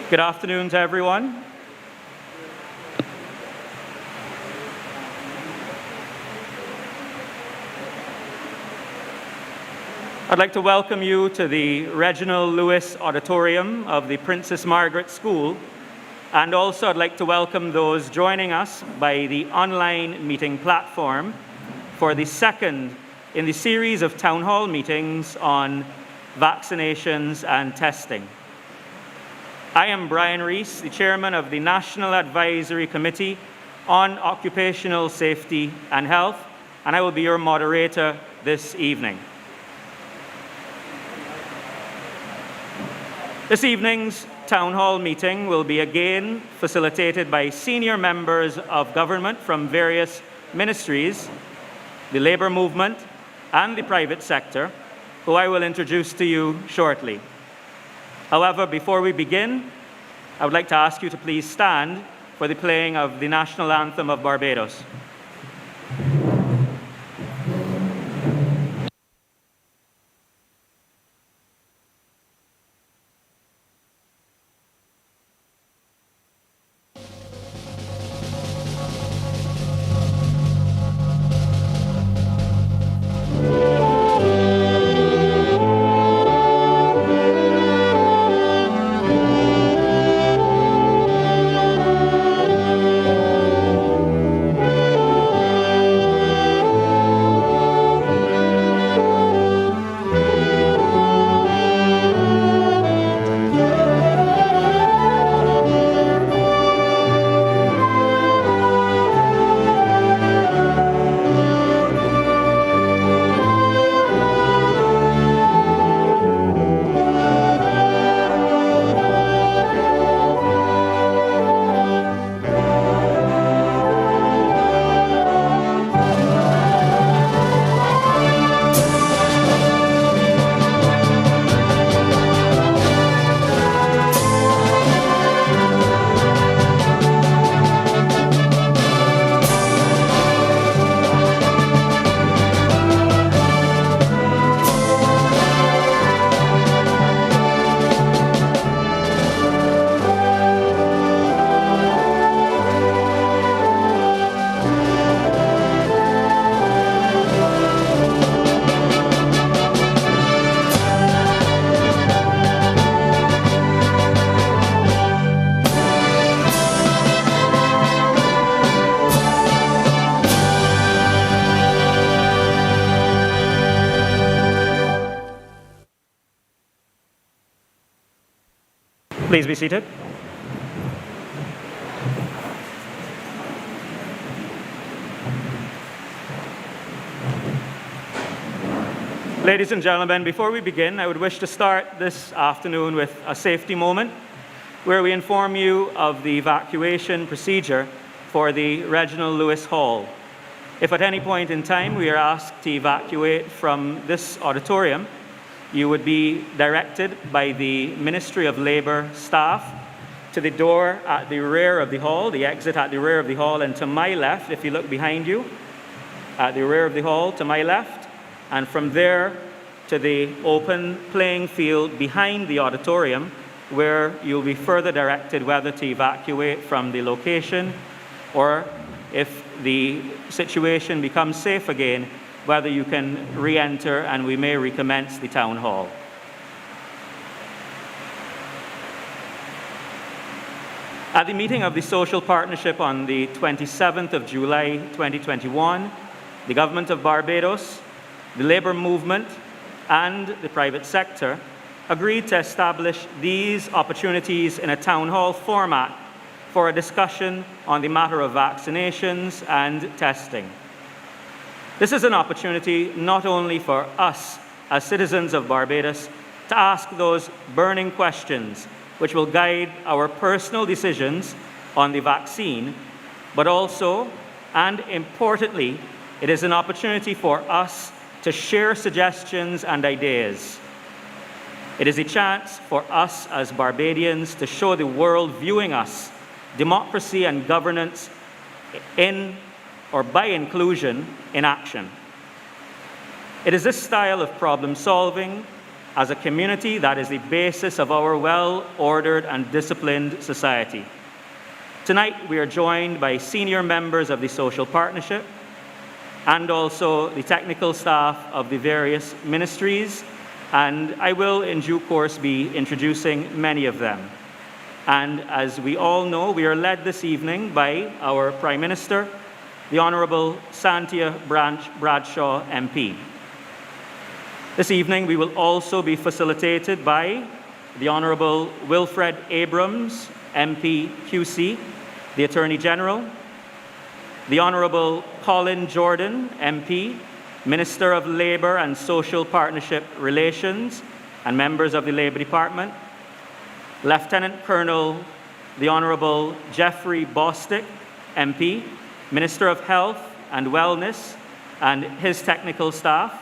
Good afternoon to everyone. I'd like to welcome you to the Reginald Lewis Auditorium of the Princess Margaret School, and also I'd like to welcome those joining us by the online meeting platform for the second in the series of town hall meetings on vaccinations and testing. I am Brian Rees, the chairman of the National Advisory Committee on Occupational Safety and Health, and I will be your moderator this evening. This evening's town hall meeting will be again facilitated by senior members of government from various ministries, the labour movement, and the private sector, who I will introduce to you shortly. However, before we begin, I would like to ask you to please stand for the playing of the national anthem of Barbados. Please be seated. Ladies and gentlemen, before we begin, I would wish to start this afternoon with a safety moment where we inform you of the evacuation procedure for the Reginald Lewis Hall. If at any point in time we are asked to evacuate from this auditorium, you would be directed by the Ministry of Labour staff to the door at the rear of the hall, the exit at the rear of the hall, and to my left, if you look behind you, at the rear of the hall to my left, and from there to the open playing field behind the auditorium, where you'll be further directed whether to evacuate from the location, or if the situation becomes safe again, whether you can re-enter and we may recommence the town hall. At the meeting of the Social Partnership on the 27th of July 2021, the Government of Barbados, the Labour Movement, and the private sector agreed to establish these opportunities in a town hall format for a discussion on the matter of vaccinations and testing. This is an opportunity not only for us as citizens of Barbados to ask those burning questions which will guide our personal decisions on the vaccine, but also, and importantly, it is an opportunity for us to share suggestions and ideas. It is a chance for us as Barbadians to show the world viewing us democracy and governance in or by inclusion in action. It is this style of problem solving as a community that is the basis of our well-ordered and disciplined society. Tonight, we are joined by senior members of the social partnership and also the technical staff of the various ministries, and I will in due course be introducing many of them. And as we all know, we are led this evening by our Prime Minister, the Honourable Cynthia Bradshaw MP. This evening we will also be facilitated by the Honourable Wilfred Abrams, MP QC, the Attorney General, the Honourable Colin Jordan, MP, Minister of Labour and Social Partnership Relations and members of the Labour Department, Lieutenant Colonel the Honourable Jeffrey Bostick, MP, Minister of Health and Wellness and his technical staff.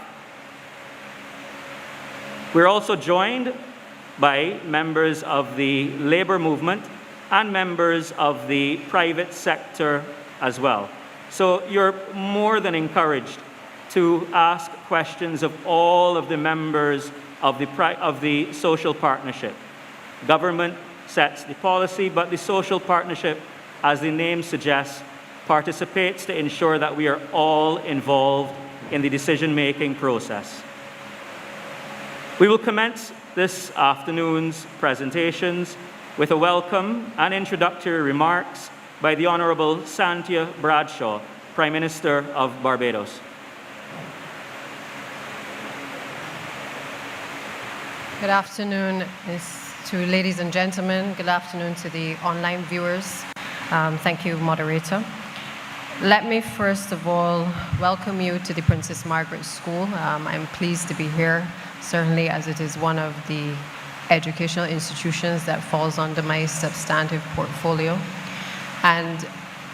We're also joined by members of the labour movement and members of the private sector as well. So you're more than encouraged to ask questions of all of the members of the social partnership. Government sets the policy, but the social partnership, as the name suggests, participates to ensure that we are all involved in the decision-making process. We will commence this afternoon's presentations with a welcome and introductory remarks by the Honourable Cynthia Bradshaw, Prime Minister of Barbados. Good afternoon to ladies and gentlemen. Good afternoon to the online viewers. Thank you, moderator. Let me first of all welcome you to the Princess Margaret School. I'm pleased to be here, certainly as it is one of the educational institutions that falls under my substantive portfolio. And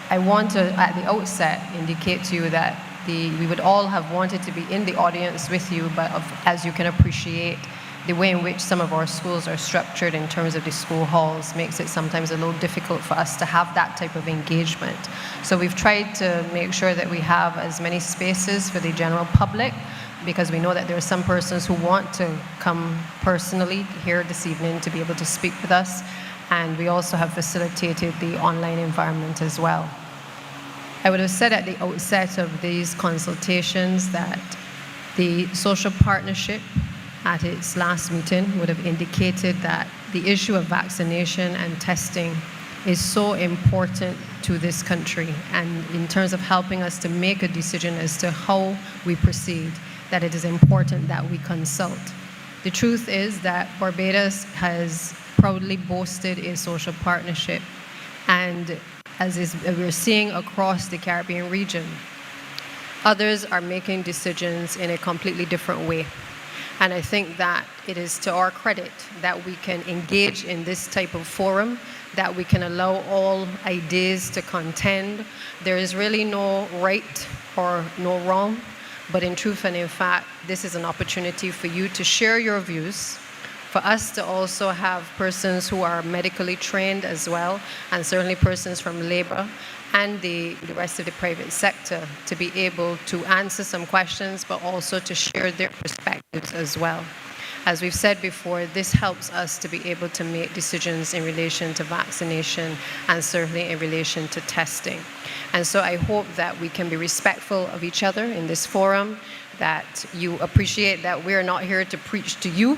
I want to, at the outset, indicate to you that we would all have wanted to be in the audience with you, but as you can appreciate, the way in which some of our schools are structured in terms of the school halls makes it sometimes a little difficult for us to have that type of engagement. So we've tried to make sure that we have as many spaces for the general public, because we know that there are some persons who want to come personally here this evening to be able to speak with us, and we also have facilitated the online environment as well. I would have said at the outset of these consultations that the social partnership at its last meeting would have indicated that the issue of vaccination and testing is so important to this country, and in terms of helping us to make a decision as to how we proceed, that it is important that we consult. The truth is that Barbados has proudly boasted a social partnership, and as we're seeing across the Caribbean region, others are making decisions in a completely different way. And I think that it is to our credit that we can engage in this type of forum, that we can allow all ideas to contend. There is really no right or no wrong, but in truth and in fact, this is an opportunity for you to share your views, for us to also have persons who are medically trained as well, and certainly persons from labor and the rest of the private sector to be able to answer some questions, but also to share their perspectives as well. As we've said before, this helps us to be able to make decisions in relation to vaccination and certainly in relation to testing. And so I hope that we can be respectful of each other in this forum, that you appreciate that we're not here to preach to you,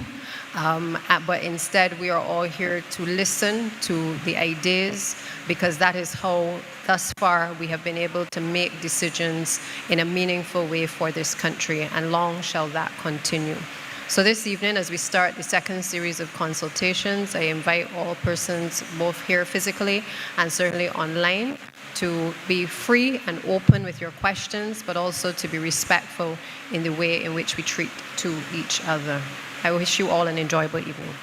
but instead we are all here to listen to the ideas, because that is how thus far we have been able to make decisions in a meaningful way for this country, and long shall that continue. So this evening, as we start the second series of consultations, I invite all persons, both here physically and certainly online, to be free and open with your questions, but also to be respectful in the way in which we treat to each other. I wish you all an enjoyable evening.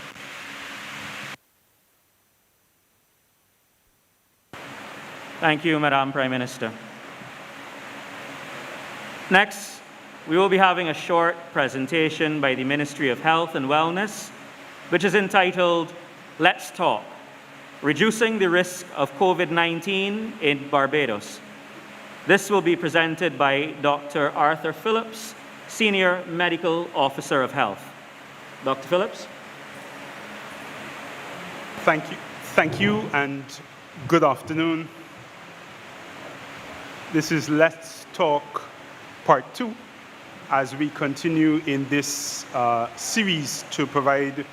Thank you, Madam Prime Minister. Next, we will be having a short presentation by the Ministry of Health and Wellness, which is entitled, Let's Talk, Reducing the Risk of COVID-19 in Barbados. This will be presented by Dr. Arthur Phillips, Senior Medical Officer of Health. Dr. Phillips? Thank you, and good afternoon. This is Let's Talk Part 2, as we continue in this series to provide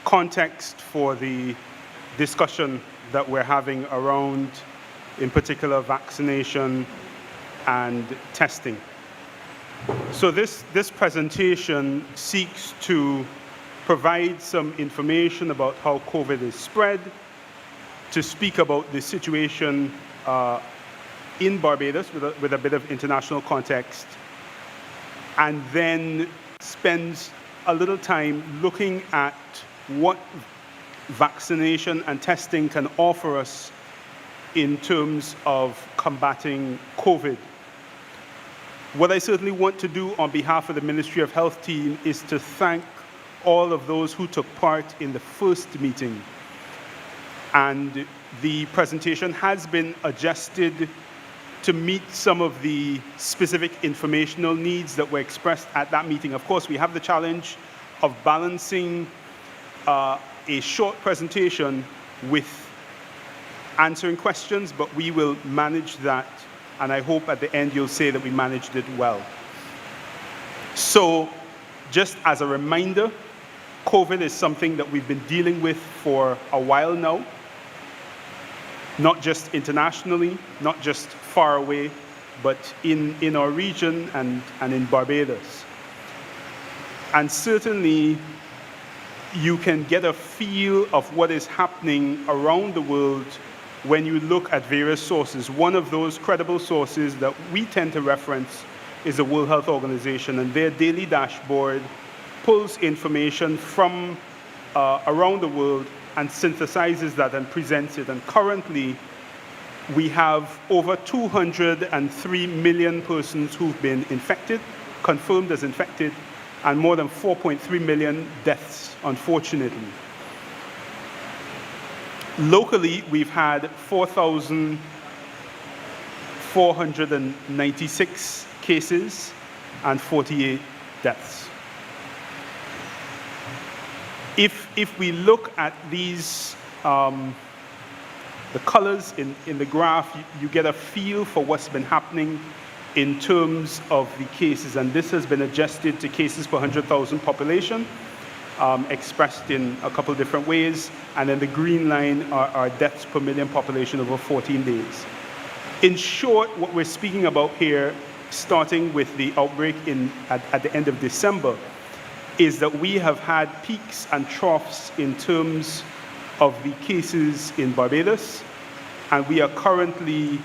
context for the discussion that we're having around, in particular, vaccination and testing. So this presentation seeks to provide some information about how COVID is spread, to speak about the situation in Barbados with a bit of international context, and then spend a little time looking at what vaccination and testing can offer us in terms of combating COVID. What I certainly want to do on behalf of the Ministry of Health team is to thank all of those who took part in the first meeting. And the presentation has been adjusted to meet some of the specific informational needs that were expressed at that meeting. Of course, we have the challenge of balancing a short presentation with answering questions, but we will manage that, and I hope at the end you'll say that we managed it well. So, just as a reminder, COVID is something that we've been dealing with for a while now, not just internationally, not just far away, but in our region and in Barbados. And certainly, you can get a feel of what is happening around the world when you look at various sources. One of those credible sources that we tend to reference is the World Health Organization, and their daily dashboard pulls information from around the world and synthesizes that and presents it. And currently, we have over 203 million persons who've been infected, confirmed as infected, and more than 4.3 million deaths, unfortunately. Locally, we've had 4,496 cases and 48 deaths. If we look at these, the colors in the graph, you get a feel for what's been happening in terms of the cases, and this has been adjusted to cases per 100,000 population, expressed in a couple different ways, and then the green line are deaths per million population over 14 days. In short, what we're speaking about here, starting with the outbreak at the end of December, is that we have had peaks and troughs in terms of the cases in Barbados, and we are currently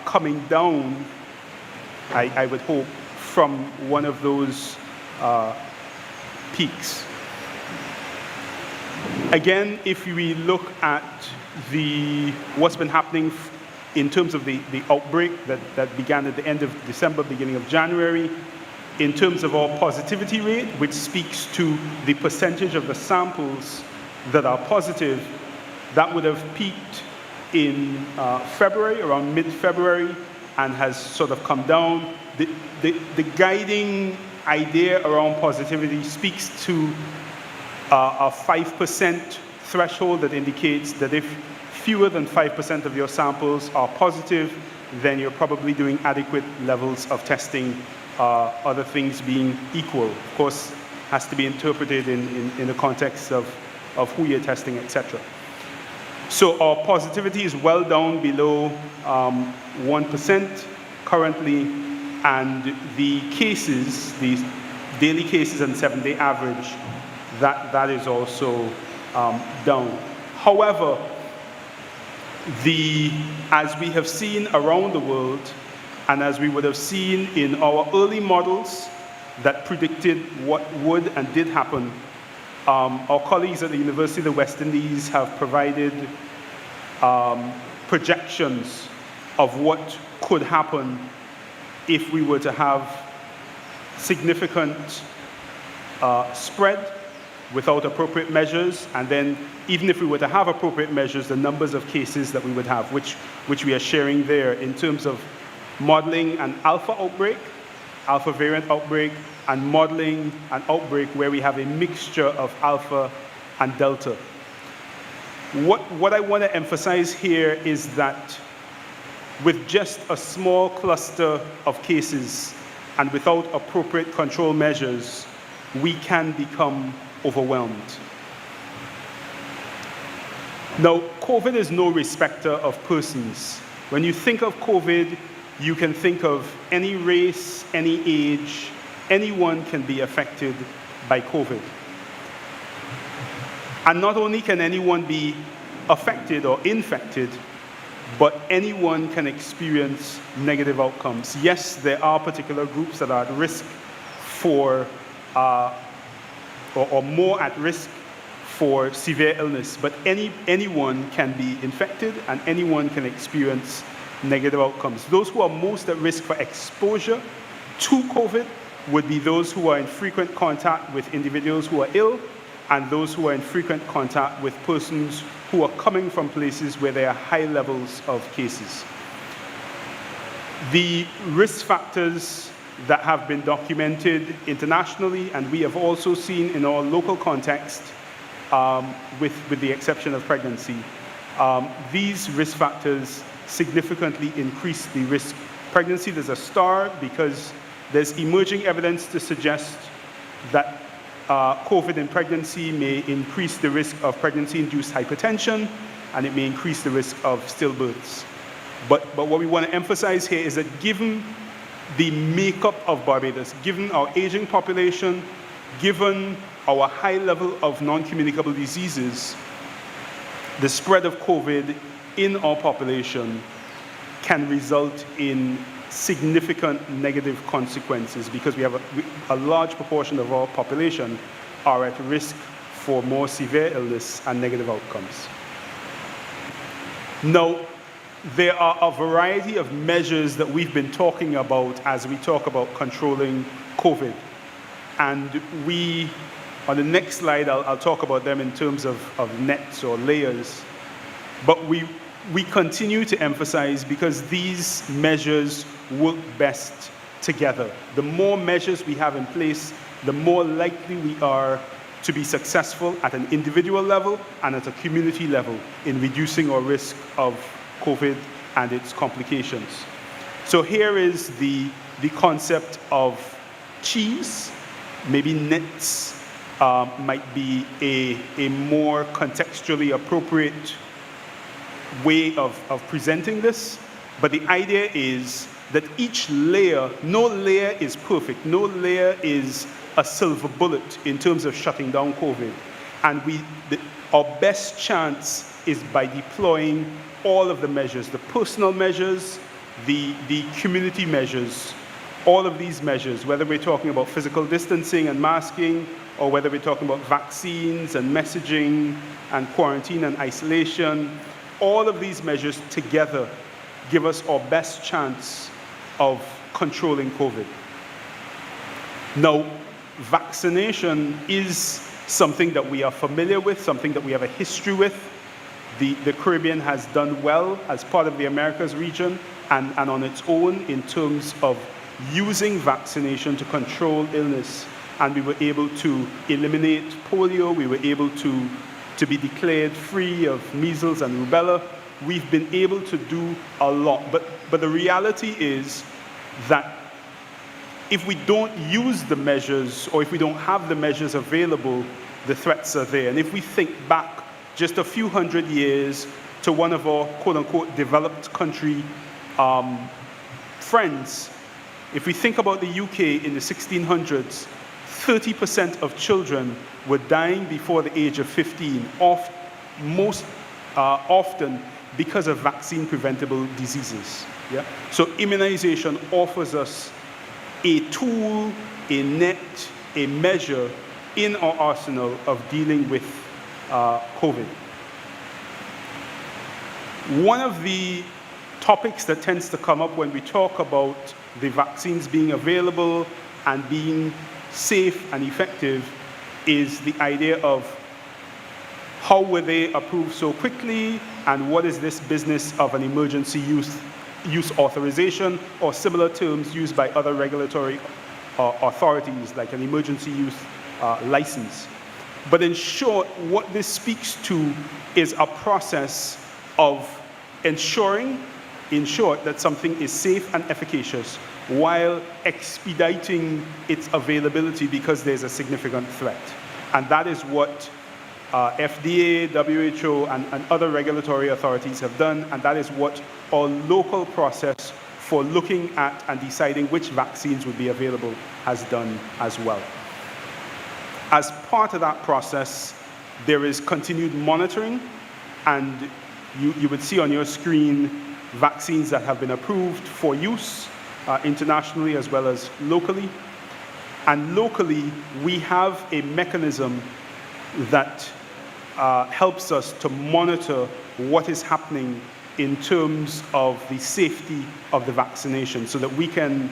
coming down, I would hope, from one of those peaks. Again, if we look at what's been happening in terms of the outbreak that began at the end of December, beginning of January, in terms of our positivity rate, which speaks to the percentage of the samples that are positive, that would have peaked in February, around mid-February, and has sort of come down. The guiding idea around positivity speaks to a 5% threshold that indicates that if fewer than 5% of your samples are positive, then you're probably doing adequate levels of testing, other things being equal. Of course, has to be interpreted in the context of who you're testing, etc. So our positivity is well down below 1% currently, and the cases, the daily cases and 7-day average, that is also down. However, as we have seen around the world, and as we would have seen in our early models that predicted what would and did happen, our colleagues at the University of the West Indies have provided projections of what could happen if we were to have significant spread without appropriate measures, and then even if we were to have appropriate measures, the numbers of cases that we would have, which we are sharing there in terms of modeling an alpha outbreak alpha variant outbreak, and modeling an outbreak where we have a mixture of alpha and delta. What I want to emphasize here is that with just a small cluster of cases and without appropriate control measures, we can become overwhelmed. Now, COVID is no respecter of persons. When you think of COVID, you can think of any race, any age, anyone can be affected by COVID. And not only can anyone be affected or infected, but anyone can experience negative outcomes. Yes, there are particular groups that are at risk for, or more at risk for severe illness, but anyone can be infected and anyone can experience negative outcomes. Those who are most at risk for exposure to COVID would be those who are in frequent contact with individuals who are ill and those who are in frequent contact with persons who are coming from places where there are high levels of cases. The risk factors that have been documented internationally, and we have also seen in our local context, with the exception of pregnancy, these risk factors significantly increase the risk. Pregnancy, there's a star because there's emerging evidence to suggest that COVID in pregnancy may increase the risk of pregnancy-induced hypertension, and it may increase the risk of stillbirths. But what we want to emphasize here is that given the makeup of Barbados, given our aging population, given our high level of non-communicable diseases, the spread of COVID in our population can result in significant negative consequences because we have a large proportion of our population are at risk for more severe illness and negative outcomes. Now, there are a variety of measures that we've been talking about as we talk about controlling COVID. And on the next slide, I'll talk about them in terms of nets or layers. But we continue to emphasize because these measures work best together. The more measures we have in place, the more likely we are to be successful at an individual level and at a community level in reducing our risk of COVID and its complications. So here is the concept of cheese. Maybe nets might be a more contextually appropriate way of presenting this, but the idea is that each layer, no layer is perfect, no layer is a silver bullet in terms of shutting down COVID. And our best chance is by deploying all of the measures, the personal measures, the community measures, all of these measures, whether we're talking about physical distancing and masking, or whether we're talking about vaccines and messaging and quarantine and isolation, all of these measures together give us our best chance of controlling COVID. Now, vaccination is something that we are familiar with, something that we have a history with. The Caribbean has done well as part of the Americas region and on its own in terms of using vaccination to control illness. And we were able to eliminate polio, we were able to be declared free of measles and rubella. We've been able to do a lot, but the reality is that if we don't use the measures or if we don't have the measures available, the threats are there. And if we think back just a few hundred years to one of our quote-unquote developed country friends, if we think about the UK in the 1600s, 30% of children were dying before the age of 15, most often because of vaccine-preventable diseases. Yeah? So immunization offers us a tool, a net, a measure in our arsenal of dealing with COVID. One of the topics that tends to come up when we talk about the vaccines being available and being safe and effective is the idea of how were they approved so quickly and what is this business of an emergency use authorization or similar terms used by other regulatory authorities, like an emergency use license. But in short, what this speaks to is a process of ensuring, in short, that something is safe and efficacious while expediting its availability because there's a significant threat. And that is what FDA, WHO, and other regulatory authorities have done, and that is what our local process for looking at and deciding which vaccines would be available has done as well. As part of that process, there is continued monitoring, and you would see on your screen vaccines that have been approved for use internationally as well as locally. And locally, we have a mechanism that helps us to monitor what is happening in terms of the safety of the vaccination so that we can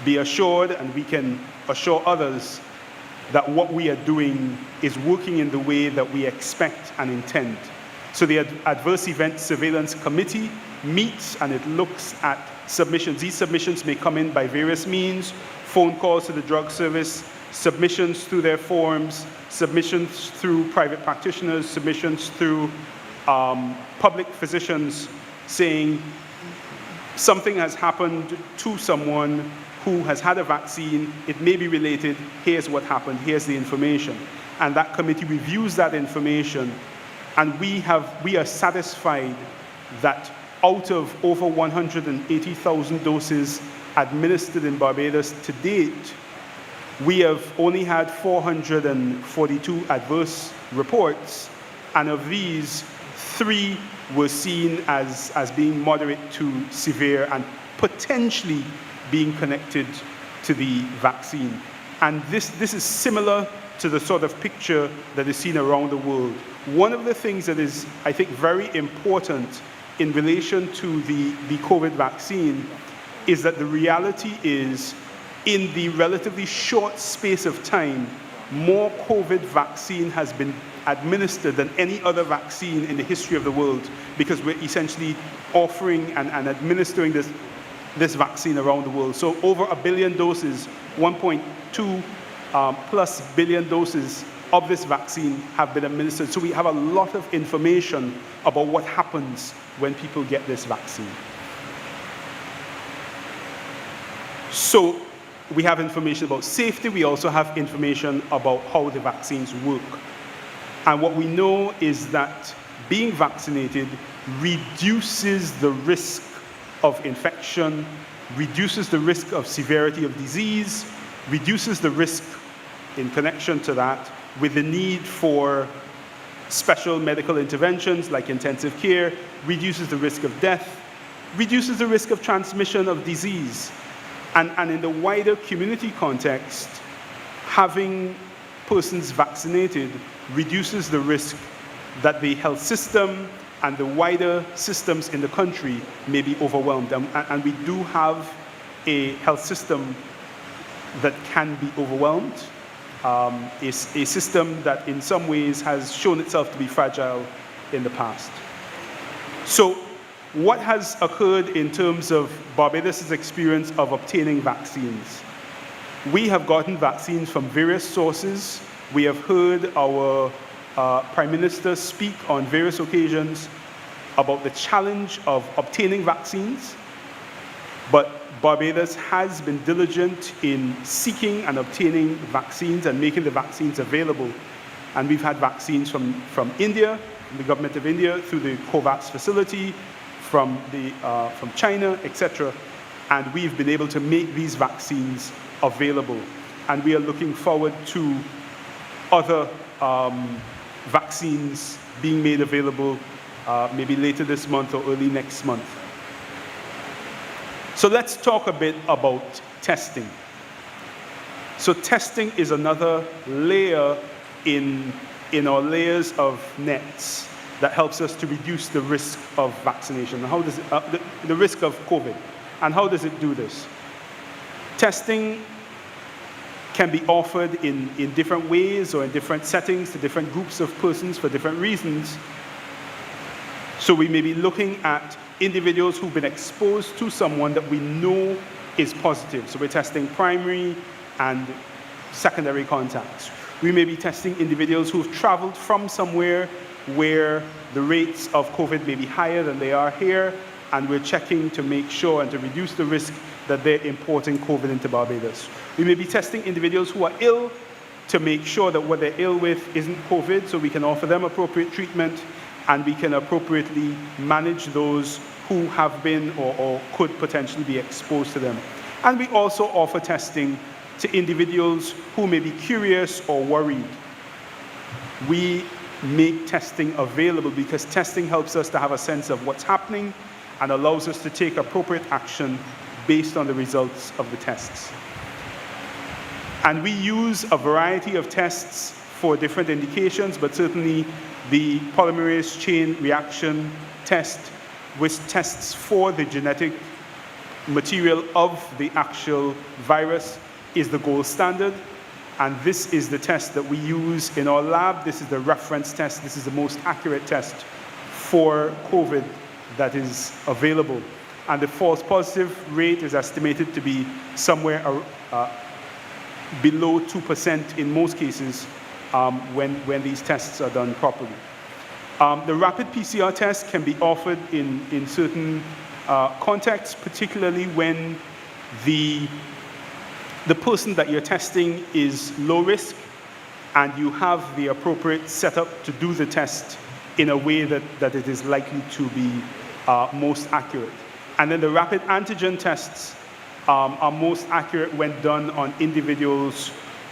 be assured and we can assure others that what we are doing is working in the way that we expect and intend. So the Adverse Event Surveillance Committee meets and it looks at submissions. These submissions may come in by various means: phone calls to the drug service, submissions through their forms, submissions through private practitioners, submissions through public physicians saying something has happened to someone who has had a vaccine, it may be related, here's what happened, here's the information. And that committee reviews that information, and we are satisfied that out of over 180,000 doses administered in Barbados to date, we have only had 442 adverse reports, and of these, 3 were seen as being moderate to severe and potentially being connected to the vaccine. And this is similar to the sort of picture that is seen around the world. One of the things that is, I think, very important in relation to the COVID vaccine is that the reality is, in the relatively short space of time, more COVID vaccine has been administered than any other vaccine in the history of the world, because we're essentially offering and administering this vaccine around the world. So over 1 billion doses, 1.2 plus billion doses of this vaccine have been administered. So we have a lot of information about what happens when people get this vaccine. So we have information about safety. We also have information about how the vaccines work. And what we know is that being vaccinated reduces the risk of infection, reduces the risk of severity of disease, reduces the risk in connection to that with the need for special medical interventions like intensive care, reduces the risk of death, reduces the risk of transmission of disease. And in the wider community context, having persons vaccinated reduces the risk that the health system and the wider systems in the country may be overwhelmed. And we do have a health system that can be overwhelmed, a system that in some ways has shown itself to be fragile in the past. So what has occurred in terms of Barbados' experience of obtaining vaccines? We have gotten vaccines from various sources. We have heard our Prime Minister speak on various occasions about the challenge of obtaining vaccines, but Barbados has been diligent in seeking and obtaining vaccines and making the vaccines available. And we've had vaccines from India, from the government of India, through the COVAX facility, from China, etc. And we've been able to make these vaccines available. And we are looking forward to other vaccines being made available maybe later this month or early next month. So let's talk a bit about testing. So testing is another layer in our layers of nets that helps us to reduce the risk of vaccination. How does it, the risk of COVID. And how does it do this? Testing can be offered in different ways or in different settings to different groups of persons for different reasons. So we may be looking at individuals who've been exposed to someone that we know is positive. So we're testing primary and secondary contacts. We may be testing individuals who've traveled from somewhere where the rates of COVID may be higher than they are here, and we're checking to make sure and to reduce the risk that they're importing COVID into Barbados. We may be testing individuals who are ill to make sure that what they're ill with isn't COVID, so we can offer them appropriate treatment and we can appropriately manage those who have been or could potentially be exposed to them. And we also offer testing to individuals who may be curious or worried. We make testing available because testing helps us to have a sense of what's happening and allows us to take appropriate action based on the results of the tests. And we use a variety of tests for different indications, but certainly the polymerase chain reaction test, which tests for the genetic material of the actual virus, is the gold standard. And this is the test that we use in our lab. This is the reference test. This is the most accurate test for COVID that is available. And the false positive rate is estimated to be somewhere below 2% in most cases when these tests are done properly. The rapid PCR test can be offered in certain contexts, particularly when the person that you're testing is low risk and you have the appropriate setup to do the test in a way that it is likely to be most accurate. And then the rapid antigen tests are most accurate when done on individuals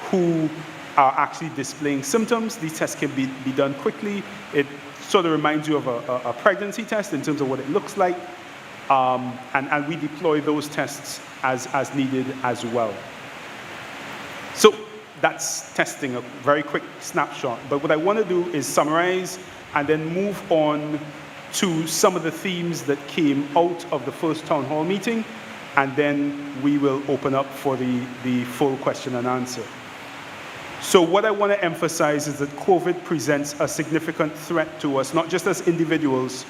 who are actually displaying symptoms. These tests can be done quickly. It sort of reminds you of a pregnancy test in terms of what it looks like. And we deploy those tests as needed as well. So that's testing, a very quick snapshot. But what I want to do is summarize and then move on to some of the themes that came out of the first town hall meeting, and then we will open up for the full question and answer. So what I want to emphasize is that COVID presents a significant threat to us, not just as individuals,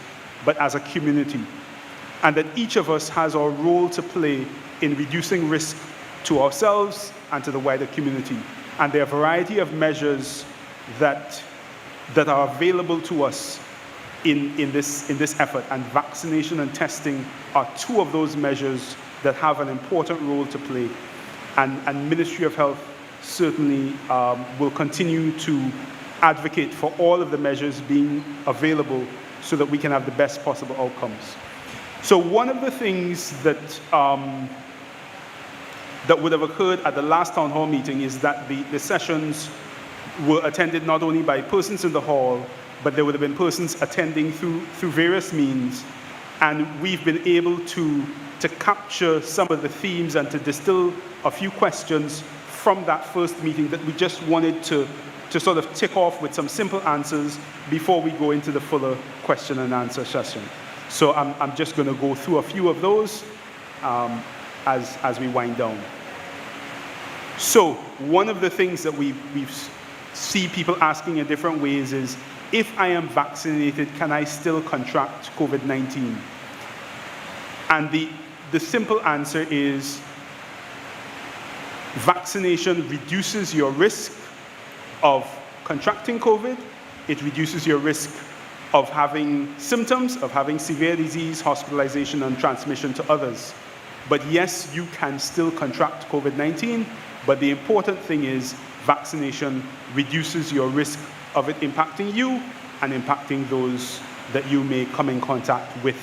but as a community. And that each of us has our role to play in reducing risk to ourselves and to the wider community. And there are a variety of measures that are available to us in this effort. And vaccination and testing are two of those measures that have an important role to play. And Ministry of Health certainly will continue to advocate for all of the measures being available so that we can have the best possible outcomes. So one of the things that would have occurred at the last town hall meeting is that the sessions were attended not only by persons in the hall, but there would have been persons attending through various means. And we've been able to capture some of the themes and to distill a few questions from that first meeting that we just wanted to sort of tick off with some simple answers before we go into the fuller question and answer session. So I'm just going to go through a few of those as we wind down. So one of the things that we see people asking in different ways is, if I am vaccinated, can I still contract COVID-19? And the simple answer is vaccination reduces your risk of contracting COVID. It reduces your risk of having symptoms, of having severe disease, hospitalization, and transmission to others. But yes, you can still contract COVID-19, but the important thing is vaccination reduces your risk of it impacting you and impacting those that you may come in contact with.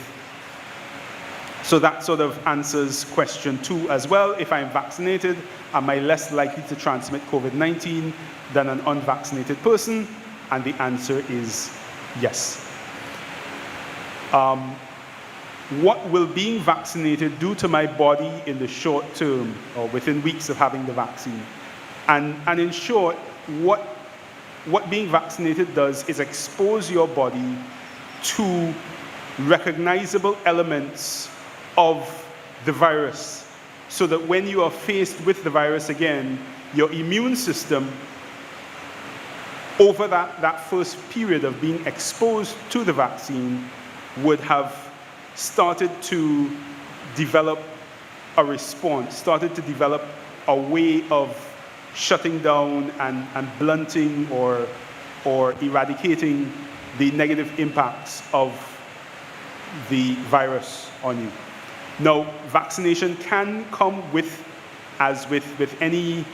So that sort of answers question 2 as well. If I'm vaccinated, am I less likely to transmit COVID-19 than an unvaccinated person? And the answer is yes. What will being vaccinated do to my body in the short term or within weeks of having the vaccine? And in short, what being vaccinated does is expose your body to recognizable elements of the virus, so that when you are faced with the virus again, your immune system, over that first period of being exposed to the vaccine, would have started to develop a response, started to develop a way of shutting down and blunting or eradicating the negative impacts of the virus on you. Now, vaccination can come with, as with any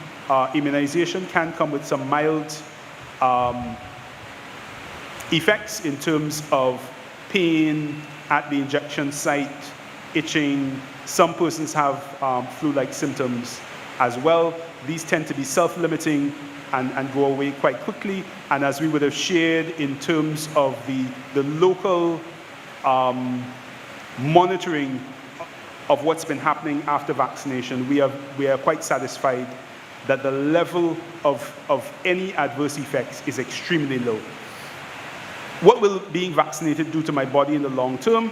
immunization, can come with some mild effects in terms of pain at the injection site, itching. Some persons have flu-like symptoms as well. These tend to be self-limiting and go away quite quickly. And as we would have shared in terms of the local monitoring of what's been happening after vaccination, we are quite satisfied that the level of any adverse effects is extremely low. What will being vaccinated do to my body in the long term?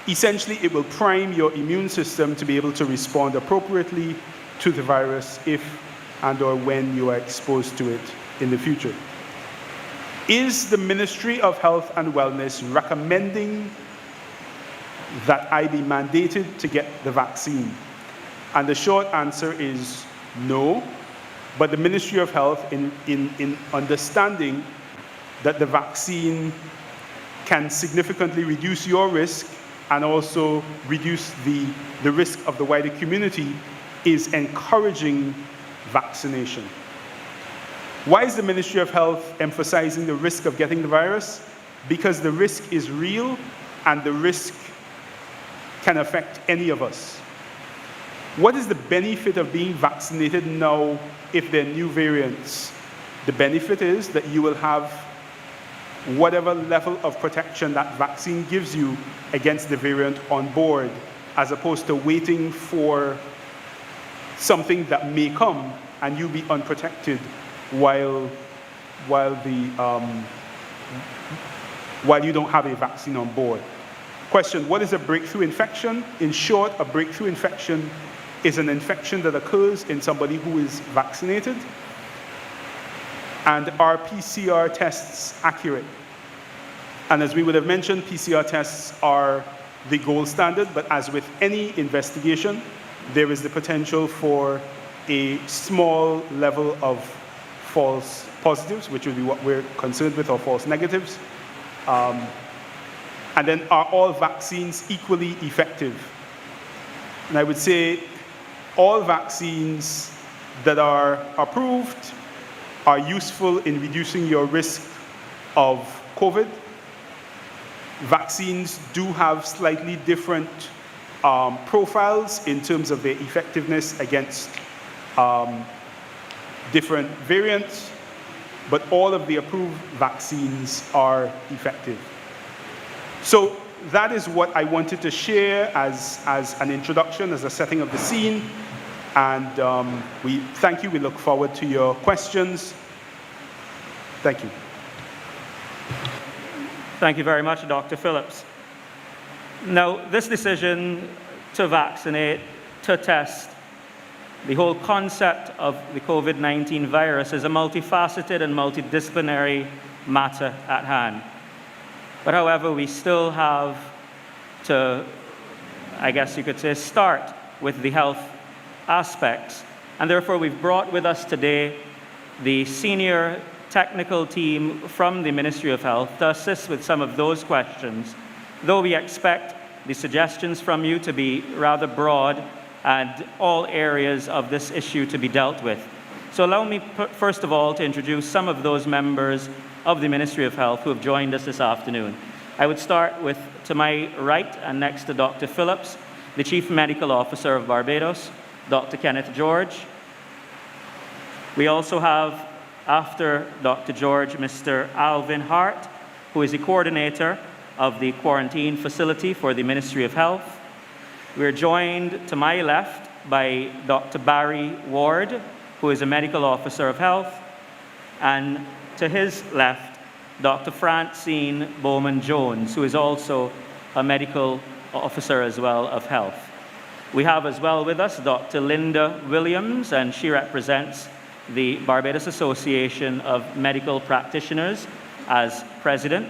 Essentially, it will prime your immune system to be able to respond appropriately to the virus if and or when you are exposed to it in the future. Is the Ministry of Health and Wellness recommending that I be mandated to get the vaccine? And the short answer is no, but the Ministry of Health, in understanding that the vaccine can significantly reduce your risk and also reduce the risk of the wider community, is encouraging vaccination. Why is the Ministry of Health emphasizing the risk of getting the virus? Because the risk is real and the risk can affect any of us. What is the benefit of being vaccinated now if there are new variants? The benefit is that you will have whatever level of protection that vaccine gives you against the variant on board, as opposed to waiting for something that may come and you be unprotected while you don't have a vaccine on board. Question, what is a breakthrough infection? In short, a breakthrough infection is an infection that occurs in somebody who is vaccinated. And are PCR tests accurate? And as we would have mentioned, PCR tests are the gold standard, but as with any investigation, there is the potential for a small level of false positives, which would be what we're concerned with, or false negatives. And then, are all vaccines equally effective? And I would say all vaccines that are approved are useful in reducing your risk of COVID. Vaccines do have slightly different profiles in terms of their effectiveness against different variants, but all of the approved vaccines are effective. So that is what I wanted to share as an introduction, as a setting of the scene. And we thank you. We look forward to your questions. Thank you. Thank you very much, Dr. Phillips. Now, this decision to vaccinate, to test, the whole concept of the COVID-19 virus is a multifaceted and multidisciplinary matter at hand. But however, we still have to, I guess you could say, start with the health aspects. And therefore, we've brought with us today the senior technical team from the Ministry of Health to assist with some of those questions, though we expect the suggestions from you to be rather broad and all areas of this issue to be dealt with. So allow me, first of all, to introduce some of those members of the Ministry of Health who have joined us this afternoon. I would start with, to my right and next to Dr. Phillips, the Chief Medical Officer of Barbados, Dr. Kenneth George. We also have, after Dr. George, Mr. Alvin Hart, who is the coordinator of the quarantine facility for the Ministry of Health. We're joined to my left by Dr. Barry Ward, who is a medical officer of health, and to his left, Dr. Francine Bowman-Jones, who is also a medical officer as well of health. We have as well with us Dr. Linda Williams, and she represents the Barbados Association of Medical Practitioners as president.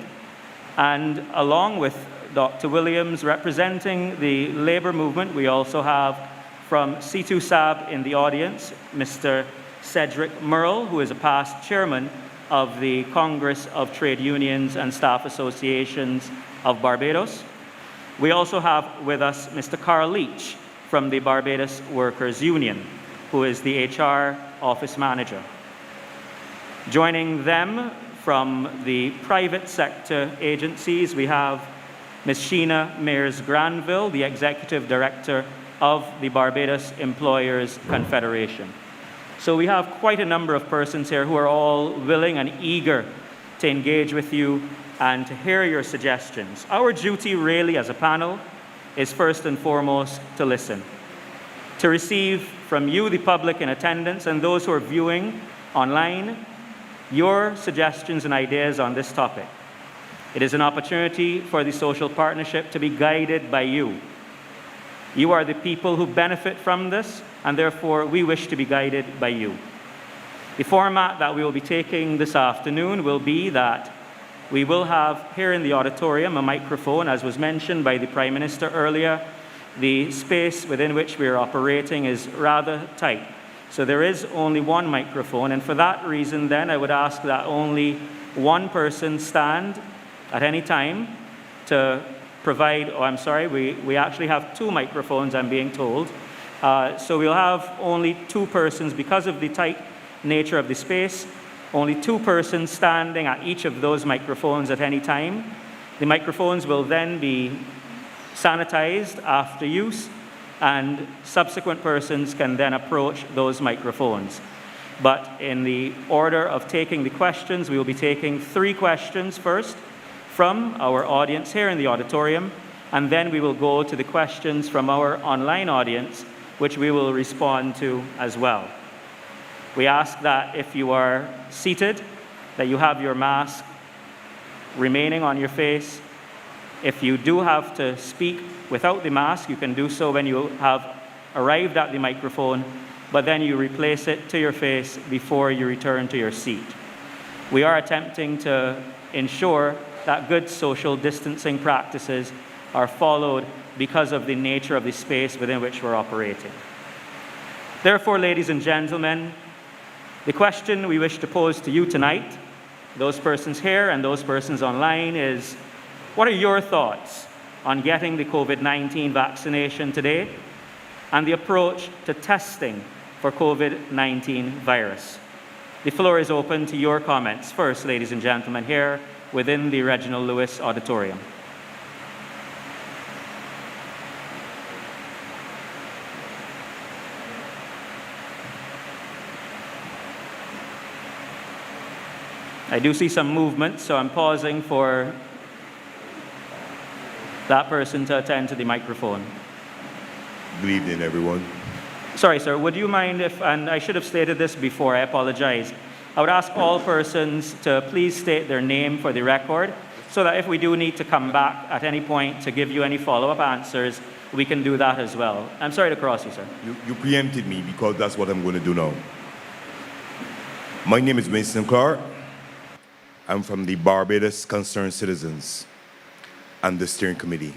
And along with Dr. Williams. Representing the Labour movement, we also have from C2SAB in the audience, Mr. Cedric Murrell, who is a past chairman of the Congress of Trade Unions and Staff Associations of Barbados. We also have with us Mr. Carl Leach from the Barbados Workers Union, who is the HR office manager. Joining them from the private sector agencies, we have Ms. Sheena Mears-Granville, the Executive Director of the Barbados Employers Confederation. So we have quite a number of persons here who are all willing and eager to engage with you and to hear your suggestions. Our duty really as a panel is first and foremost to listen, to receive from you, the public in attendance, and those who are viewing online, your suggestions and ideas on this topic. It is an opportunity for the social partnership to be guided by you. You are the people who benefit from this, and therefore we wish to be guided by you. The format that we will be taking this afternoon will be that we will have here in the auditorium a microphone, as was mentioned by the Prime Minister earlier. The space within which we are operating is rather tight. So there is only one microphone, and for that reason then I would ask that only one person stand at any time to provide, we actually have two microphones, I'm being told. So we'll have only two persons because of the tight nature of the space, only two persons standing at each of those microphones at any time. The microphones will then be sanitized after use, and subsequent persons can then approach those microphones. But in the order of taking the questions, we will be taking 3 questions first from our audience here in the auditorium, and then we will go to the questions from our online audience, which we will respond to as well. We ask that if you are seated, that you have your mask remaining on your face. If you do have to speak without the mask, you can do so when you have arrived at the microphone, but then you replace it to your face before you return to your seat. We are attempting to ensure that good social distancing practices are followed because of the nature of the space within which we're operating. Therefore, ladies and gentlemen, the question we wish to pose to you tonight, those persons here and those persons online, is what are your thoughts on getting the COVID-19 vaccination today and the approach to testing for COVID-19 virus? The floor is open to your comments. First, ladies and gentlemen, here within the Reginald Lewis Auditorium. I do see some movement, so I'm pausing for that person to attend to the microphone. Good evening, everyone. Sorry, sir, would you mind if, and I should have stated this before, I apologize. I would ask all persons to please state their name for the record, so that if we do need to come back at any point to give you any follow-up answers, we can do that as well. I'm sorry to cross you, sir. You preempted me because that's what I'm going to do now. My name is Winston Clark. I'm from the Barbados Concerned Citizens and the Steering Committee.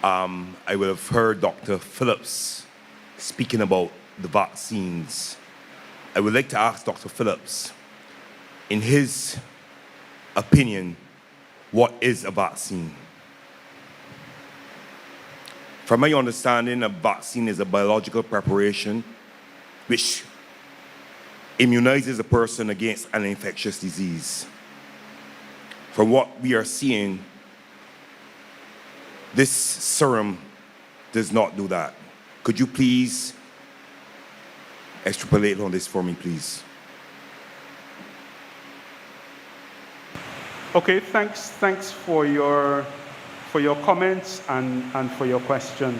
I will have heard Dr. Phillips speaking about the vaccines. I would like to ask Dr. Phillips, in his opinion, what is a vaccine? From my understanding, a vaccine is a biological preparation which immunizes a person against an infectious disease. From what we are seeing, this serum does not do that. Could you please extrapolate on this for me, please? Okay, thanks for your comments and for your question.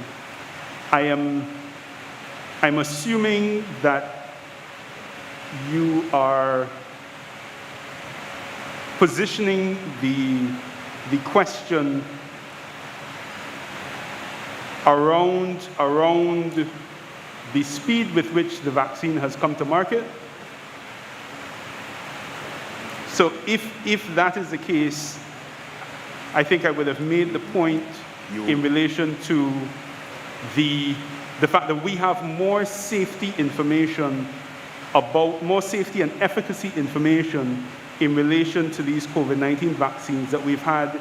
I'm assuming that you are positioning the question around the speed with which the vaccine has come to market. So if that is the case, I think I would have made the point in relation to the fact that we have more safety information more safety and efficacy information in relation to these COVID-19 vaccines that we've had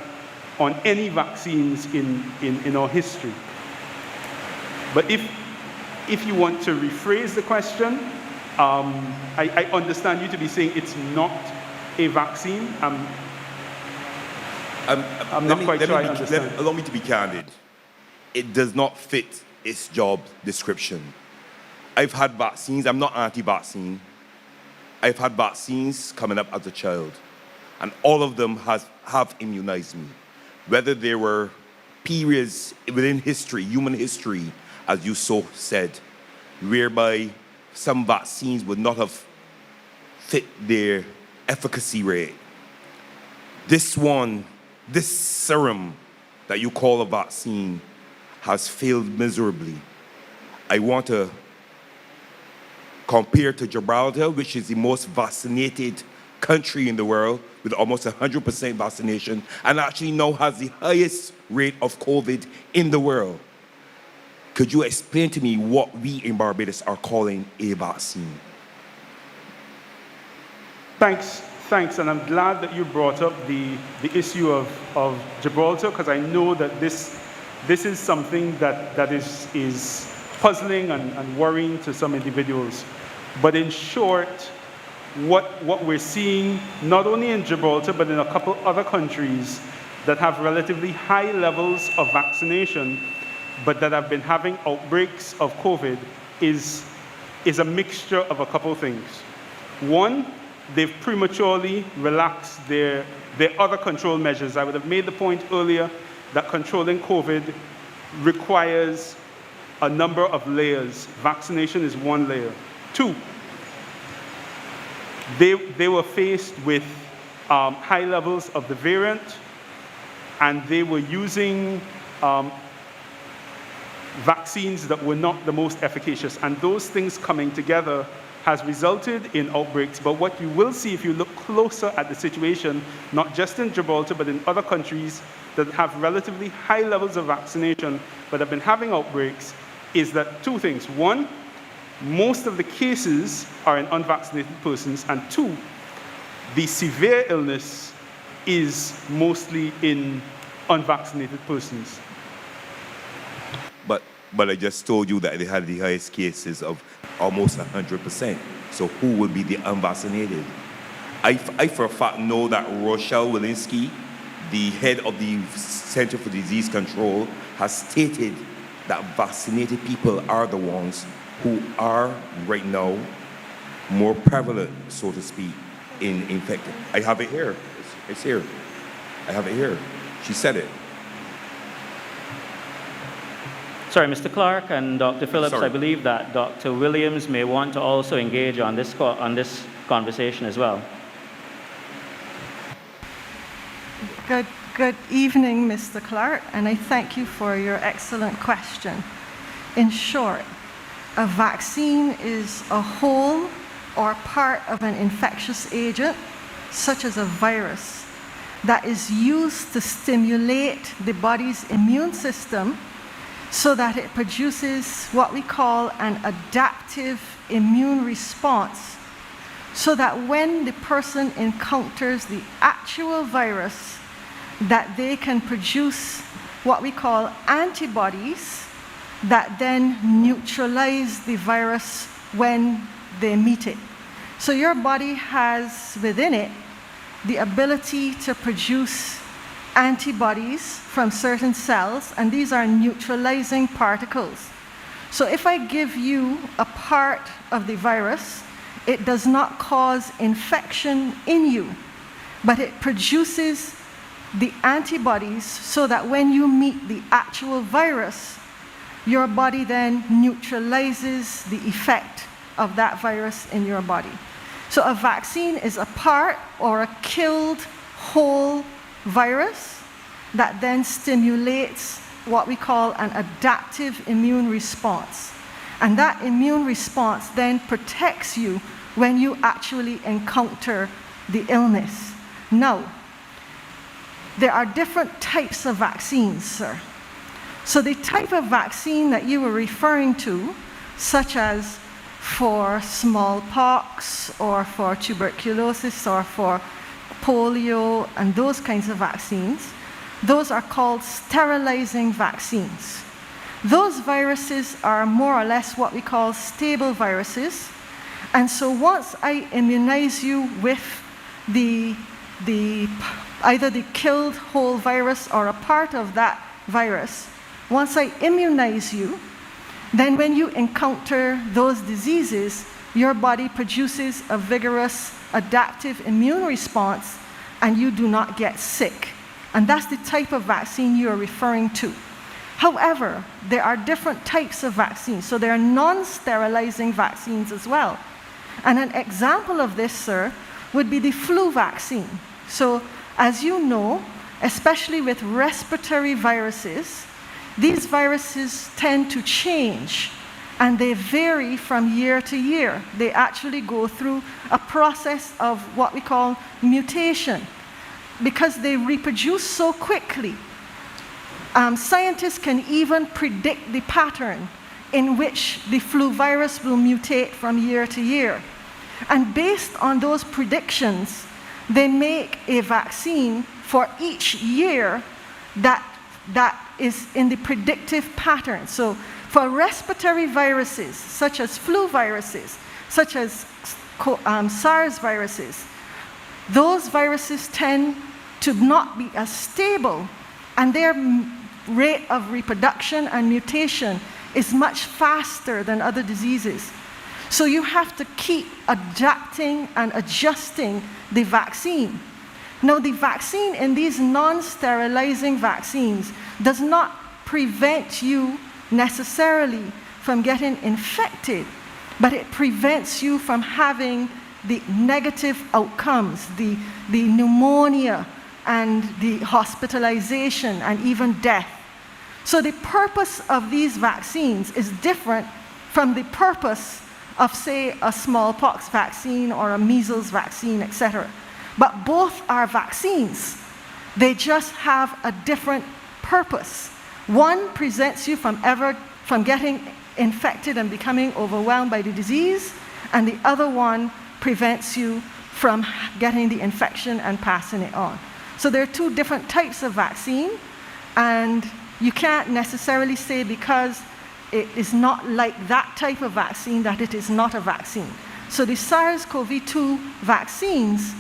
on any vaccines in our history. But if you want to rephrase the question, I understand you to be saying it's not a vaccine. I'm not quite sure I understand. Allow me to be candid. It does not fit its job description. I've had vaccines. I'm not anti-vaccine. I've had vaccines coming up as a child, and all of them have immunized me. Whether there were periods within history, human history, as you so said, whereby some vaccines would not have fit their efficacy rate. This serum that you call a vaccine has failed miserably. I want to compare to Gibraltar, which is the most vaccinated country in the world with almost 100% vaccination, and actually now has the highest rate of COVID in the world. Could you explain to me what we in Barbados are calling a vaccine? Thanks, and I'm glad that you brought up the issue of Gibraltar, because I know that this is something that is puzzling and worrying to some individuals. But in short, what we're seeing, not only in Gibraltar, but in a couple other countries that have relatively high levels of vaccination, but that have been having outbreaks of COVID, is a mixture of a couple things. One, they've prematurely relaxed their other control measures. I would have made the point earlier that controlling COVID requires a number of layers. Vaccination is one layer. Two, they were faced with high levels of the variant, and they were using vaccines that were not the most efficacious. And those things coming together has resulted in outbreaks. But what you will see if you look closer at the situation, not just in Gibraltar, but in other countries that have relatively high levels of vaccination but have been having outbreaks, is that two things. One, most of the cases are in unvaccinated persons, and two, the severe illness is mostly in unvaccinated persons. But I just told you that they had the highest cases of almost 100%. So who will be the unvaccinated? I for a fact know that Rochelle Walensky, the head of the Center for Disease Control, has stated that vaccinated people are the ones who are right now more prevalent, so to speak, in infected. I have it here. It's here. I have it here. She said it. Sorry, Mr. Clark and Dr. Phillips, Sorry. I believe that Dr. Williams may want to also engage on this conversation as well. Good evening, Mr. Clark, and I thank you for your excellent question. In short, a vaccine is a whole or part of an infectious agent, such as a virus, that is used to stimulate the body's immune system so that it produces what we call an adaptive immune response, so that when the person encounters the actual virus, that they can produce what we call antibodies that then neutralize the virus when they meet it. So your body has within it the ability to produce antibodies from certain cells, and these are neutralizing particles. So if I give you a part of the virus, it does not cause infection in you, but it produces the antibodies so that when you meet the actual virus, your body then neutralizes the effect of that virus in your body. So a vaccine is a part or a killed whole virus that then stimulates what we call an adaptive immune response. And that immune response then protects you when you actually encounter the illness. Now, there are different types of vaccines, sir. So the type of vaccine that you were referring to, such as for smallpox or for tuberculosis or for polio and those kinds of vaccines, those are called sterilizing vaccines. Those viruses are more or less what we call stable viruses. And so once I immunize you with either the killed whole virus or a part of that virus, once I immunize you, then when you encounter those diseases, your body produces a vigorous adaptive immune response and you do not get sick. And that's the type of vaccine you are referring to. However, there are different types of vaccines. So there are non-sterilizing vaccines as well. And an example of this, sir, would be the flu vaccine. So as you know, especially with respiratory viruses, these viruses tend to change and they vary from year to year. They actually go through a process of what we call mutation because they reproduce so quickly. Scientists can even predict the pattern in which the flu virus will mutate from year to year. And based on those predictions, they make a vaccine for each year that is in the predictive pattern. So for respiratory viruses, such as flu viruses, such as SARS viruses, those viruses tend to not be as stable, and their rate of reproduction and mutation is much faster than other diseases. So you have to keep adapting and adjusting the vaccine. Now, the vaccine in these non-sterilizing vaccines does not prevent you necessarily from getting infected, but it prevents you from having the negative outcomes, the pneumonia and the hospitalization and even death. So the purpose of these vaccines is different from the purpose of, say, a smallpox vaccine or a measles vaccine, etc. But both are vaccines. They just have a different purpose. One prevents you from getting infected and becoming overwhelmed by the disease, and the other one prevents you from getting the infection and passing it on. So there are two different types of vaccine, and you can't necessarily say because it is not like that type of vaccine that it is not a vaccine. So the SARS-CoV-2 vaccines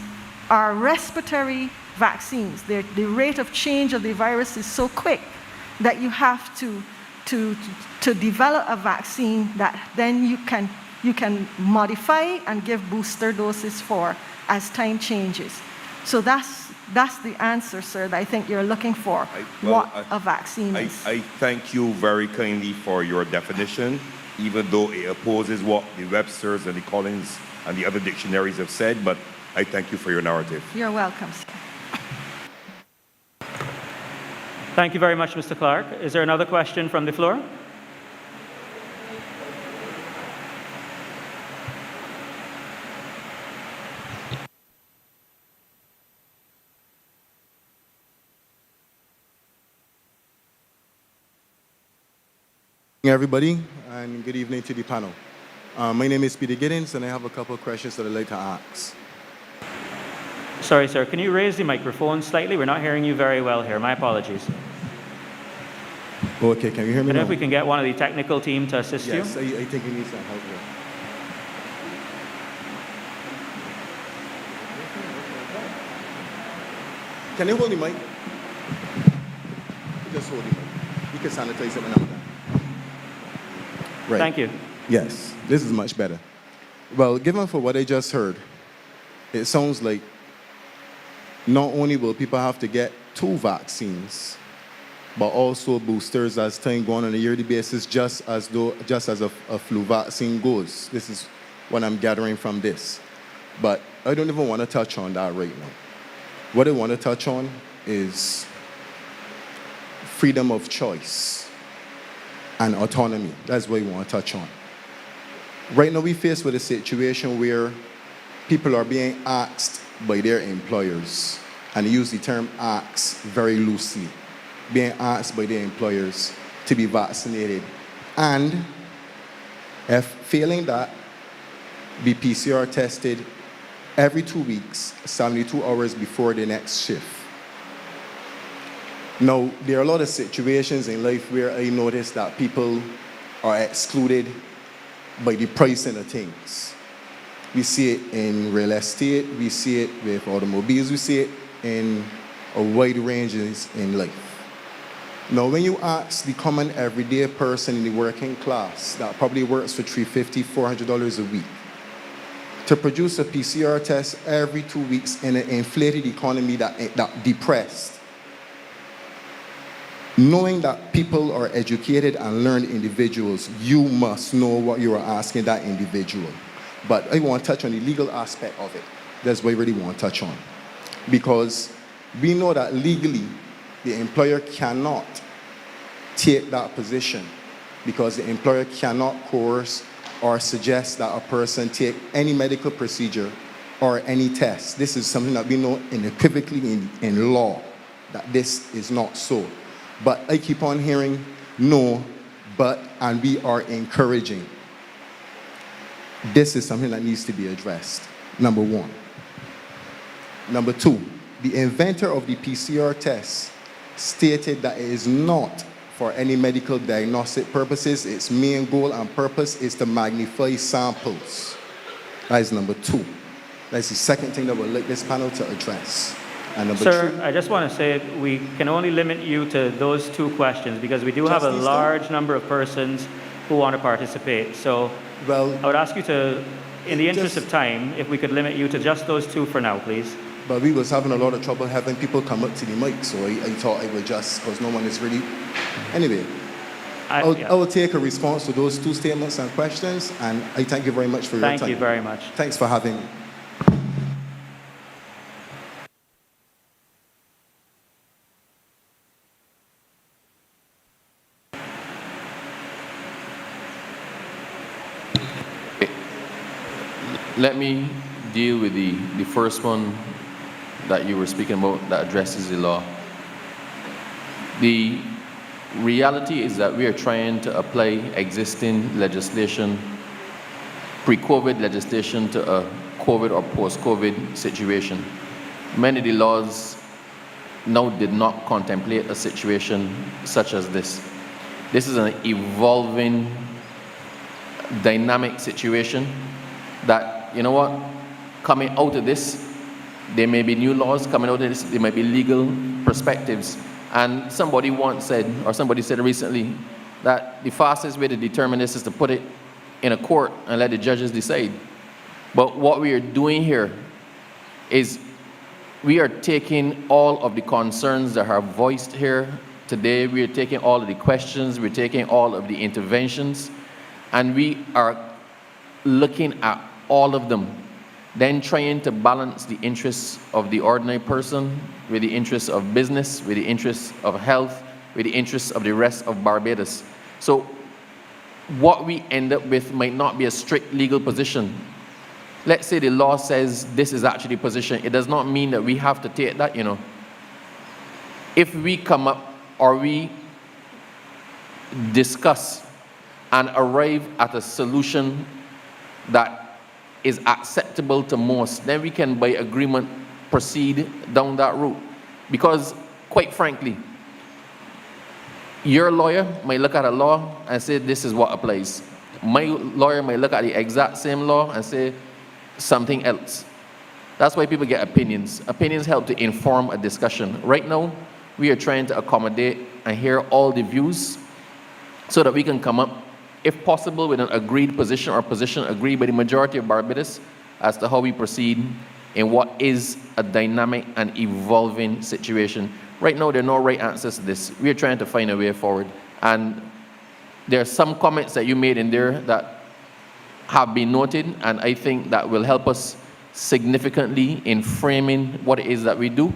are respiratory vaccines. The rate of change of the virus is so quick that you have to develop a vaccine that then you can modify and give booster doses for as time changes. So that's the answer, sir, that I think you're looking for, what a vaccine is. I thank you very kindly for your definition, even though it opposes what the Webster's and the Collins and the other dictionaries have said, but I thank you for your narrative. You're welcome, sir. Thank you very much, Mr. Clark. Is there another question from the floor? Everybody, and good evening to the panel. My name is Peter Giddens, and I have a couple of questions that I'd like to ask. Sorry, sir. Can you raise the microphone slightly? We're not hearing you very well here. My apologies. Okay, can you hear me now? If we can get one of the technical team to assist you. Yes, I think we need some help here. Can you hold the mic? Just hold the mic. You can sanitize it when I'm done. Right. Thank you. Yes, this is much better. Well, given for what I just heard, it sounds like not only will people have to get 2 vaccines, but also boosters as time goes on a yearly basis, just as a flu vaccine goes. This is what I'm gathering from this. But I don't even want to touch on that right now. What I want to touch on is freedom of choice and autonomy. That's what we want to touch on. Right now, we're faced with a situation where people are being asked by their employers and they use the term asked very loosely, being asked by their employers to be vaccinated. And if failing that, be PCR tested every 2 weeks, 72 hours before the next shift. Now, there are a lot of situations in life where I notice that people are excluded by the pricing of things. We see it in real estate, we see it with automobiles, we see it in a wide ranges in life. Now, when you ask the common everyday person in the working class that probably works for $350, $400 a week to produce a PCR test every 2 weeks in an inflated economy that depressed, knowing that people are educated and learned individuals, you must know what you are asking that individual. But I want to touch on the legal aspect of it. That's what I really want to touch on. Because we know that legally, the employer cannot take that position because the employer cannot coerce or suggest that a person take any medical procedure or any test. This is something that we know unequivocally in law, that this is not so. But I keep on hearing no, but, and we are encouraging. This is something that needs to be addressed, number one. Number two, the inventor of the PCR test stated that it is not for any medical diagnostic purposes. Its main goal and purpose is to magnify samples. That is number two. That's the second thing that I would like this panel to address. And number Sir, three, I just want to say we can only limit you to those 2 questions because we do have a Just these large number of persons who want to participate. So well, I would ask you to, in the interest of time, if we could limit you to just those 2 for now, please. but we was having a lot of trouble having people come up to the mic, so I thought I would just, because no one is really, anyway. I will take a response to those 2 statements and questions, and I thank you very much for your time. Thank you very much. Thanks for having me. Let me deal with the first one that you were speaking about that addresses the law. The reality is that we are trying to apply existing legislation, pre-COVID legislation, to a COVID or post-COVID situation. Many of the laws now did not contemplate a situation such as this. This is an evolving, dynamic situation that, you know what, coming out of this, there may be new laws coming out of this, there might be legal perspectives. And somebody once said, or somebody said recently, that the fastest way to determine this is to put it in a court and let the judges decide. But what we are doing here is we are taking all of the concerns that are voiced here today, we are taking all of the questions, we're taking all of the interventions, and we are looking at all of them, then trying to balance the interests of the ordinary person with the interests of business, with the interests of health, with the interests of the rest of Barbados. So what we end up with might not be a strict legal position. Let's say the law says this is actually the position. It does not mean that we have to take that, you know. If we come up or we discuss and arrive at a solution that is acceptable to most, then we can, by agreement, proceed down that route. Because, quite frankly, your lawyer might look at a law and say, this is what applies. My lawyer might look at the exact same law and say something else. That's why people get opinions. Opinions help to inform a discussion. Right now, we are trying to accommodate and hear all the views so that we can come up, if possible, with an agreed position or position agreed by the majority of Barbados as to how we proceed in what is a dynamic and evolving situation. Right now, there are no right answers to this. We are trying to find a way forward. And there are some comments that you made in there that have been noted, and I think that will help us significantly in framing what it is that we do,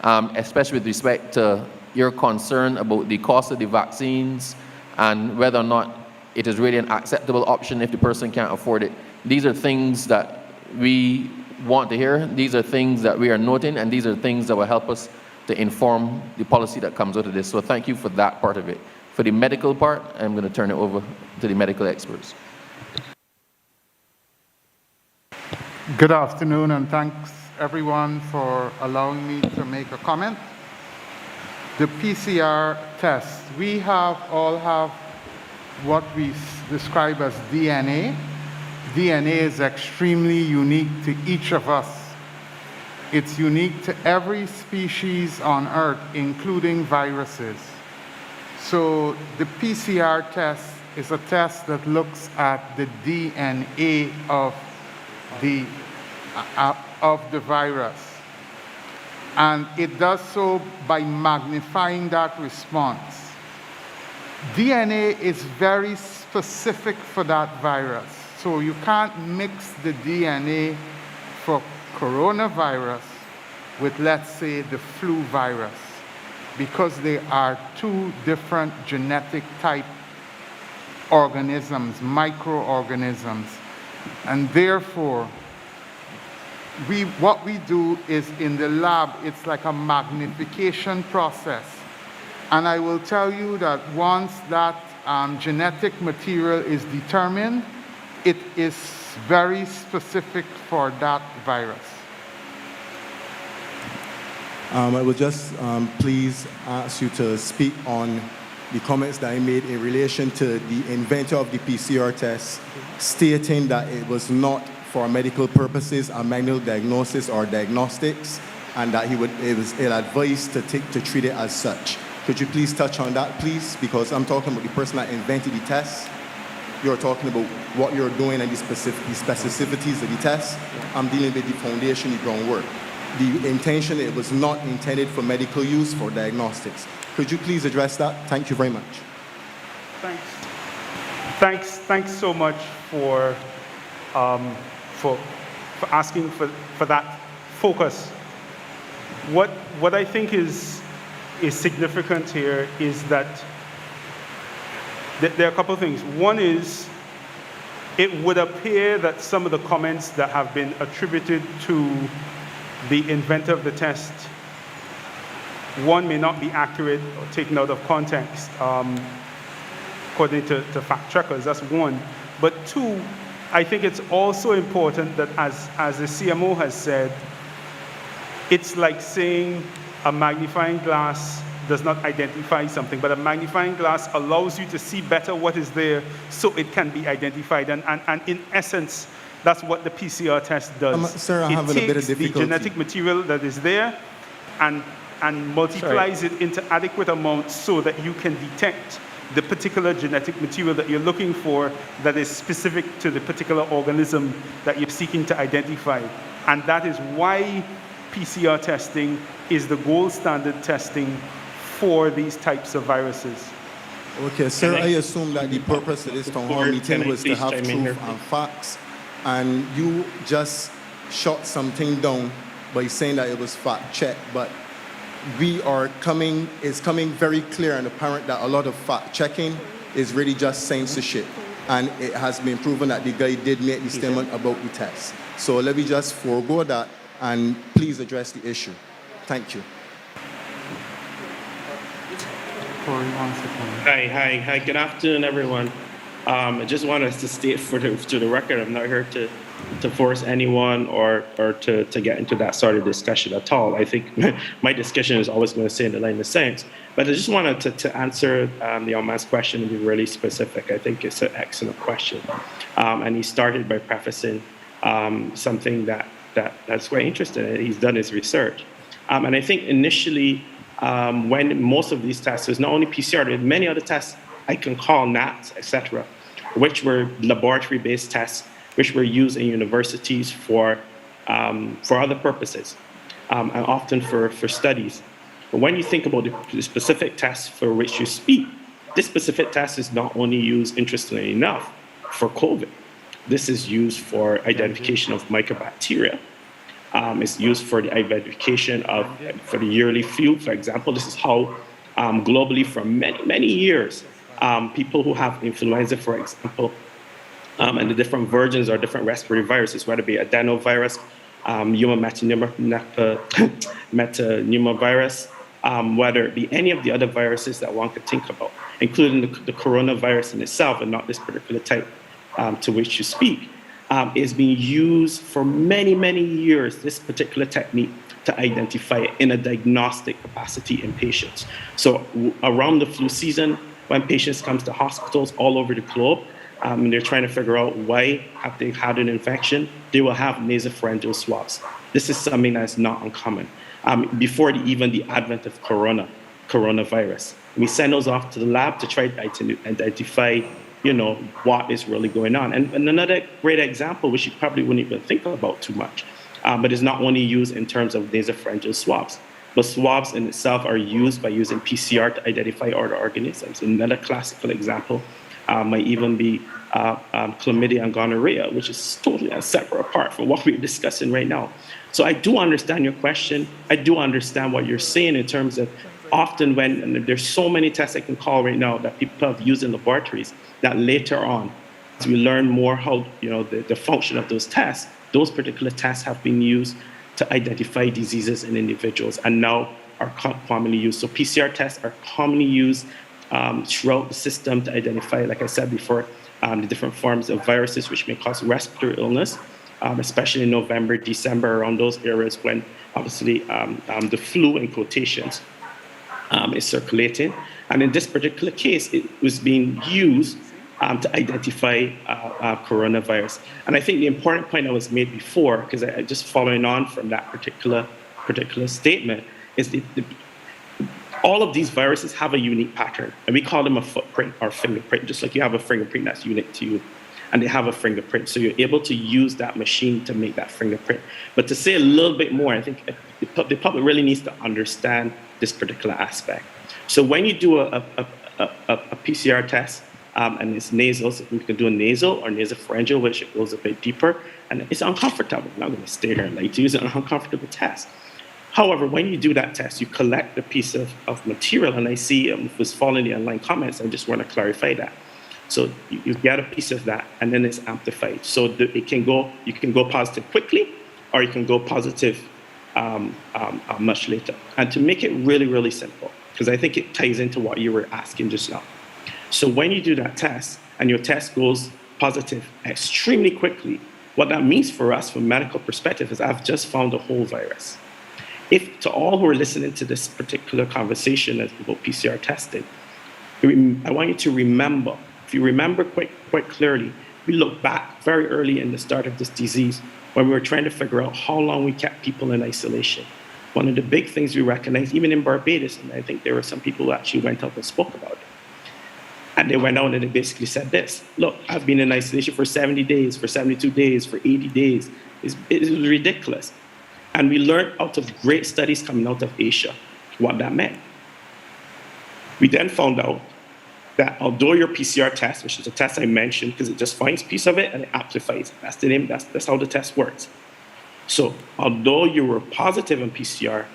especially with respect to your concern about the cost of the vaccines and whether or not it is really an acceptable option if the person can't afford it. These are things that we want to hear. These are things that we are noting, and these are things that will help us to inform the policy that comes out of this. So thank you for that part of it. For the medical part, I'm going to turn it over to the medical experts. Good afternoon, and thanks everyone for allowing me to make a comment. The PCR test, we all have what we describe as DNA. DNA is extremely unique to each of us. It's unique to every species on Earth, including viruses. So the PCR test is a test that looks at the DNA of the virus. And it does so by magnifying that response. DNA is very specific for that virus. So you can't mix the DNA for coronavirus with, let's say, the flu virus, because they are two different genetic type organisms, microorganisms. And therefore, what we do is in the lab, it's like a magnification process. And I will tell you that once that genetic material is determined, it is very specific for that virus. I will just please ask you to speak on the comments that I made in relation to the inventor of the PCR test, stating that it was not for medical purposes, a manual diagnosis or diagnostics, and that it was ill-advised to treat it as such. Could you please touch on that, please? Because I'm talking about the person that invented the test. You're talking about what you're doing and the specificities of the test. I'm dealing with the foundation, the groundwork. The intention, it was not intended for medical use, for diagnostics. Could you please address that? Thank you very much. Thanks so much for asking for that focus. What I think is significant here is that there are a couple of things. One is, it would appear that some of the comments that have been attributed to the inventor of the test, one, may not be accurate or taken out of context, according to fact checkers. That's one. But two, I think it's also important that, as the CMO has said, it's like saying a magnifying glass does not identify something, but a magnifying glass allows you to see better what is there so it can be identified. And in essence, that's what the PCR test does. Sir, I'm having a bit of difficulty. It takes the genetic material that is there and multiplies it into adequate amounts so that you can detect the particular genetic material that you're looking for that is specific to the particular organism that you're seeking to identify. And that is why PCR testing is the gold standard testing for these types of viruses. Okay, sir, I assume that the purpose of this town hall meeting was to have truth and facts, and you just shot something down by saying that it was fact-checked, but it's coming very clear and apparent that a lot of fact-checking is really just censorship, and it has been proven that the guy did make the statement about the test. So let me just forego that, and please address the issue. Thank you. Hi, good afternoon, everyone. I just want us to state to the record, I'm not here to force anyone or to get into that sort of discussion at all. I think my discussion is always going to stay in the line of science. But I just wanted to answer the young man's question and be really specific. I think it's an excellent question. And he started by prefacing something that's quite interesting. He's done his research. And I think initially, when most of these tests, there's not only PCR, there are many other tests I can call NATs, etc., which were laboratory-based tests, which were used in universities for other purposes, and often for studies. But when you think about the specific test for which you speak, this specific test is not only used, interestingly enough, for COVID. This is used for identification of mycobacteria. It's used for the identification for the yearly flu, for example. This is how globally for many, many years, people who have influenza, for example, and the different versions or different respiratory viruses, whether it be adenovirus human metapneumovirus, whether it be any of the other viruses that one could think about, including the coronavirus in itself and not this particular type to which you speak, is being used for many, many years, this particular technique, to identify it in a diagnostic capacity in patients. So around the flu season, when patients come to hospitals all over the globe, and they're trying to figure out why have they had an infection, they will have nasopharyngeal swabs. This is something that's not uncommon. Before even the advent of coronavirus, we send those off to the lab to try to identify, what is really going on. And another great example, which you probably wouldn't even think about too much, but is not only used in terms of nasopharyngeal swabs, but swabs in itself are used by using PCR to identify other organisms. Another classical example might even be chlamydia and gonorrhea, which is totally separate apart from what we're discussing right now. So I do understand your question. I do understand what you're saying in terms of often when there's so many tests I can call right now that people have used in laboratories, that later on, as we learn more how the function of those tests, those particular tests have been used to identify diseases in individuals and now are commonly used. So PCR tests are commonly used throughout the system to identify, like I said before, the different forms of viruses which may cause respiratory illness, especially in November, December, around those areas when obviously the flu, in quotations, is circulating. And in this particular case, it was being used to identify coronavirus. And I think the important point that was made before, because I just following on from that particular statement, is all of these viruses have a unique pattern, and we call them a footprint or fingerprint, just like you have a fingerprint that's unique to you, and they have a fingerprint. So you're able to use that machine to make that fingerprint. But to say a little bit more, I think the public really needs to understand this particular aspect. So when you do a PCR test, and it's nasal, so we can do a nasal or nasopharyngeal, which goes a bit deeper, and it's uncomfortable. I'm not going to stay here and lie to you. It's an uncomfortable test. However, when you do that test, you collect a piece of material, and I see it was following the online comments. I just want to clarify that. So you get a piece of that, and then it's amplified. So you can go positive quickly, or you can go positive much later. And to make it really, really simple, because I think it ties into what you were asking just now. So when you do that test, and your test goes positive extremely quickly, what that means for us from a medical perspective is I've just found a whole virus. If to all who are listening to this particular conversation about PCR testing, I want you to remember, if you remember quite clearly, we look back very early in the start of this disease when we were trying to figure out how long we kept people in isolation. One of the big things we recognized, even in Barbados, and I think there were some people who actually went out and spoke about it. And they went out and they basically said this: look, I've been in isolation for 70 days, for 72 days, for 80 days. It was ridiculous. And we learned out of great studies coming out of Asia what that meant. We then found out that although your PCR test, which is a test I mentioned, because it just finds a piece of it and it amplifies it. That's the name, that's how the test works. So although you were positive on PCR,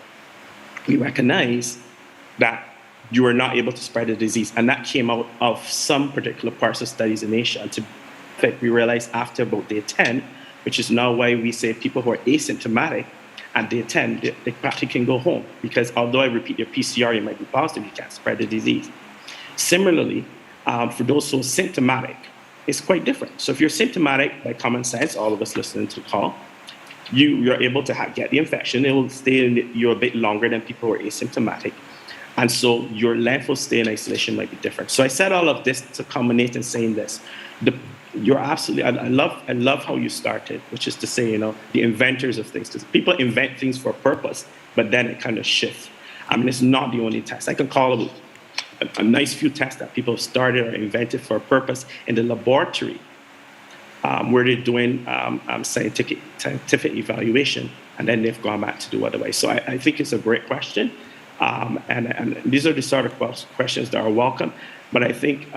we recognize that you were not able to spread the disease. And that came out of some particular parts of studies in Asia. And in fact, we realized after about day 10, which is now why we say people who are asymptomatic at day 10, they practically can go home. Because although I repeat, your PCR, you might be positive, you can't spread the disease. Similarly, for those who are symptomatic, it's quite different. So if you're symptomatic, by common sense, all of us listening to the call, you're able to get the infection. It will stay in you a bit longer than people who are asymptomatic. And so your length of stay in isolation might be different. So I said all of this to culminate in saying this. You're absolutely, I love how you started, which is to say, the inventors of things. Because people invent things for a purpose, but then it kind of shifts. I mean, it's not the only test. I can call a nice few tests that people have started or invented for a purpose in the laboratory, where they're doing scientific evaluation, and then they've gone back to do otherwise. So I think it's a great question. And these are the sort of questions that are welcome. But I think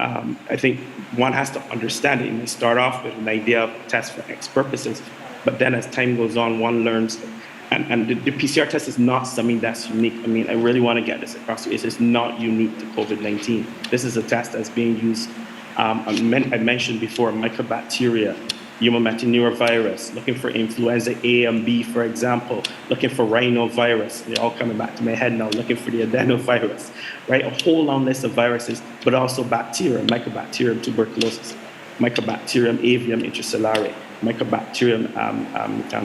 one has to understand it. You may start off with an idea of a test for X purposes, but then as time goes on, one learns. And the PCR test is not something that's unique. I mean, I really want to get this across to you. It's not unique to COVID-19. This is a test that's being used. I mentioned before, mycobacteria, human metapneumovirus, looking for influenza A and B, for example, looking for rhinovirus. They're all coming back to my head now, looking for the adenovirus, right? A whole long list of viruses, but also bacteria, Mycobacterium tuberculosis, Mycobacterium avium intracellare, Mycobacterium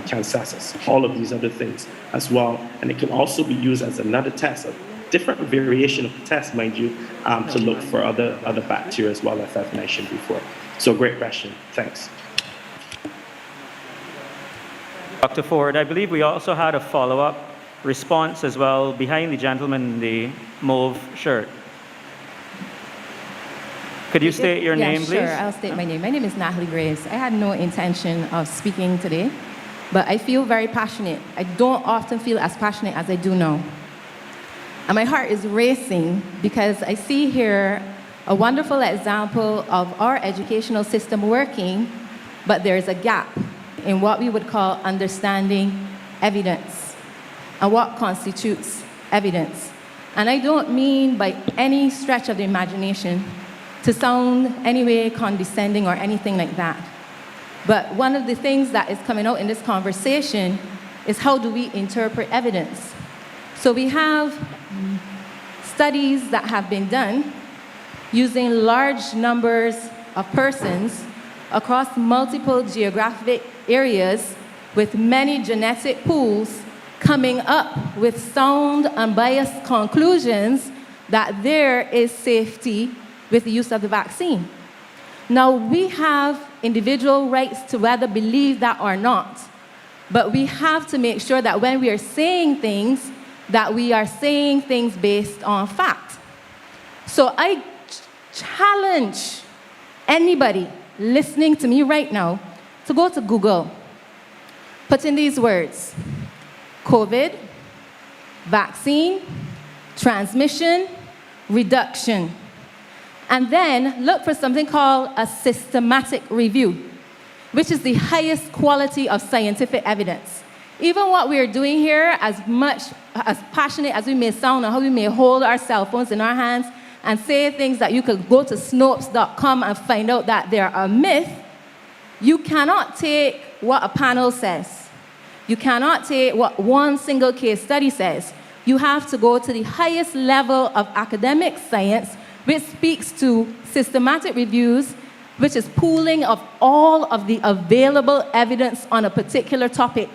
cansasis, all of these other things as well. And it can also be used as another test, a different variation of the test, mind you, to look for other bacteria as well, as I've mentioned before. So great question, thanks. Dr. Ford, I believe we also had a follow-up response as well behind the gentleman in the mauve shirt. Could you state your name, please? Sure, I'll state my name. My name is Natalie Graves. I had no intention of speaking today, but I feel very passionate. I don't often feel as passionate as I do now. And my heart is racing because I see here a wonderful example of our educational system working, but there's a gap in what we would call understanding evidence and what constitutes evidence. And I don't mean by any stretch of the imagination to sound any way condescending or anything like that. But one of the things that is coming out in this conversation is how do we interpret evidence? So we have studies that have been done using large numbers of persons across multiple geographic areas with many genetic pools coming up with sound, unbiased conclusions that there is safety with the use of the vaccine. Now, we have individual rights to whether believe that or not, but we have to make sure that when we are saying things, that we are saying things based on fact. So I challenge anybody listening to me right now to go to Google, put in these words: COVID, vaccine, transmission, reduction, and then look for something called a systematic review, which is the highest quality of scientific evidence. Even what we are doing here, as passionate as we may sound, and how we may hold our cell phones in our hands and say things that you could go to Snopes.com and find out that they're a myth, you cannot take what a panel says. You cannot take what one single case study says. You have to go to the highest level of academic science, which speaks to systematic reviews, which is pooling of all of the available evidence on a particular topic.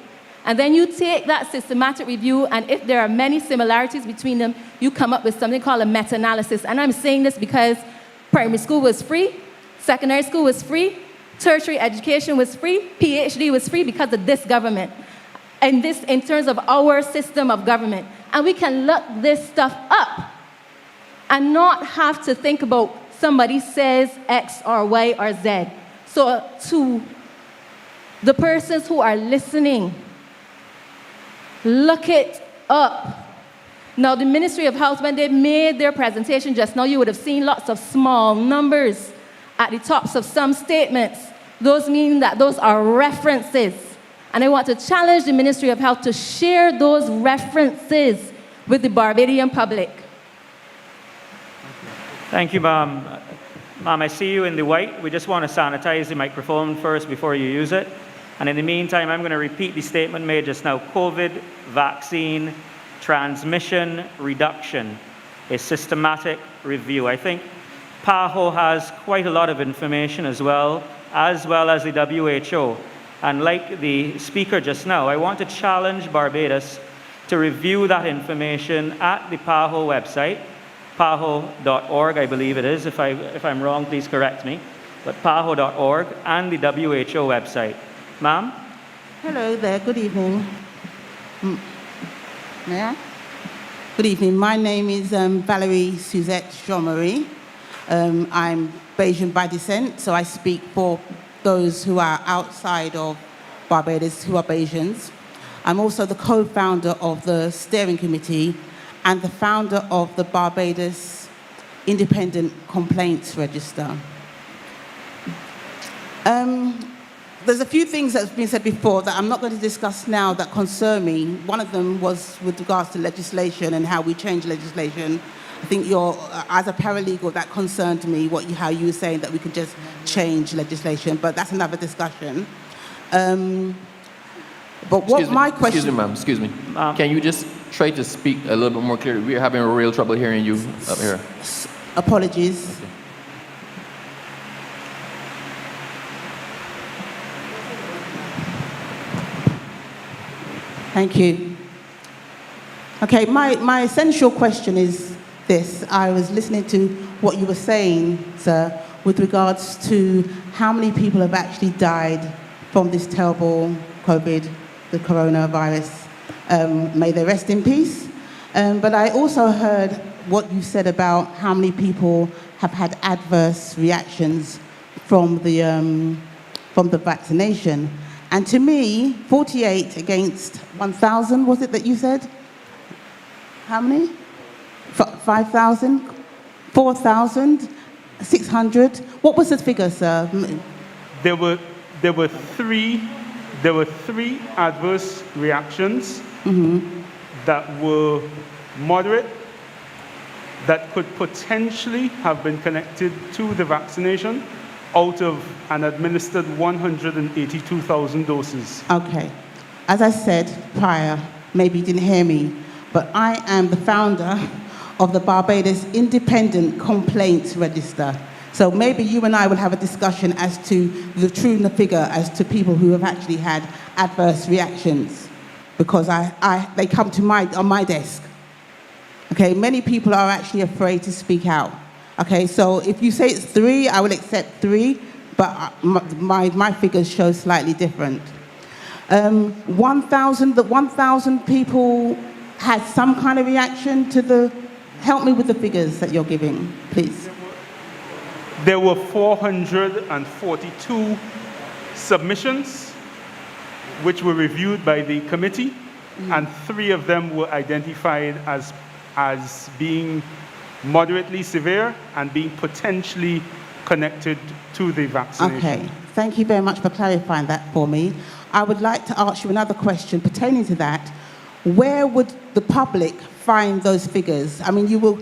And then you take that systematic review, and if there are many similarities between them, you come up with something called a meta-analysis. And I'm saying this because primary school was free, secondary school was free, tertiary education was free, PhD was free because of this government. And this in terms of our system of government. And we can look this stuff up and not have to think about somebody says X or Y or Z. So to the persons who are listening, look it up. Now, the Ministry of Health, when they made their presentation just now, you would have seen lots of small numbers at the tops of some statements. Those mean that those are references. And I want to challenge the Ministry of Health to share those references with the Barbadian public. Thank you, ma'am. Ma'am, I see you in the white. We just want to sanitize the microphone first before you use it. And in the meantime, I'm going to repeat the statement made just now. COVID, vaccine, transmission, reduction, a systematic review. I think PAHO has quite a lot of information as well as the WHO. And like the speaker just now, I want to challenge Barbados to review that information at the PAHO website, paho.org, I believe it is. If I'm wrong, please correct me. But paho.org and the WHO website. Ma'am? Hello there, good evening. May I? Good evening, my name is Valerie Suzette Jean-Marie. I'm Bayesian by descent, so I speak for those who are outside of Barbados who are Bayesians. I'm also the co-founder of the steering committee and the founder of the Barbados Independent Complaints Register. There's a few things that have been said before that I'm not going to discuss now that concern me. One of them was with regards to legislation and how we change legislation. I think as a paralegal, that concerned me, how you were saying that we could just change legislation, but that's another discussion. But what my question... Excuse me, ma'am. Can you just try to speak a little bit more clearly? We're having real trouble hearing you up here. Apologies. Okay. Thank you. Okay, my essential question is this. I was listening to what you were saying, sir, with regards to how many people have actually died from this terrible COVID, the coronavirus. May they rest in peace. But I also heard what you said about how many people have had adverse reactions from the vaccination. And to me, 48 against 1,000, was it that you said? How many? 5,000? 4,600? What was the figure, sir? There were three adverse reactions that were moderate, that could potentially have been connected to the vaccination out of an administered 182,000 doses. Okay. As I said prior, maybe you didn't hear me, but I am the founder of the Barbados Independent Complaints Register. So maybe you and I will have a discussion as to the true figure as to people who have actually had adverse reactions, because they come to on my desk. Okay, many people are actually afraid to speak out. Okay, so if you say it's 3, I will accept 3, but my figures show slightly different. 1,000 people had some kind of reaction to the... Help me with the figures that you're giving, please. There were 442 submissions which were reviewed by the committee, and 3 of them were identified as being moderately severe and being potentially connected to the vaccination. Okay, thank you very much for clarifying that for me. I would like to ask you another question pertaining to that. Where would the public find those figures? I mean, you were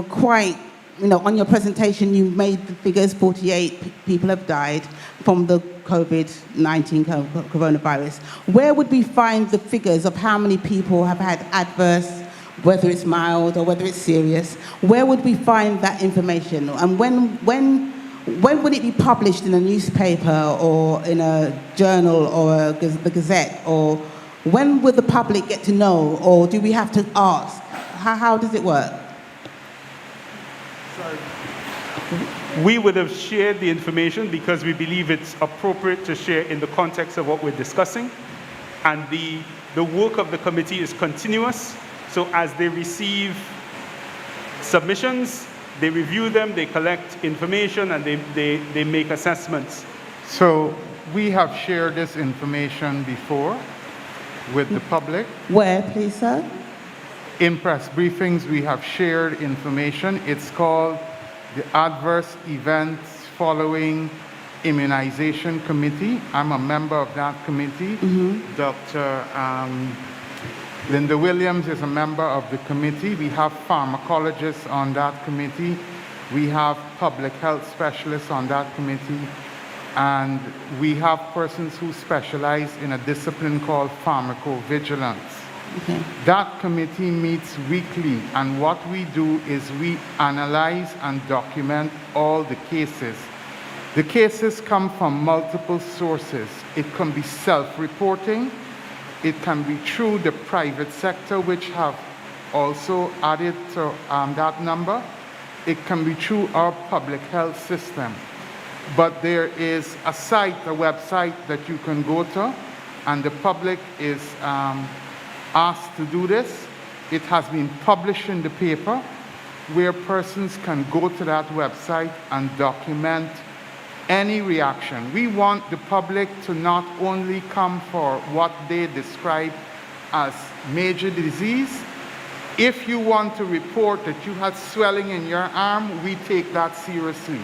quite, on your presentation, you made the figures, 48 people have died from the COVID-19 coronavirus. Where would we find the figures of how many people have had adverse, whether it's mild or whether it's serious? Where would we find that information? And when would it be published in a newspaper or in a journal or the Gazette? Or when would the public get to know, or do we have to ask? How does it work? We would have shared the information because we believe it's appropriate to share in the context of what we're discussing. And the work of the committee is continuous. So as they receive submissions, they review them, they collect information, and they make assessments. So we have shared this information before with the public. Where, please, sir? In press briefings, we have shared information. It's called the Adverse Events Following Immunization Committee. I'm a member of that committee. Dr. Linda Williams is a member of the committee. We have pharmacologists on that committee. We have public health specialists on that committee. And we have persons who specialize in a discipline called pharmacovigilance. Okay. That committee meets weekly, and what we do is we analyze and document all the cases. The cases come from multiple sources. It can be self-reporting. It can be through the private sector, which have also added to that number. It can be through our public health system. But there is a site, a website that you can go to, and the public is asked to do this. It has been published in the paper, where persons can go to that website and document any reaction. We want the public to not only come for what they describe as major disease. If you want to report that you had swelling in your arm, we take that seriously.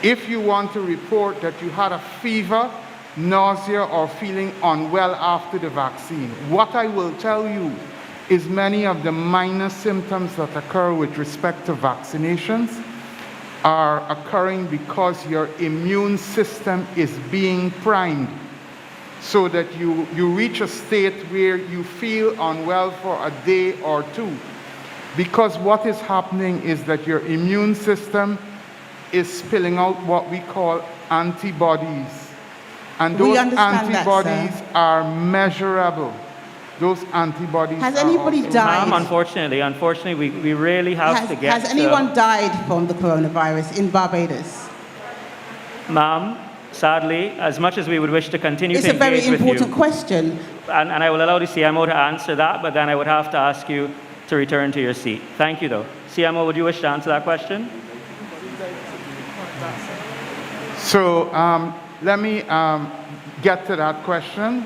If you want to report that you had a fever, nausea, or feeling unwell after the vaccine, what I will tell you is many of the minor symptoms that occur with respect to vaccinations are occurring because your immune system is being primed, so that you reach a state where you feel unwell for a day or two. Because what is happening is that your immune system is spilling out what we call antibodies. And those antibodies are measurable. Those antibodies Has anybody died? Ma'am, unfortunately, we really have to get Has anyone died from the coronavirus in Barbados? Ma'am, sadly, as much as we would wish to continue It's to a very engage with you, important question. and I will allow the CMO to answer that, but then I would have to ask you to return to your seat. Thank you, though. CMO, would you wish to answer that question? So let me get to that question.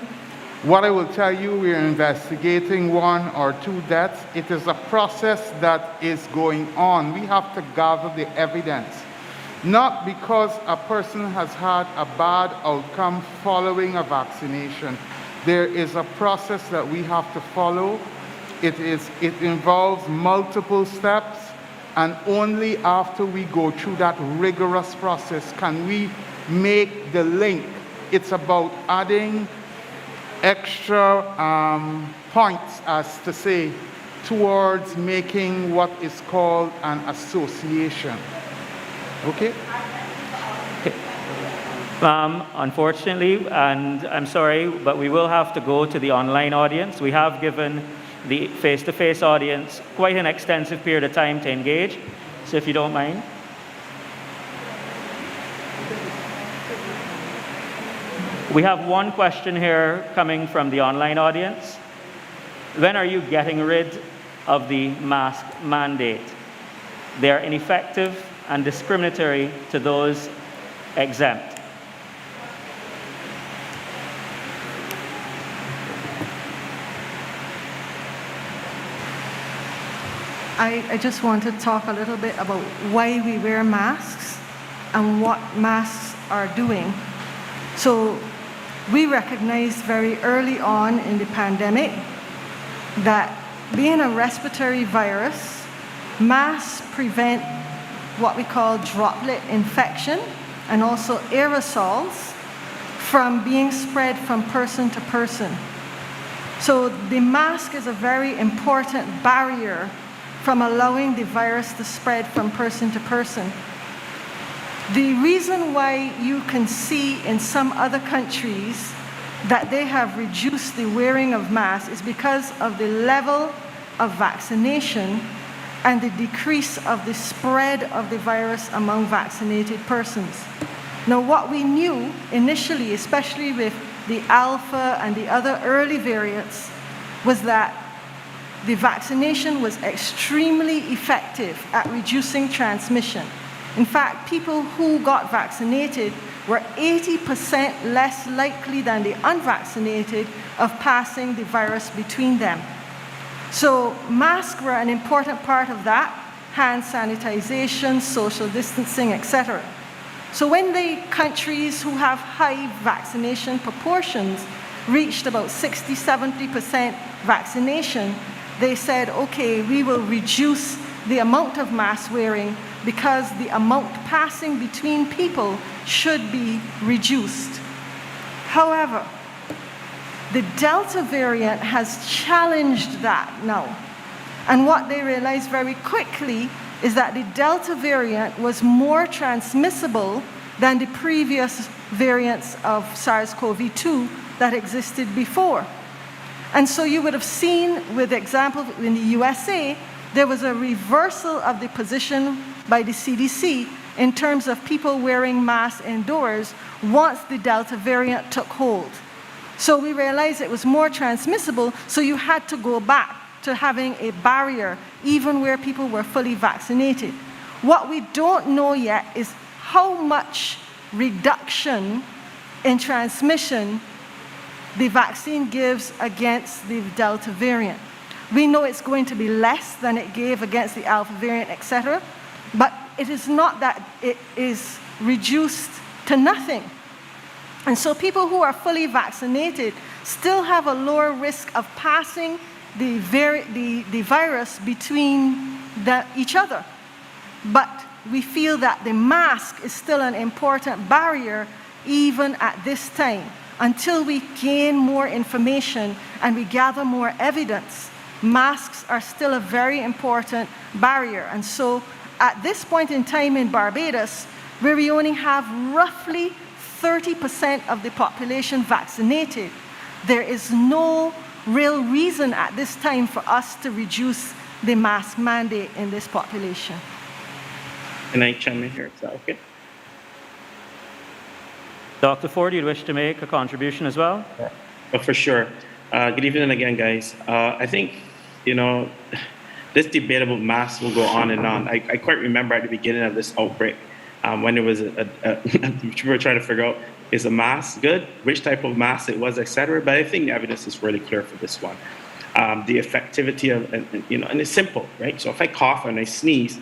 What I will tell you, we are investigating 1 or 2 deaths. It is a process that is going on. We have to gather the evidence. Not because a person has had a bad outcome following a vaccination. There is a process that we have to follow. It involves multiple steps, and only after we go through that rigorous process can we make the link. It's about adding extra points, as to say, towards making what is called an association. Okay? Unfortunately, and I'm sorry, but we will have to go to the online audience. We have given the face-to-face audience quite an extensive period of time to engage. So if you don't mind. We have one question here coming from the online audience. When are you getting rid of the mask mandate? They are ineffective and discriminatory to those exempt. I just want to talk a little bit about why we wear masks and what masks are doing. So we recognized very early on in the pandemic that being a respiratory virus, masks prevent what we call droplet infection and also aerosols from being spread from person to person. So the mask is a very important barrier from allowing the virus to spread from person to person. The reason why you can see in some other countries that they have reduced the wearing of masks is because of the level of vaccination and the decrease of the spread of the virus among vaccinated persons. Now, what we knew initially, especially with the Alpha and the other early variants, was that the vaccination was extremely effective at reducing transmission. In fact, people who got vaccinated were 80% less likely than the unvaccinated of passing the virus between them. So masks were an important part of that, hand sanitization, social distancing, etc. So when the countries who have high vaccination proportions reached about 60–70% vaccination, they said, okay, we will reduce the amount of mask wearing because the amount passing between people should be reduced. However, the Delta variant has challenged that now. And what they realized very quickly is that the Delta variant was more transmissible than the previous variants of SARS-CoV-2 that existed before. And so you would have seen, with example, in the USA, there was a reversal of the position by the CDC in terms of people wearing masks indoors once the Delta variant took hold. So we realized it was more transmissible, so you had to go back to having a barrier, even where people were fully vaccinated. What we don't know yet is how much reduction in transmission the vaccine gives against the Delta variant. We know it's going to be less than it gave against the Alpha variant, etc., but it is not that it is reduced to nothing. And so people who are fully vaccinated still have a lower risk of passing the virus between each other. But we feel that the mask is still an important barrier even at this time. Until we gain more information and we gather more evidence, masks are still a very important barrier. And so at this point in time in Barbados, where we only have roughly 30% of the population vaccinated, there is no real reason at this time for us to reduce the mask mandate in this population. Can I chime in here? Is that okay? Dr. Ford, you'd wish to make a contribution as well? Oh, for sure. Good evening again, guys. I think, this debate about masks will go on and on. I quite remember at the beginning of this outbreak, when there was people were trying to figure out, is a mask good? Which type of mask it was, etc. But I think the evidence is really clear for this one. The effectivity of, and it's simple, right? So if I cough and I sneeze,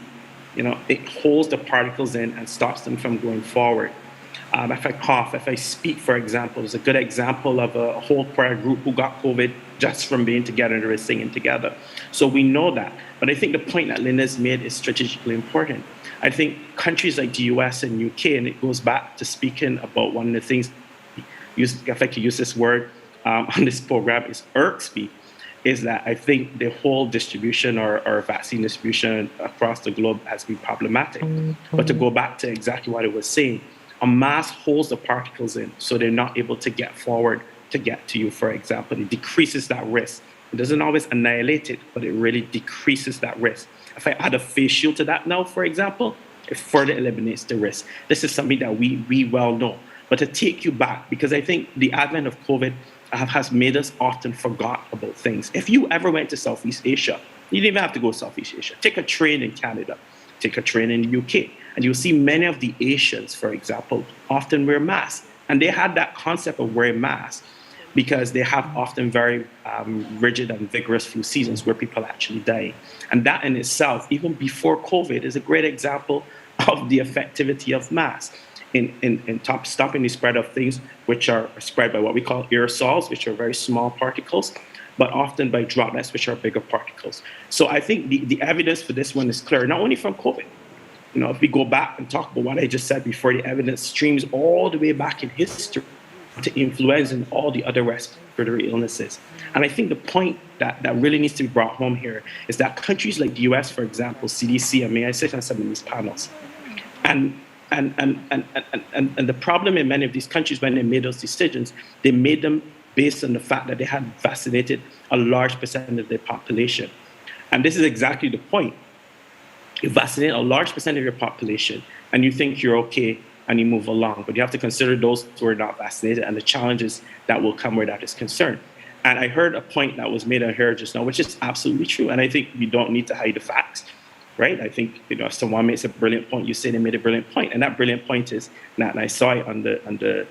it holds the particles in and stops them from going forward. If I cough, if I speak, for example, is a good example of a whole choir group who got COVID just from being together and they were singing together. So we know that. But I think the point that Linda's made is strategically important. I think countries like the US and UK, and it goes back to speaking about one of the things, if I could use this word on this program, is irks me, is that I think the whole distribution or vaccine distribution across the globe has been problematic. But to go back to exactly what I was saying, a mask holds the particles in so they're not able to get forward to get to you, for example. It decreases that risk. It doesn't always annihilate it, but it really decreases that risk. If I add a face shield to that now, for example, it further eliminates the risk. This is something that we well know. But to take you back, because I think the advent of COVID has made us often forgot about things. If you ever went to Southeast Asia, you didn't even have to go to Southeast Asia. Take a train in Canada, take a train in the UK, and you'll see many of the Asians, for example, often wear masks. And they had that concept of wearing masks because they have often very rigid and vigorous flu seasons where people actually die. And that in itself, even before COVID, is a great example of the effectivity of masks in stopping the spread of things which are spread by what we call aerosols, which are very small particles, but often by droplets, which are bigger particles. So I think the evidence for this one is clear, not only from COVID. If we go back and talk about what I just said before, the evidence streams all the way back in history to influenza and all the other respiratory illnesses. And I think the point that really needs to be brought home here is that countries like the US, for example, CDC, and may I sit on some of these panels, and the problem in many of these countries when they made those decisions, they made them based on the fact that they had vaccinated a large percent of their population. And this is exactly the point. You vaccinate a large percent of your population and you think you're okay and you move along, but you have to consider those who are not vaccinated and the challenges that will come where that is concerned. And I heard a point that was made on here just now, which is absolutely true. And I think we don't need to hide the facts, right? I think, if someone makes a brilliant point, you say they made a brilliant point. And that brilliant point is, and I saw it on the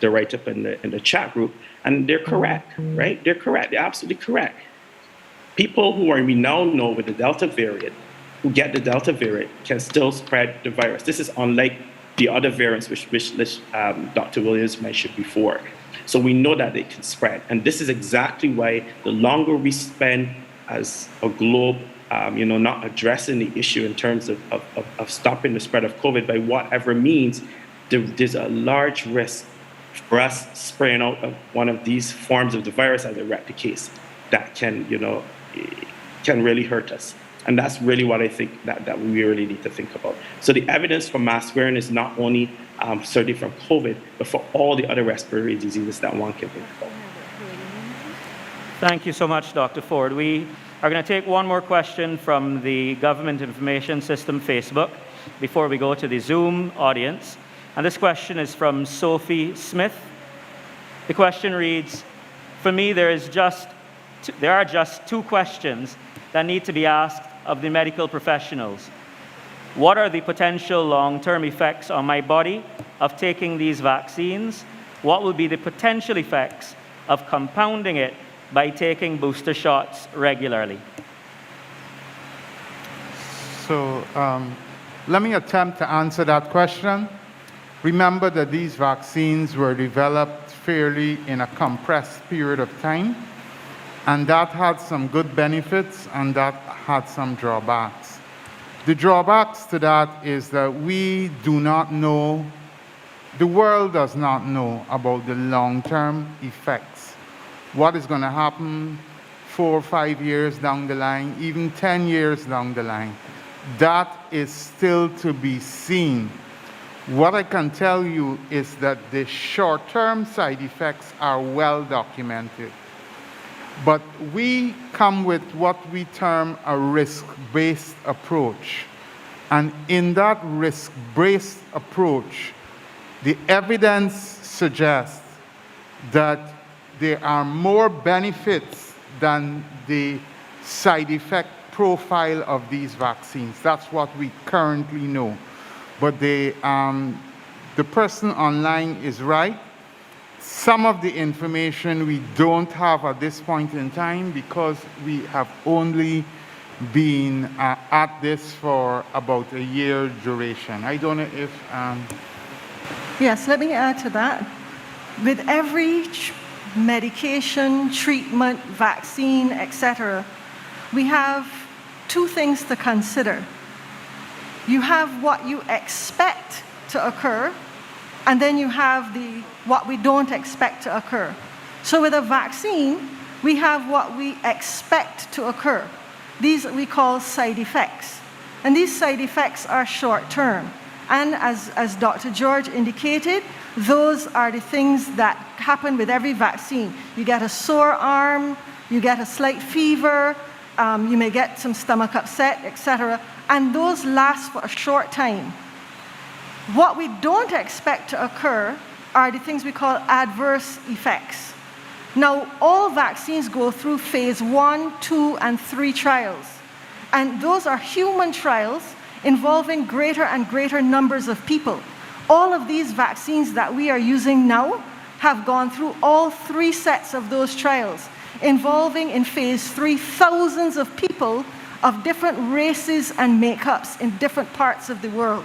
write-up in the chat group, and they're correct, right? They're correct. They're absolutely correct. People who we now know with the Delta variant, who get the Delta variant, can still spread the virus. This is unlike the other variants which Dr. Williams mentioned before. So we know that they can spread. And this is exactly why the longer we spend as a globe, not addressing the issue in terms of stopping the spread of COVID by whatever means, there's a large risk for us spraying out of one of these forms of the virus as it replicates that can really hurt us. And that's really what I think that we really need to think about. So the evidence for mask wearing is not only certainly from COVID, but for all the other respiratory diseases that one can think about. Thank you so much, Dr. Ford. We are going to take one more question from the Government Information System Facebook before we go to the Zoom audience. And this question is from Sophie Smith. The question reads, for me, there are just two questions that need to be asked of the medical professionals. What are the potential long-term effects on my body of taking these vaccines? What will be the potential effects of compounding it by taking booster shots regularly? So let me attempt to answer that question. Remember that these vaccines were developed fairly in a compressed period of time. And that had some good benefits and that had some drawbacks. The drawbacks to that is that we do not know, the world does not know about the long-term effects. What is going to happen 4 or 5 years down the line, even 10 years down the line. That is still to be seen. What I can tell you is that the short-term side effects are well documented. But we come with what we term a risk-based approach. And in that risk-based approach, the evidence suggests that there are more benefits than the side effect profile of these vaccines. That's what we currently know. But the person online is right. Some of the information we don't have at this point in time because we have only been at this for about a year duration. I don't know if... Yes, let me add to that. With every medication, treatment, vaccine, etc., we have two things to consider. You have what you expect to occur, and then you have what we don't expect to occur. So with a vaccine, we have what we expect to occur. These we call side effects. And these side effects are short-term. And as Dr. George indicated, those are the things that happen with every vaccine. You get a sore arm, you get a slight fever, you may get some stomach upset, etc. And those last for a short time. What we don't expect to occur are the things we call adverse effects. Now, all vaccines go through phase 1, 2, and 3 trials. And those are human trials involving greater and greater numbers of people. All of these vaccines that we are using now have gone through all 3 sets of those trials, involving in phase 3 thousands of people of different races and makeups in different parts of the world,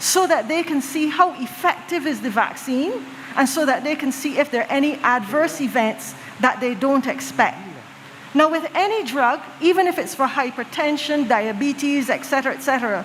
so that they can see how effective is the vaccine, and so that they can see if there are any adverse events that they don't expect. Now, with any drug, even if it's for hypertension, diabetes, etc.,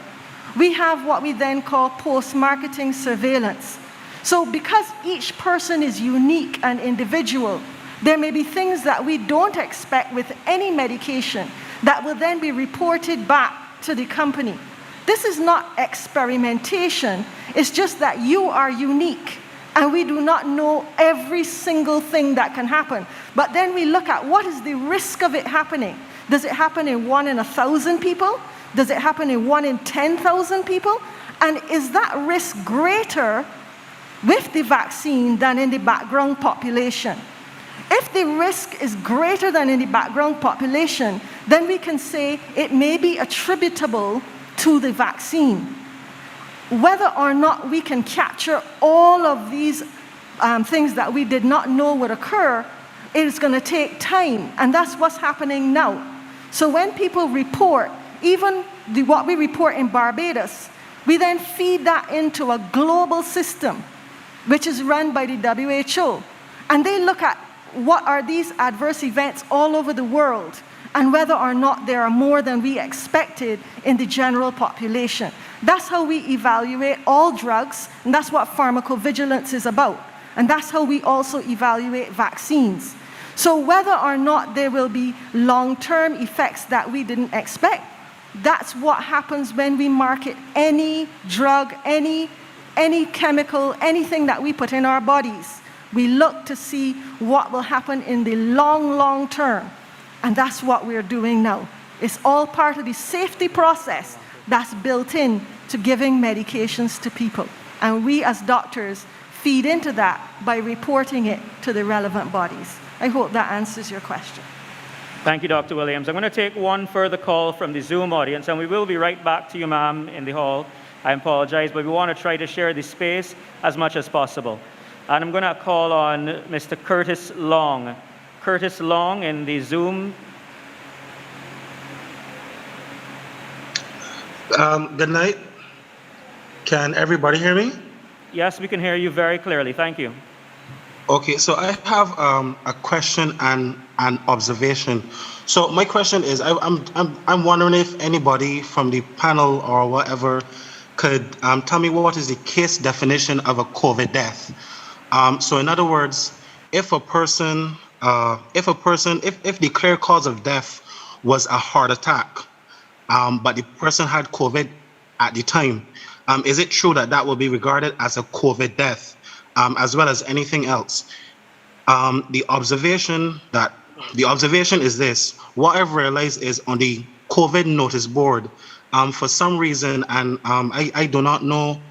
we have what we then call post-marketing surveillance. So because each person is unique and individual, there may be things that we don't expect with any medication that will then be reported back to the company. This is not experimentation, it's just that you are unique and we do not know every single thing that can happen. But then we look at what is the risk of it happening. Does it happen in 1 in 1,000 people? Does it happen in 1 in 10,000 people? And is that risk greater with the vaccine than in the background population? If the risk is greater than in the background population, then we can say it may be attributable to the vaccine. Whether or not we can capture all of these things that we did not know would occur, it is going to take time, and that's what's happening now. So when people report, even what we report in Barbados, we then feed that into a global system, which is run by the WHO, and they look at what are these adverse events all over the world, and whether or not there are more than we expected in the general population. That's how we evaluate all drugs, and that's what pharmacovigilance is about. And that's how we also evaluate vaccines. So whether or not there will be long-term effects that we didn't expect, that's what happens when we market any drug, any chemical, anything that we put in our bodies. We look to see what will happen in the long, long term. And that's what we're doing now. It's all part of the safety process that's built in to giving medications to people. And we as doctors feed into that by reporting it to the relevant bodies. I hope that answers your question. Thank you, Dr. Williams. I'm going to take one further call from the Zoom audience, and we will be right back to you, ma'am, in the hall. I apologize, but we want to try to share the space as much as possible. And I'm going to call on Mr. Curtis Long. Curtis Long in the Zoom. Good night. Can everybody hear me? Yes, we can hear you very clearly. Thank you. Okay, so I have a question and an observation. So my question is, I'm wondering if anybody from the panel or whatever could tell me what is the case definition of a COVID death. So in other words, if the clear cause of death was a heart attack, but the person had COVID at the time, is it true that that will be regarded as a COVID death, as well as anything else? The observation is this: what I've realized is on the COVID notice board, for some reason, and I do not know.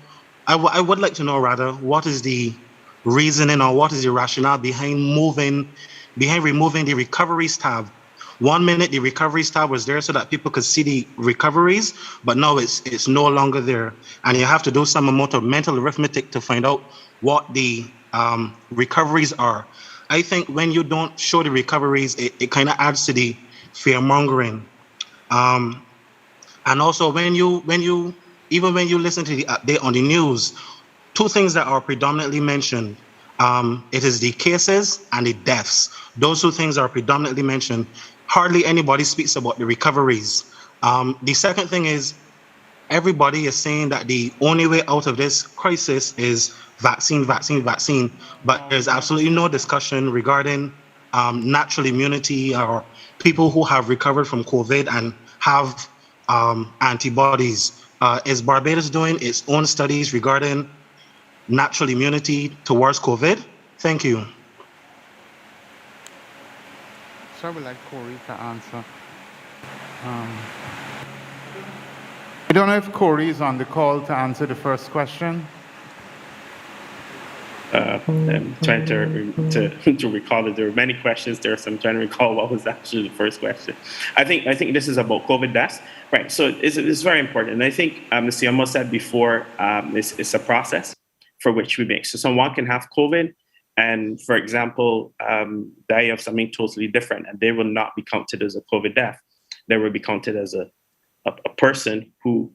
I would like to know rather what is the reasoning or what is the rationale behind removing the recoveries tab. 1 minute the recoveries tab was there so that people could see the recoveries, but now it's no longer there, and you have to do some amount of mental arithmetic to find out what the recoveries are. I think when you don't show the recoveries, it kind of adds to the fear mongering. And also when you listen to the update on the news, two things that are predominantly mentioned. It is the cases and the deaths. Those two things are predominantly mentioned. Hardly anybody speaks about the recoveries. The second thing is everybody is saying that the only way out of this crisis is vaccine, vaccine, vaccine. But there's absolutely no discussion regarding natural immunity or people who have recovered from COVID and have antibodies. Is Barbados doing its own studies regarding natural immunity towards COVID? Thank you. So I would like Corey to answer. I don't know if Corey is on the call to answer the first question. I'm trying to recall that there were many questions there, so I'm trying to recall what was actually the first question. I think this is about COVID deaths, right? So it's very important, and I think Mr. Yomo said before, it's a process for which we make. So someone can have COVID, and for example, die of something totally different, and they will not be counted as a COVID death. They will be counted as a person who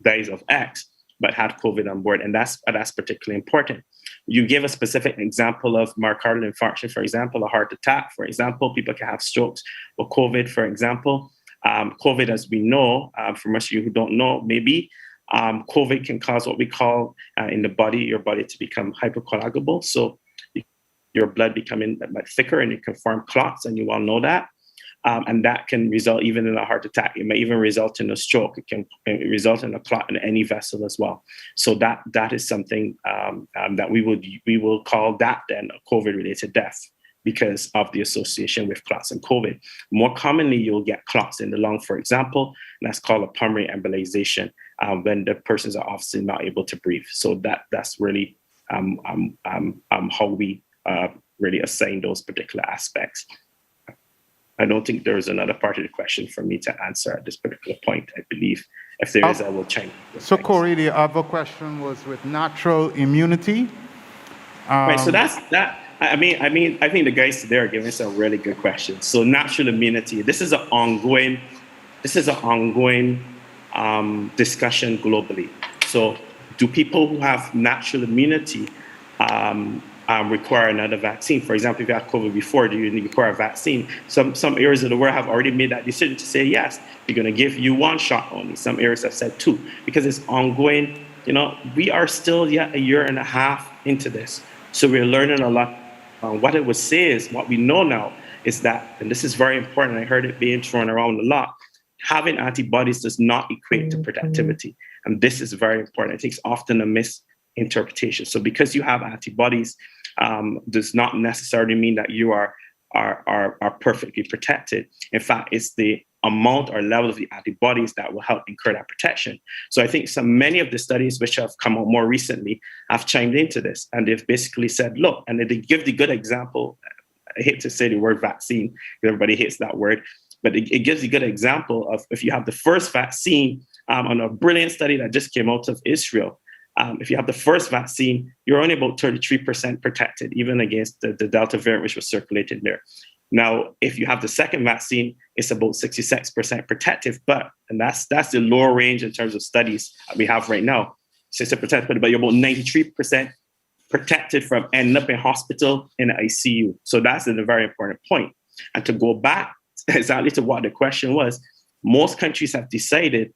dies of X but had COVID on board, and that's particularly important. You gave a specific example of myocardial infarction, for example, a heart attack, for example. People can have strokes or COVID, for example. COVID, as we know, for most of you who don't know, maybe COVID can cause what we call in the body, your body to become hypercoagulable. So your blood becoming thicker and you can form clots, and you all know that. And that can result even in a heart attack. It may even result in a stroke. It can result in a clot in any vessel as well. So that is something that we will call that then a COVID-related death because of the association with clots and COVID. More commonly, you'll get clots in the lung, for example, and that's called a pulmonary embolization when the persons are obviously not able to breathe. So that's really how we really assign those particular aspects. I don't think there is another part of the question for me to answer at this particular point. I believe if there is, I will chime in. So Corey, the other question was with natural immunity. Right. So that's that. I think the guys today are giving some really good questions. So natural immunity. This is an ongoing discussion globally. So do people who have natural immunity require another vaccine? For example, if you had COVID before, do you require a vaccine? Some areas of the world have already made that decision to say, yes, we're going to give you one shot only. Some areas have said two, because it's ongoing. We are still yet a year and a half into this. So we're learning a lot. What it would say is, what we know now is that, and this is very important, I heard it being thrown around a lot, having antibodies does not equate to protectivity. And this is very important. I think it's often a misinterpretation. So because you have antibodies does not necessarily mean that you are perfectly protected. In fact, it's the amount or level of the antibodies that will help incur that protection. So I think many of the studies which have come out more recently have chimed into this, and they've basically said, look, and they give the good example. I hate to say the word vaccine, because everybody hates that word, but it gives a good example of if you have the first vaccine on a brilliant study that just came out of Israel. If you have the first vaccine, you're only about 33% protected, even against the Delta variant, which was circulating there. Now, if you have the second vaccine, it's about 66% protective, and that's the lower range in terms of studies we have right now, 60%, but you're about 93% protected from ending up in hospital in the ICU. So that's a very important point. And to go back exactly to what the question was, most countries have decided,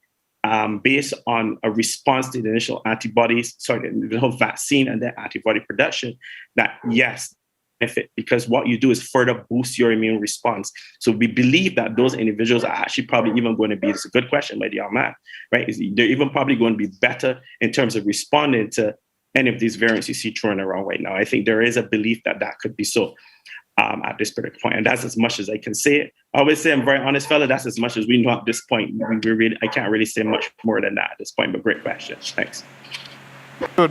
based on a response to the initial the initial vaccine and then antibody production, that yes, benefit, because what you do is further boost your immune response. So we believe that those individuals are actually probably even going to be, it's a good question by the young man, right? They're even probably going to be better in terms of responding to any of these variants you see thrown around right now. I think there is a belief that that could be so at this particular point. And that's as much as I can say it. I always say I'm a very honest fella. That's as much as we know at this point. I can't really say much more than that at this point, but great question. Thanks. So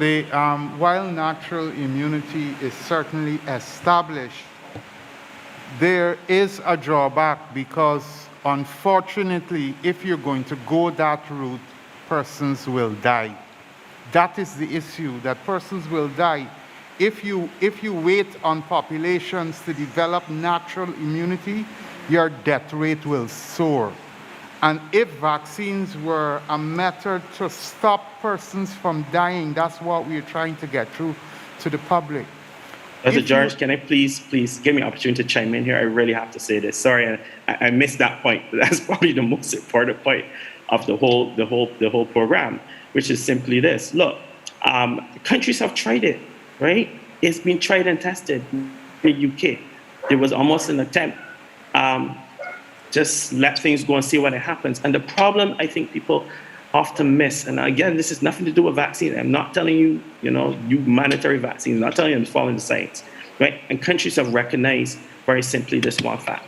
while natural immunity is certainly established, there is a drawback because unfortunately, if you're going to go that route, persons will die. That is the issue, that persons will die. If you wait on populations to develop natural immunity, your death rate will soar. And if vaccines were a method to stop persons from dying, that's what we're trying to get through to the public. Professor George, can I please give me an opportunity to chime in here? I really have to say this. Sorry, I missed that point. That's probably the most important point of the whole program, which is simply this. Look, countries have tried it, right? It's been tried and tested in the UK. There was almost an attempt. Just let things go and see what happens. And the problem I think people often miss, and again, this has nothing to do with vaccine. I'm not telling you, you mandatory vaccines. I'm not telling you I'm following the science, right? And countries have recognized very simply this one fact,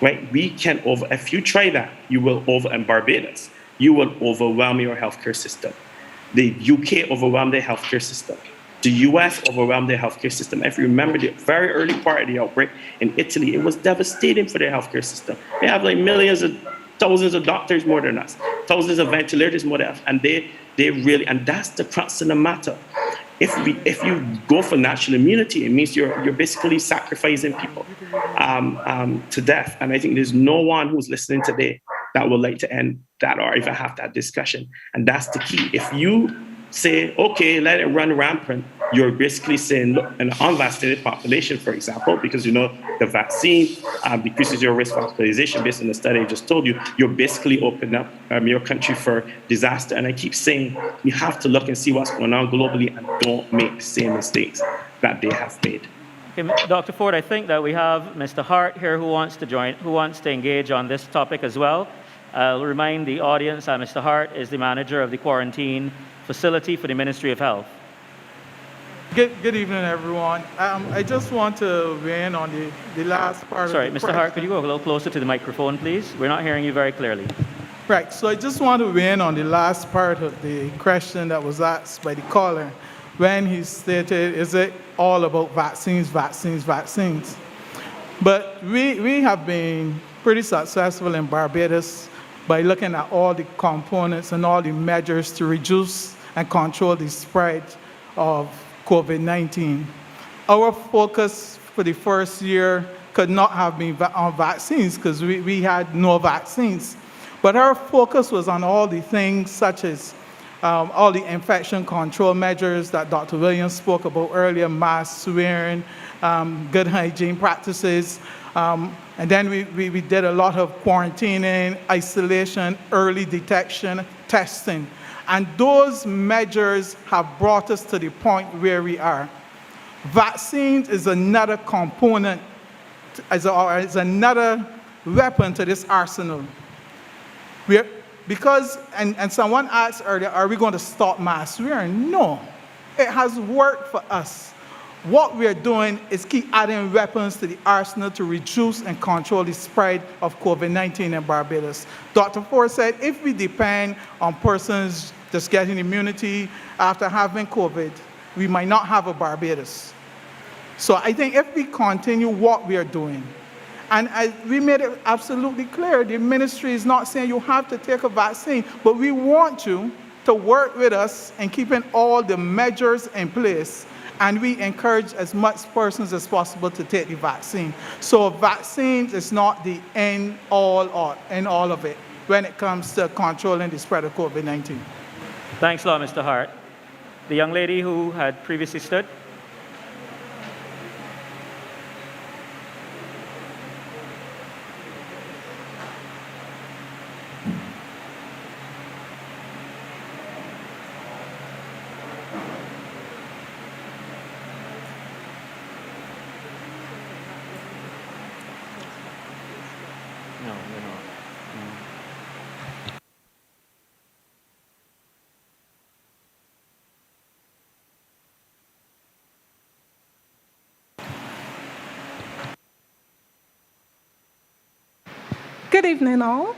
right? We can if you try that, you will in Barbados, you will overwhelm your healthcare system. The UK overwhelmed their healthcare system. The US overwhelmed their healthcare system. If you remember the very early part of the outbreak in Italy, it was devastating for their healthcare system. They have like thousands of doctors more than us, thousands of ventilators more than us, and they really, and that's the crux of the matter. If you go for natural immunity, it means you're basically sacrificing people to death. And I think there's no one who's listening today that would like to end that or even have that discussion. And that's the key. If you say, okay, let it run rampant, you're basically saying, look, an unvaccinated population, for example, because the vaccine decreases your risk for hospitalization based on the study I just told you, you're basically opening up your country for disaster. And I keep saying, you have to look and see what's going on globally and don't make the same mistakes that they have made. Okay, Dr. Ford, I think that we have Mr. Hart here who wants to engage on this topic as well. I'll remind the audience that Mr. Hart is the manager of the quarantine facility for the Ministry of Health. Good evening, everyone. I just want to weigh in on the last part of the question. Sorry, Mr. Hart, could you go a little closer to the microphone, please? We're not hearing you very clearly. Right, so I just want to weigh in on the last part of the question that was asked by the caller when he stated, is it all about vaccines? But we have been pretty successful in Barbados by looking at all the components and all the measures to reduce and control the spread of COVID-19. Our focus for the first year could not have been on vaccines because we had no vaccines. But our focus was on all the things such as all the infection control measures that Dr. Williams spoke about earlier, mask wearing, good hygiene practices. And then we did a lot of quarantining, isolation, early detection, testing. And those measures have brought us to the point where we are. Vaccines is another component, is another weapon to this arsenal. Because someone asked earlier, are we going to stop mask wearing? No, it has worked for us. What we're doing is keep adding weapons to the arsenal to reduce and control the spread of COVID-19 in Barbados. Dr. Ford said if we depend on persons just getting immunity after having COVID, we might not have a Barbados. So I think if we continue what we are doing, and we made it absolutely clear, the ministry is not saying you have to take a vaccine, but we want you to work with us in keeping all the measures in place. And we encourage as much persons as possible to take the vaccine. So vaccines is not the end all of it when it comes to controlling the spread of COVID-19. Thanks a lot, Mr. Hart. The young lady who had previously stood. No, we're not. Good evening, all.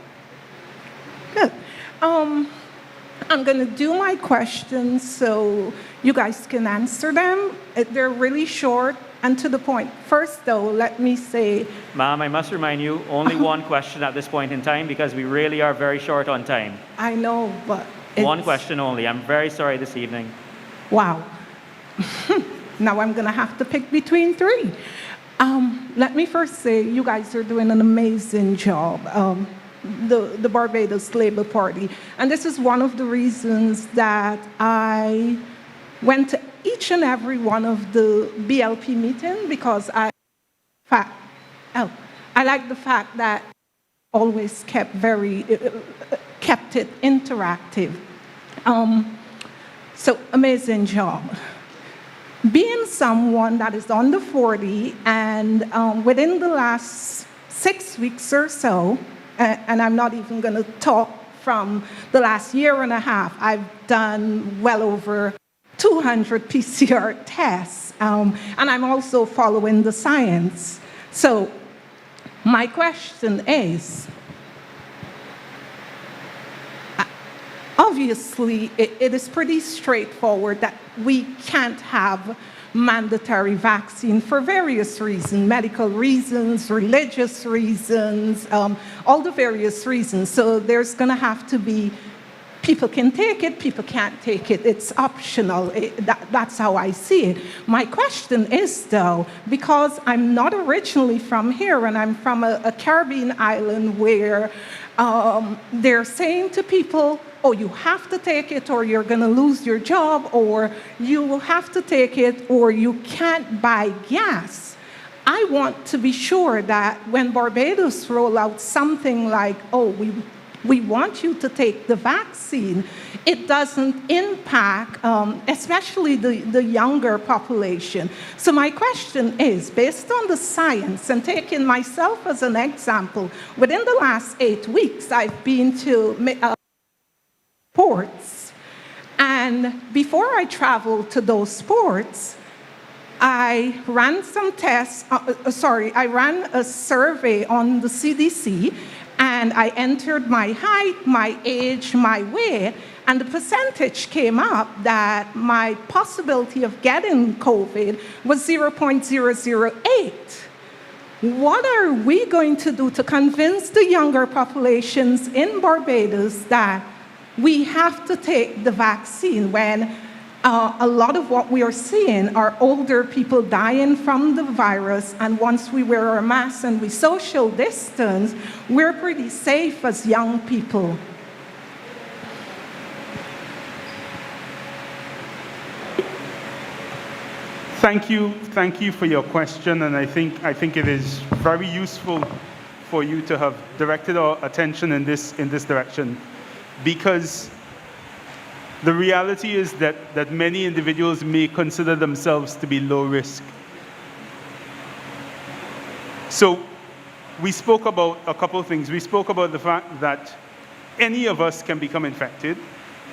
Good. I'm going to do my questions so you guys can answer them. They're really short and to the point. First, though, let me say... Ma'am, I must remind you, only one question at this point in time because we really are very short on time. I know, but... One question only. I'm very sorry this evening. Wow. Now I'm going to have to pick between three. Let me first say you guys are doing an amazing job, the Barbados Labour Party. And this is one of the reasons that I went to each and every one of the BLP meetings because I like the fact that always kept it interactive. So amazing job. Being someone that is under 40 and within the last 6 weeks or so, and I'm not even going to talk from the last year and a half, I've done well over 200 Pcr tests, and I'm also following the science. So my question is, obviously, it is pretty straightforward that we can't have mandatory vaccine for various reasons, medical reasons, religious reasons, all the various reasons. So there's going to have to be, people can take it, people can't take it. It's optional. That's how I see it. My question is, though, because I'm not originally from here, and I'm from a Caribbean island where they're saying to people, oh, you have to take it or you're going to lose your job, or you will have to take it or you can't buy gas. I want to be sure that when Barbados roll out something like, oh, we want you to take the vaccine, it doesn't impact, especially the younger population. So my question is, based on the science, and taking myself as an example, within the last 8 weeks, I've been to ports, and before I traveled to those ports, I ran some tests, I ran a survey on the CDC, and I entered my height, my age, my weight, and the percentage came up that my possibility of getting COVID was 0.008. What are we going to do to convince the younger populations in Barbados that we have to take the vaccine when a lot of what we are seeing are older people dying from the virus, and once we wear our masks and we social distance, we're pretty safe as young people? Thank you for your question, and I think it is very useful for you to have directed our attention in this direction. Because the reality is that many individuals may consider themselves to be low risk. So we spoke about a couple of things. We spoke about the fact that any of us can become infected.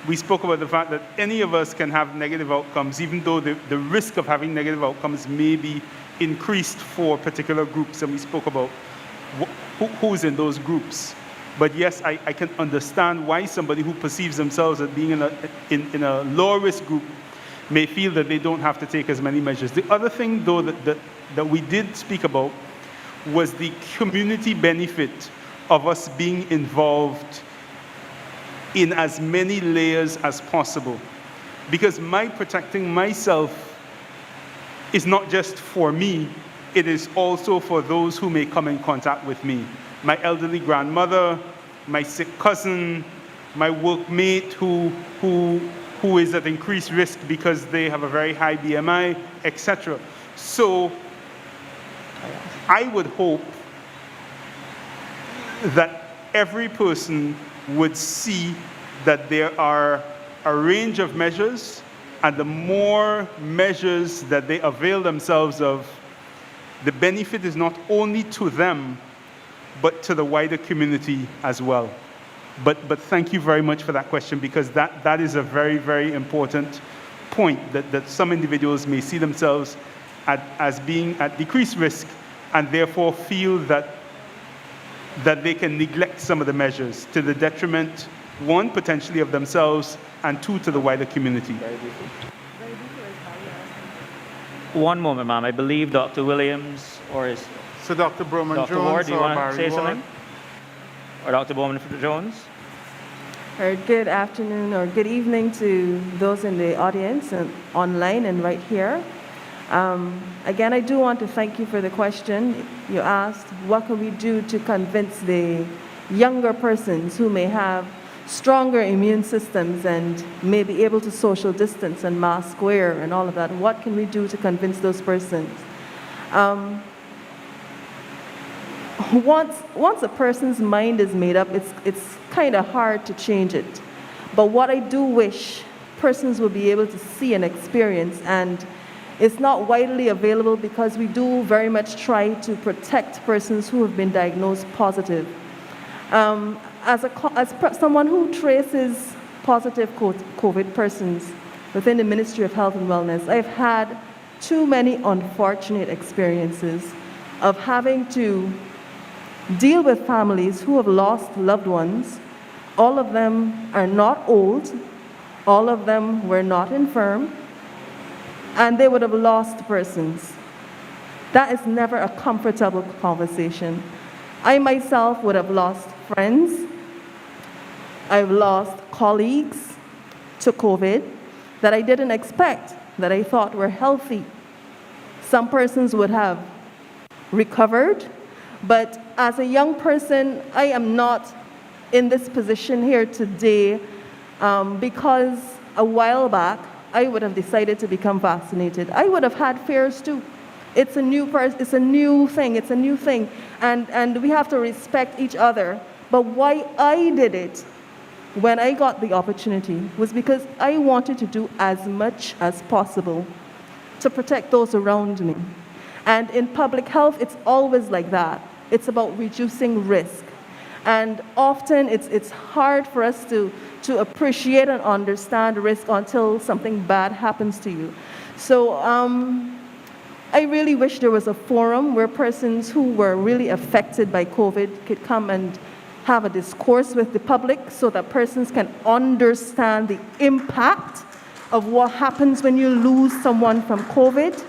We spoke about the fact that any of us can have negative outcomes, even though the risk of having negative outcomes may be increased for particular groups, and we spoke about who's in those groups. But yes, I can understand why somebody who perceives themselves as being in a low-risk group may feel that they don't have to take as many measures. The other thing, though, that we did speak about was the community benefit of us being involved in as many layers as possible. Because my protecting myself is not just for me, it is also for those who may come in contact with me. My elderly grandmother, my sick cousin, my workmate who is at increased risk because they have a very high BMI, etc. So I would hope that every person would see that there are a range of measures, and the more measures that they avail themselves of, the benefit is not only to them, but to the wider community as well. But thank you very much for that question, because that is a very, very important point, that some individuals may see themselves as being at decreased risk and therefore feel that they can neglect some of the measures to the detriment, one, potentially of themselves, and two, to the wider community. One moment, ma'am. I believe Dr. Williams or is So Dr. Broman Dr. Jones Ward, do you or want to Barry say Ward? something? Or Dr. Bowman Jones? Or good afternoon or good evening to those in the audience and online and right here. Again, I do want to thank you for the question. You asked, what can we do to convince the younger persons who may have stronger immune systems and may be able to social distance and mask wear and all of that? What can we do to convince those persons? Once a person's mind is made up, it's kind of hard to change it. But what I do wish persons will be able to see and experience, and it's not widely available because we do very much try to protect persons who have been diagnosed positive. As someone who traces positive COVID persons within the Ministry of Health and Wellness, I've had too many unfortunate experiences of having to deal with families who have lost loved ones. All of them are not old, all of them were not infirm, and they would have lost persons. That is never a comfortable conversation. I myself would have lost friends. I've lost colleagues to COVID that I didn't expect, that I thought were healthy. Some persons would have recovered, but as a young person, I am not in this position here today because a while back, I would have decided to become vaccinated. I would have had fears too. It's a new thing, and we have to respect each other. But why I did it when I got the opportunity was because I wanted to do as much as possible to protect those around me. And in public health, it's always like that. It's about reducing risk. And often it's hard for us to appreciate and understand risk until something bad happens to you. So I really wish there was a forum where persons who were really affected by COVID could come and have a discourse with the public so that persons can understand the impact of what happens when you lose someone from COVID.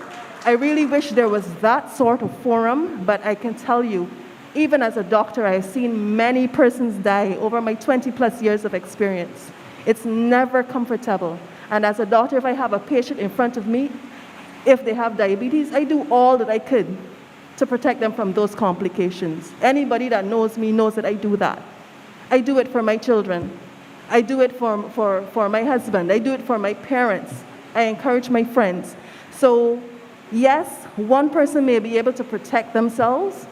I really wish there was that sort of forum, but I can tell you, even as a doctor, I've seen many persons die over my 20+ years of experience. It's never comfortable. And as a doctor, if I have a patient in front of me, if they have diabetes, I do all that I could to protect them from those complications. Anybody that knows me knows that I do that. I do it for my children. I do it for my husband. I do it for my parents. I encourage my friends. So yes, one person may be able to protect themselves,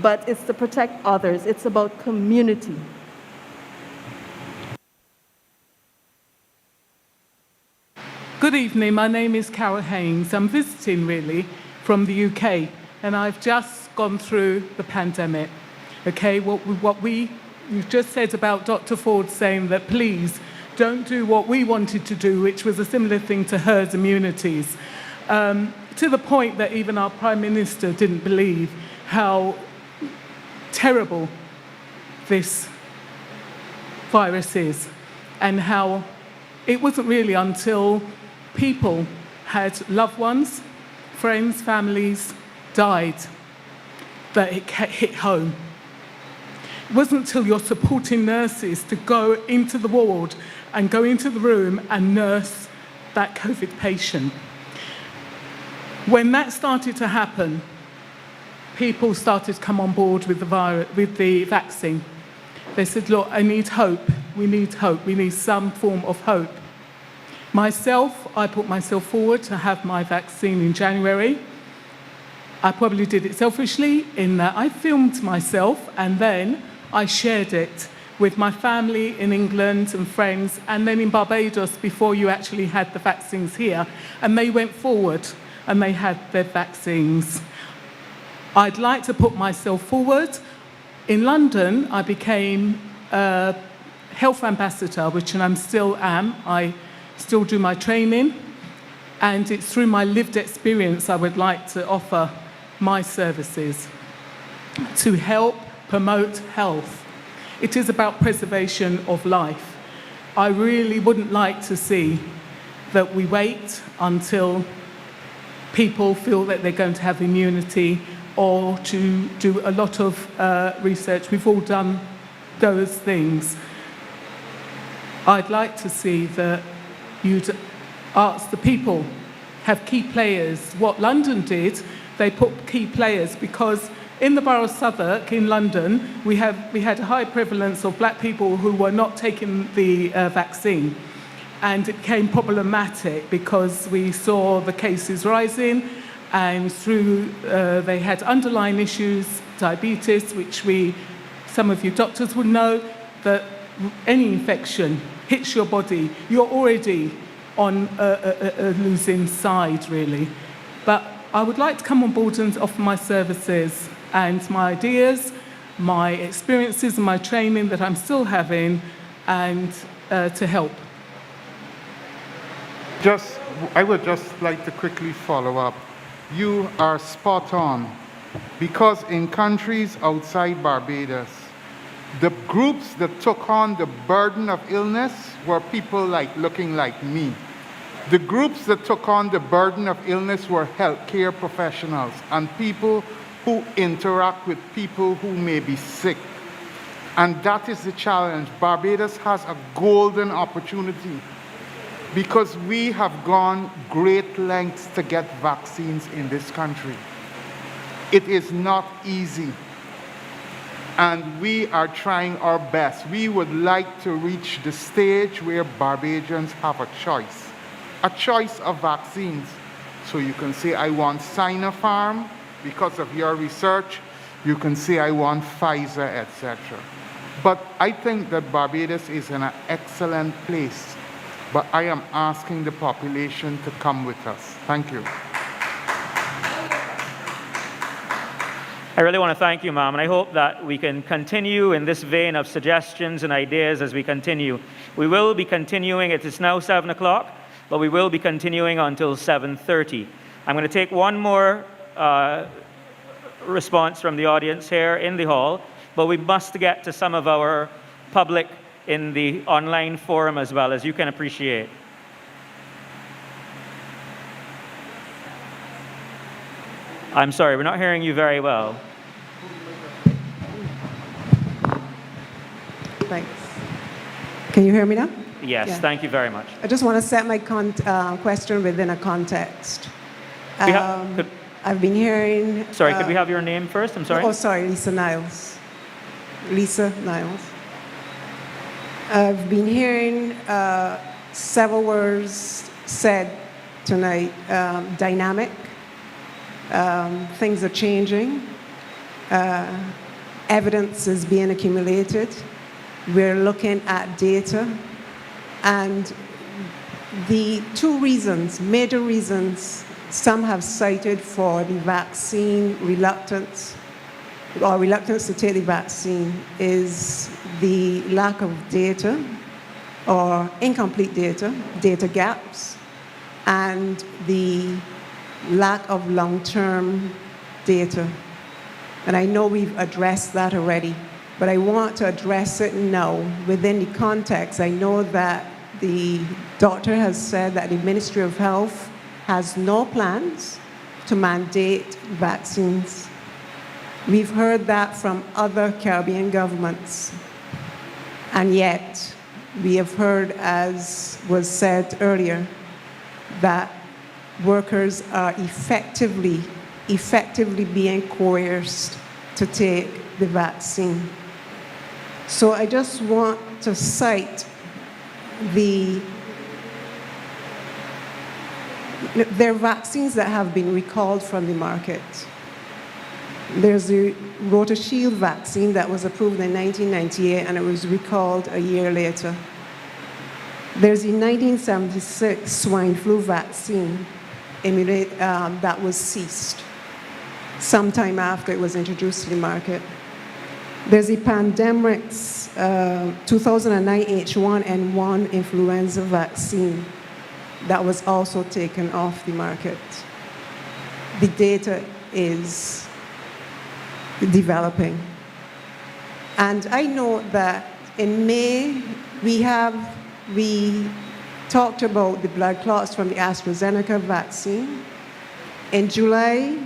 but it's to protect others. It's about community. Good evening, my name is Carol Haynes. I'm visiting really from the UK, and I've just gone through the pandemic. Okay, what you've just said about Dr. Ford saying that please don't do what we wanted to do, which was a similar thing to herd immunities, to the point that even our Prime Minister didn't believe how terrible this virus is, and how it wasn't really until people had loved ones, friends, families died that it hit home. It wasn't until you're supporting nurses to go into the ward and go into the room and nurse that COVID patient. When that started to happen, people started to come on board with the vaccine. They said, look, I need hope. We need hope. We need some form of hope. Myself, I put myself forward to have my vaccine in January. I probably did it selfishly in that I filmed myself and then I shared it with my family in England and friends, and then in Barbados before you actually had the vaccines here, and they went forward and they had their vaccines. I'd like to put myself forward In London, I became a health ambassador, which I still am. I still do my training, and it's through my lived experience I would like to offer my services to help promote health. It is about preservation of life. I really wouldn't like to see that we wait until people feel that they're going to have immunity or to do a lot of research. We've all done those things. I'd like to see that you'd ask the people, have key players. What London did, they put key players because in the Borough of Southwark in London, we had a high prevalence of black people who were not taking the vaccine. And it became problematic because we saw the cases rising, and they had underlying issues, diabetes, which some of you doctors would know, that any infection hits your body, you're already on a losing side, really. But I would like to come on board and offer my services and my ideas, my experiences and my training that I'm still having, and to help. I would just like to quickly follow up. You are spot on, because in countries outside Barbados, the groups that took on the burden of illness were people looking like me. The groups that took on the burden of illness were healthcare professionals and people who interact with people who may be sick. And that is the challenge. Barbados has a golden opportunity because we have gone great lengths to get vaccines in this country. It is not easy. And we are trying our best. We would like to reach the stage where Barbadians have a choice of vaccines. So you can say, I want Sinopharm because of your research. You can say, I want Pfizer, etc. But I think that Barbados is in an excellent place. But I am asking the population to come with us. Thank you. I really want to thank you, ma'am, and I hope that we can continue in this vein of suggestions and ideas as we continue. We will be continuing, it is now 7 o'clock, but we will be continuing until 7:30. I'm going to take one more response from the audience here in the hall, but we must get to some of our public in the online forum as well, as you can appreciate. I'm sorry, we're not hearing you very well. Thanks. Can you hear me now? Yes, Yeah. Thank you very much. I just want to set my question within a context. I've been hearing... Sorry, could we have your name first? I'm sorry. Oh, sorry, Lisa Niles. Lisa Niles. I've been hearing several words said tonight. Dynamic. Things are changing. Evidence is being accumulated. We're looking at data. And the two reasons, major reasons, some have cited for the vaccine reluctance, or reluctance to take the vaccine, is the lack of data, or incomplete data, data gaps, and the lack of long-term data. And I know we've addressed that already, but I want to address it now within the context. I know that the doctor has said that the Ministry of Health has no plans to mandate vaccines. We've heard that from other Caribbean governments. And yet, we have heard, as was said earlier, that workers are effectively being coerced to take the vaccine. So I just want to cite there are vaccines that have been recalled from the market. There's the Rotashield vaccine that was approved in 1998 and it was recalled a year later. There's the 1976 swine flu vaccine that was ceased sometime after it was introduced to the market. There's the pandemic's 2009 H1N1 influenza vaccine that was also taken off the market. The data is developing. And I know that in May, we talked about the blood clots from the AstraZeneca vaccine. In July,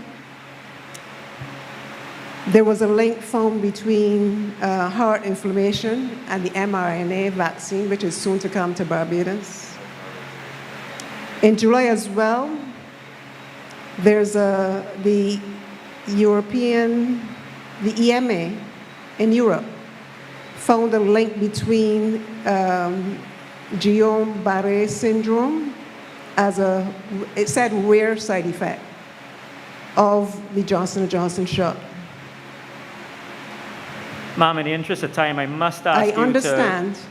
there was a link found between heart inflammation and the mRNA vaccine, which is soon to come to Barbados. In July as well, there's the EMA in Europe found a link between Guillain-Barré syndrome as it said rare side effect of the Johnson & Johnson shot. Ma'am, in the interest of time, I must ask you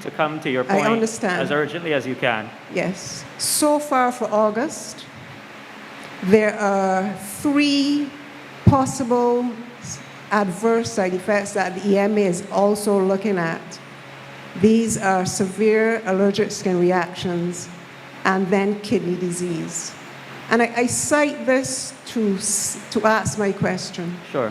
to come to your point as urgently as you can. Yes. So far for August, there are 3 possible adverse side effects that the EMA is also looking at. These are severe allergic skin reactions and then kidney disease. And I cite this to ask my question. Sure.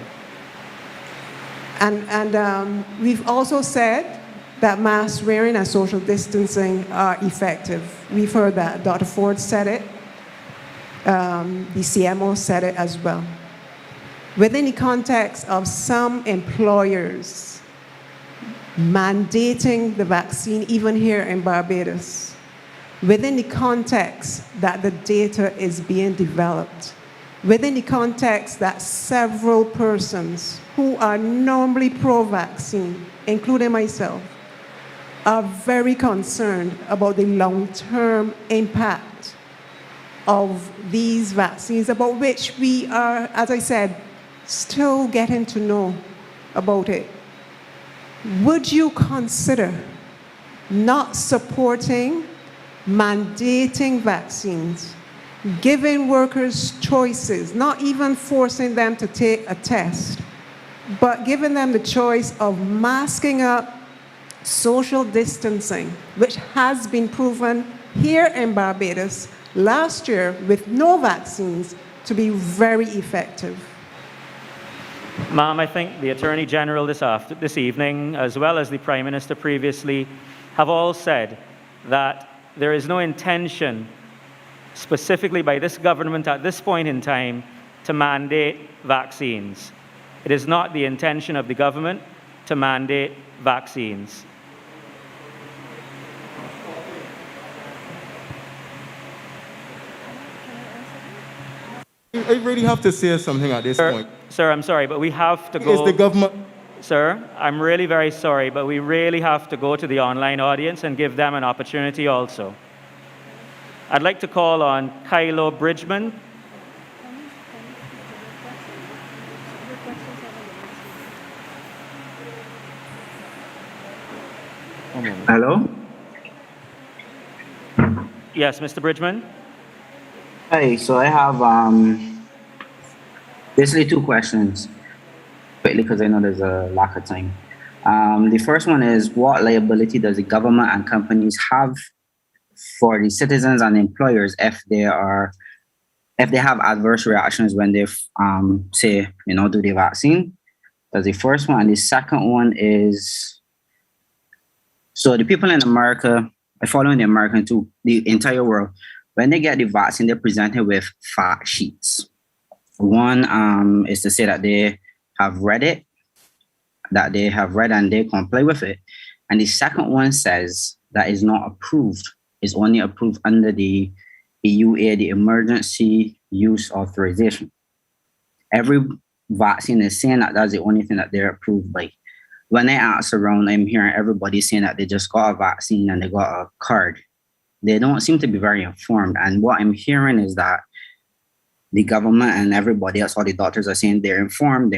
And we've also said that mask wearing and social distancing are effective. We've heard that. Dr. Ford said it. The CMO said it as well. Within the context of some employers mandating the vaccine, even here in Barbados, within the context that the data is being developed, within the context that several persons who are normally pro-vaccine, including myself, are very concerned about the long-term impact of these vaccines, about which we are, as I said, still getting to know about it. Would you consider not supporting mandating vaccines, giving workers choices, not even forcing them to take a test, but giving them the choice of masking up, social distancing, which has been proven here in Barbados last year with no vaccines to be very effective? Ma'am, I think the Attorney General this evening, as well as the Prime Minister previously, have all said that there is no intention, specifically by this government at this point in time, to mandate vaccines. It is not the intention of the government to mandate vaccines. I really have to say something at this point. Sir, I'm sorry, but we have to go. Is the government... Sir, I'm really very sorry, but we really have to go to the online audience and give them an opportunity also. I'd like to call on Kylo Bridgman. Hello? Yes, Mr. Bridgman. Hi, so I have basically 2 questions, quickly because I know there's a lack of time. The first one is, what liability does the government and companies have for the citizens and employers if they have adverse reactions when they say, do the vaccine? That's the first one. And the second one is, so the people in America, following the American too, the entire world, when they get the vaccine, they're presented with fact sheets. One is to say that they have read it, and they comply with it. And the second one says that is not approved. It's only approved under the EUA, the Emergency Use Authorization. Every vaccine is saying that that's the only thing that they're approved by. When I ask around, I'm hearing everybody saying that they just got a vaccine and they got a card. They don't seem to be very informed. And what I'm hearing is that the government and everybody else, all the doctors are saying they're informed,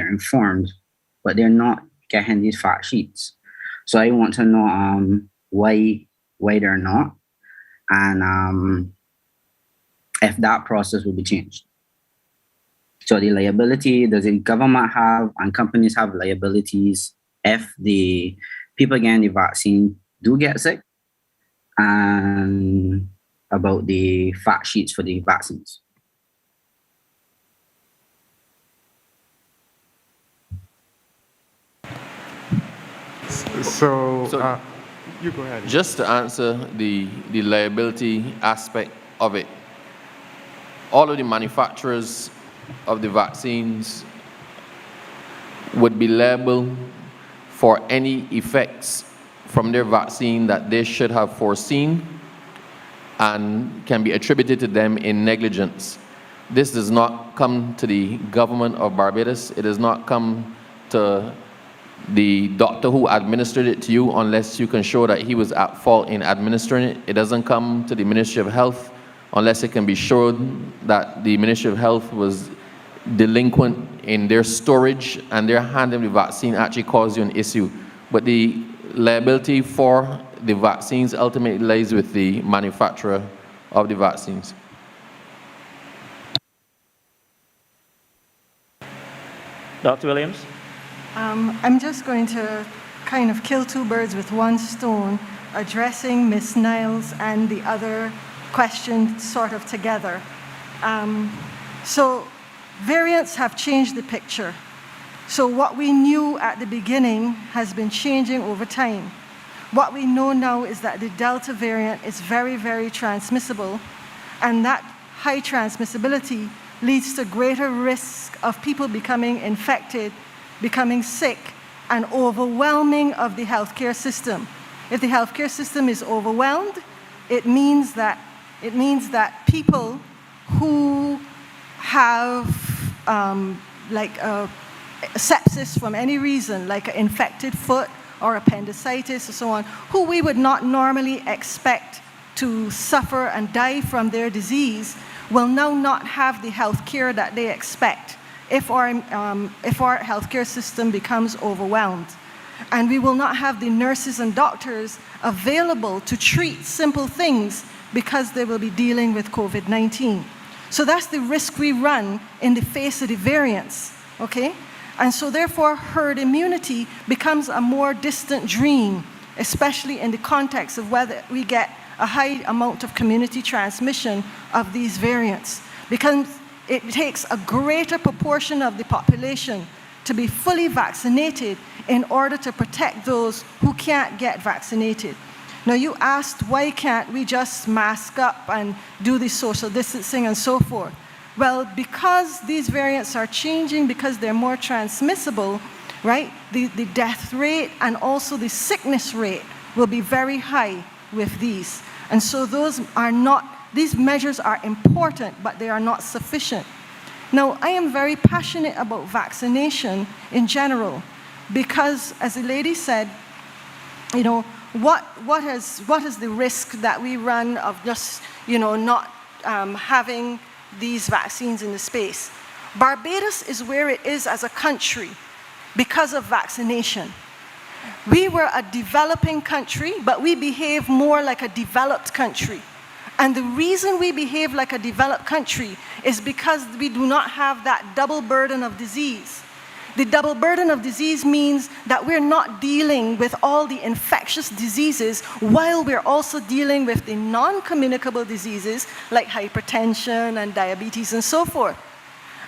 but they're not getting these fact sheets. So I want to know why they're not, and if that process will be changed. So the liability, does the government have and companies have liabilities if the people getting the vaccine do get sick, and about the fact sheets for the vaccines. So you go ahead. Just to answer the liability aspect of it, all of the manufacturers of the vaccines would be liable for any effects from their vaccine that they should have foreseen and can be attributed to them in negligence. This does not come to the government of Barbados. It does not come to the doctor who administered it to you unless you can show that he was at fault in administering it. It doesn't come to the Ministry of Health unless it can be shown that the Ministry of Health was delinquent in their storage and their handling the vaccine actually caused you an issue. But the liability for the vaccines ultimately lies with the manufacturer of the vaccines. Dr. Williams? I'm just going to kind of kill two birds with one stone, addressing Ms. Niles and the other question sort of together. So variants have changed the picture. So what we knew at the beginning has been changing over time. What we know now is that the Delta variant is very, very transmissible, and that high transmissibility leads to greater risk of people becoming infected, becoming sick, and overwhelming of the healthcare system. If the healthcare system is overwhelmed, it means that people who have sepsis from any reason, like an infected foot or appendicitis or so on, who we would not normally expect to suffer and die from their disease, will now not have the health care that they expect if our healthcare system becomes overwhelmed. And we will not have the nurses and doctors available to treat simple things because they will be dealing with COVID-19. So that's the risk we run in the face of the variants, okay? And so therefore, herd immunity becomes a more distant dream, especially in the context of whether we get a high amount of community transmission of these variants, because it takes a greater proportion of the population to be fully vaccinated in order to protect those who can't get vaccinated. Now, you asked, why can't we just mask up and do the social distancing and so forth? Well, because these variants are changing, because they're more transmissible, right? The death rate and also the sickness rate will be very high with these. And so these measures are important, but they are not sufficient. Now, I am very passionate about vaccination in general, because as the lady said, you know, what is the risk that we run of just, you know, not having these vaccines in the space? Barbados is where it is as a country because of vaccination. We were a developing country, but we behave more like a developed country. And the reason we behave like a developed country is because we do not have that double burden of disease. The double burden of disease means that we're not dealing with all the infectious diseases while we're also dealing with the non-communicable diseases like hypertension and diabetes and so forth.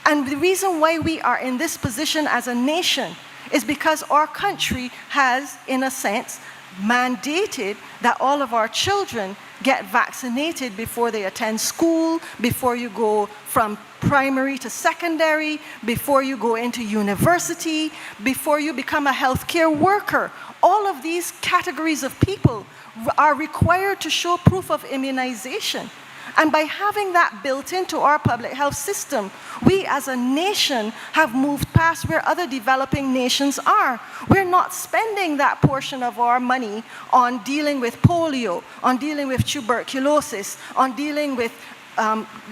And the reason why we are in this position as a nation is because our country has, in a sense, mandated that all of our children get vaccinated before they attend school, before you go from primary to secondary, before you go into university, before you become a healthcare worker. All of these categories of people are required to show proof of immunization. And by having that built into our public health system, we as a nation have moved past where other developing nations are. We're not spending that portion of our money on dealing with polio, on dealing with tuberculosis, on dealing with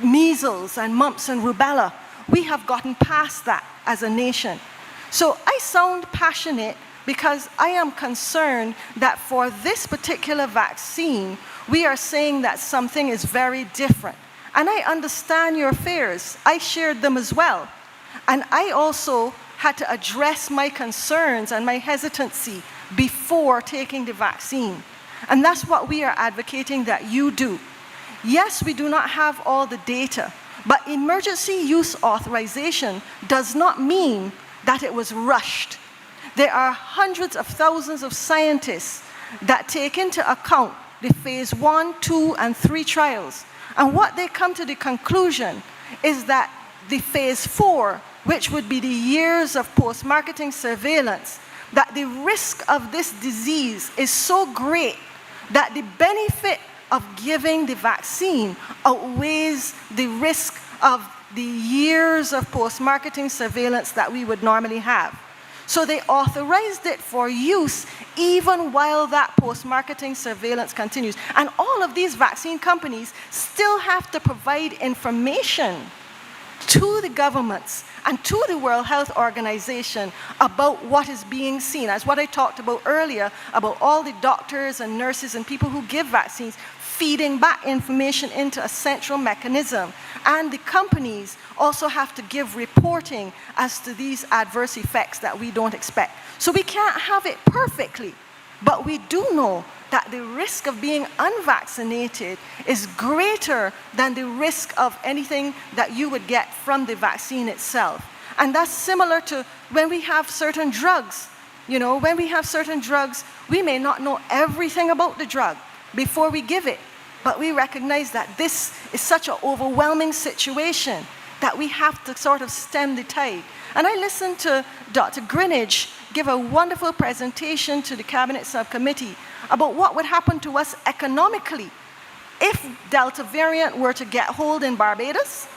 measles and mumps and rubella. We have gotten past that as a nation. So I sound passionate because I am concerned that for this particular vaccine, we are saying that something is very different. And I understand your fears. I shared them as well. And I also had to address my concerns and my hesitancy before taking the vaccine. And that's what we are advocating that you do. Yes, we do not have all the data, but emergency use authorization does not mean that it was rushed. There are hundreds of thousands of scientists that take into account the phase 1, 2, and 3 trials. And what they come to the conclusion is that the phase 4, which would be the years of post-marketing surveillance, that the risk of this disease is so great that the benefit of giving the vaccine outweighs the risk of the years of post-marketing surveillance that we would normally have. So they authorized it for use even while that post-marketing surveillance continues. And all of these vaccine companies still have to provide information to the governments and to the World Health Organization about what is being seen. As what I talked about earlier, about all the doctors and nurses and people who give vaccines, feeding back information into a central mechanism. And the companies also have to give reporting as to these adverse effects that we don't expect. So we can't have it perfectly, but we do know that the risk of being unvaccinated is greater than the risk of anything that you would get from the vaccine itself. And that's similar to when we have certain drugs. You know, when we have certain drugs, we may not know everything about the drug before we give it, but we recognize that this is such an overwhelming situation that we have to sort of stem the tide. And I listened to Dr. Greenidge give a wonderful presentation to the Cabinet Subcommittee about what would happen to us economically if Delta variant were to get hold in Barbados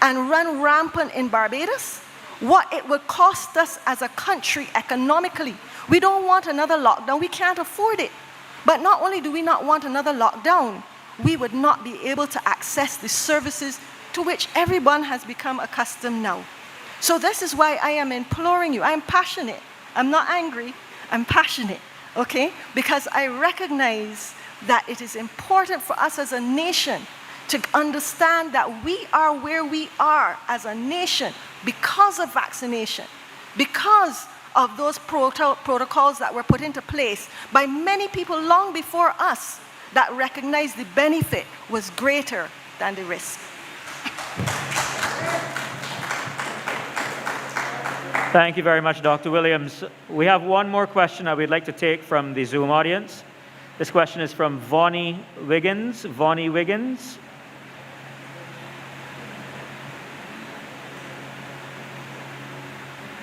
and run rampant in Barbados, what it would cost us as a country economically. We don't want another lockdown. We can't afford it. But not only do we not want another lockdown, we would not be able to access the services to which everyone has become accustomed now. So this is why I am imploring you. I am passionate. I'm not angry. I'm passionate, okay? Because I recognize that it is important for us as a nation to understand that we are where we are as a nation because of vaccination, because of those protocols that were put into place by many people long before us that recognized the benefit was greater than the risk. Thank you very much, Dr. Williams. We have one more question I would like to take from the Zoom audience. This question is from Vonnie Wiggins. Vonnie Wiggins.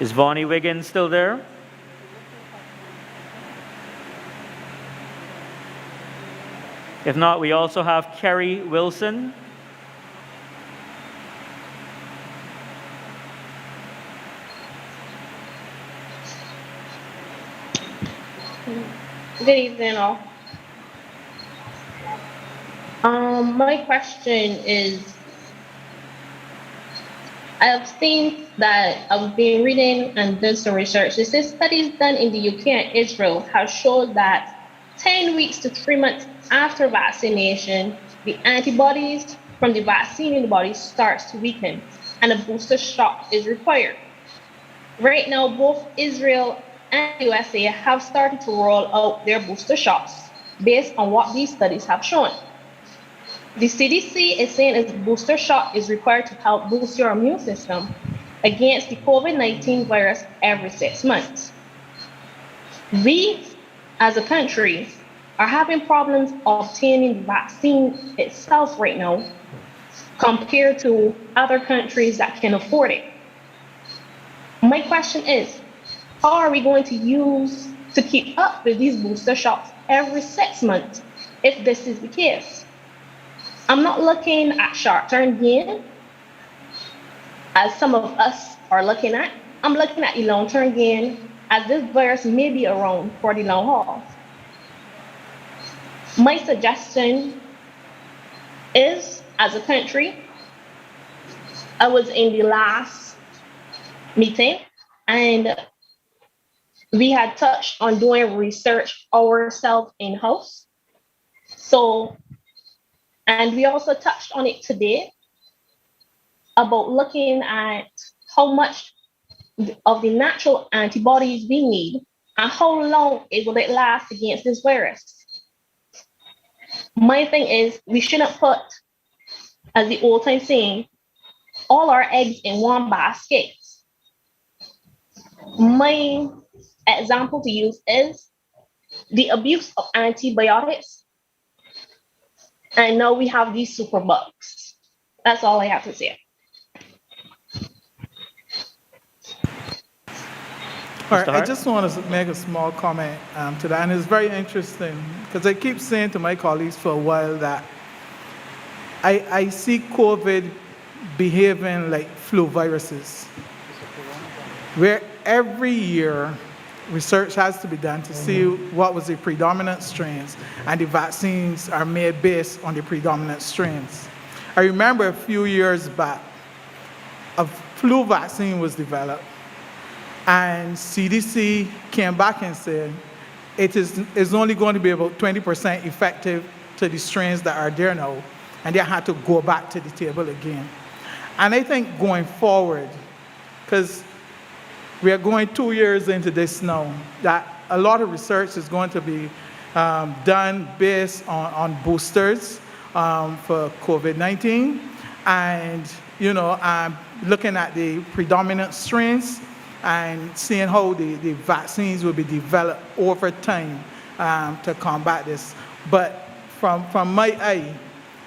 Is Vonnie Wiggins still there? If not, we also have Kerry Wilson. Good evening, all. My question is, I have seen that I've been reading and done some research. It says studies done in the UK and Israel have showed that 10 weeks to 3 months after vaccination, the antibodies from the vaccine in the body starts to weaken and a booster shot is required. Right now, both Israel and USA have started to roll out their booster shots based on what these studies have shown. The CDC is saying a booster shot is required to help boost your immune system against the COVID-19 virus every 6 months. We, as a country, are having problems obtaining the vaccine itself right now compared to other countries that can afford it. My question is, how are we going to use to keep up with these booster shots every 6 months if this is the case? I'm not looking at short-term gain, as some of us are looking at. I'm looking at the long-term gain, as this virus may be around for the long haul. My suggestion is, as a country, I was in the last meeting, and we had touched on doing research ourselves in-house. And we also touched on it today about looking at how much of the natural antibodies we need, and how long will it last against this virus? My thing is, we shouldn't put, as the old time saying, all our eggs in one basket. My example to use is the abuse of antibiotics, and now we have these superbugs. That's all I have to say. All right, I just want to make a small comment to that, and it's very interesting because I keep saying to my colleagues for a while that I see COVID behaving like flu viruses, where every year research has to be done to see what was the predominant strains, and the vaccines are made based on the predominant strains. I remember a few years back, a flu vaccine was developed, and CDC came back and said it is only going to be about 20% effective to the strains that are there now, and they had to go back to the table again. And I think going forward, because we are going 2 years into this now, that a lot of research is going to be done based on boosters for COVID-19, and looking at the predominant strains and seeing how the vaccines will be developed over time to combat this. But from my eye,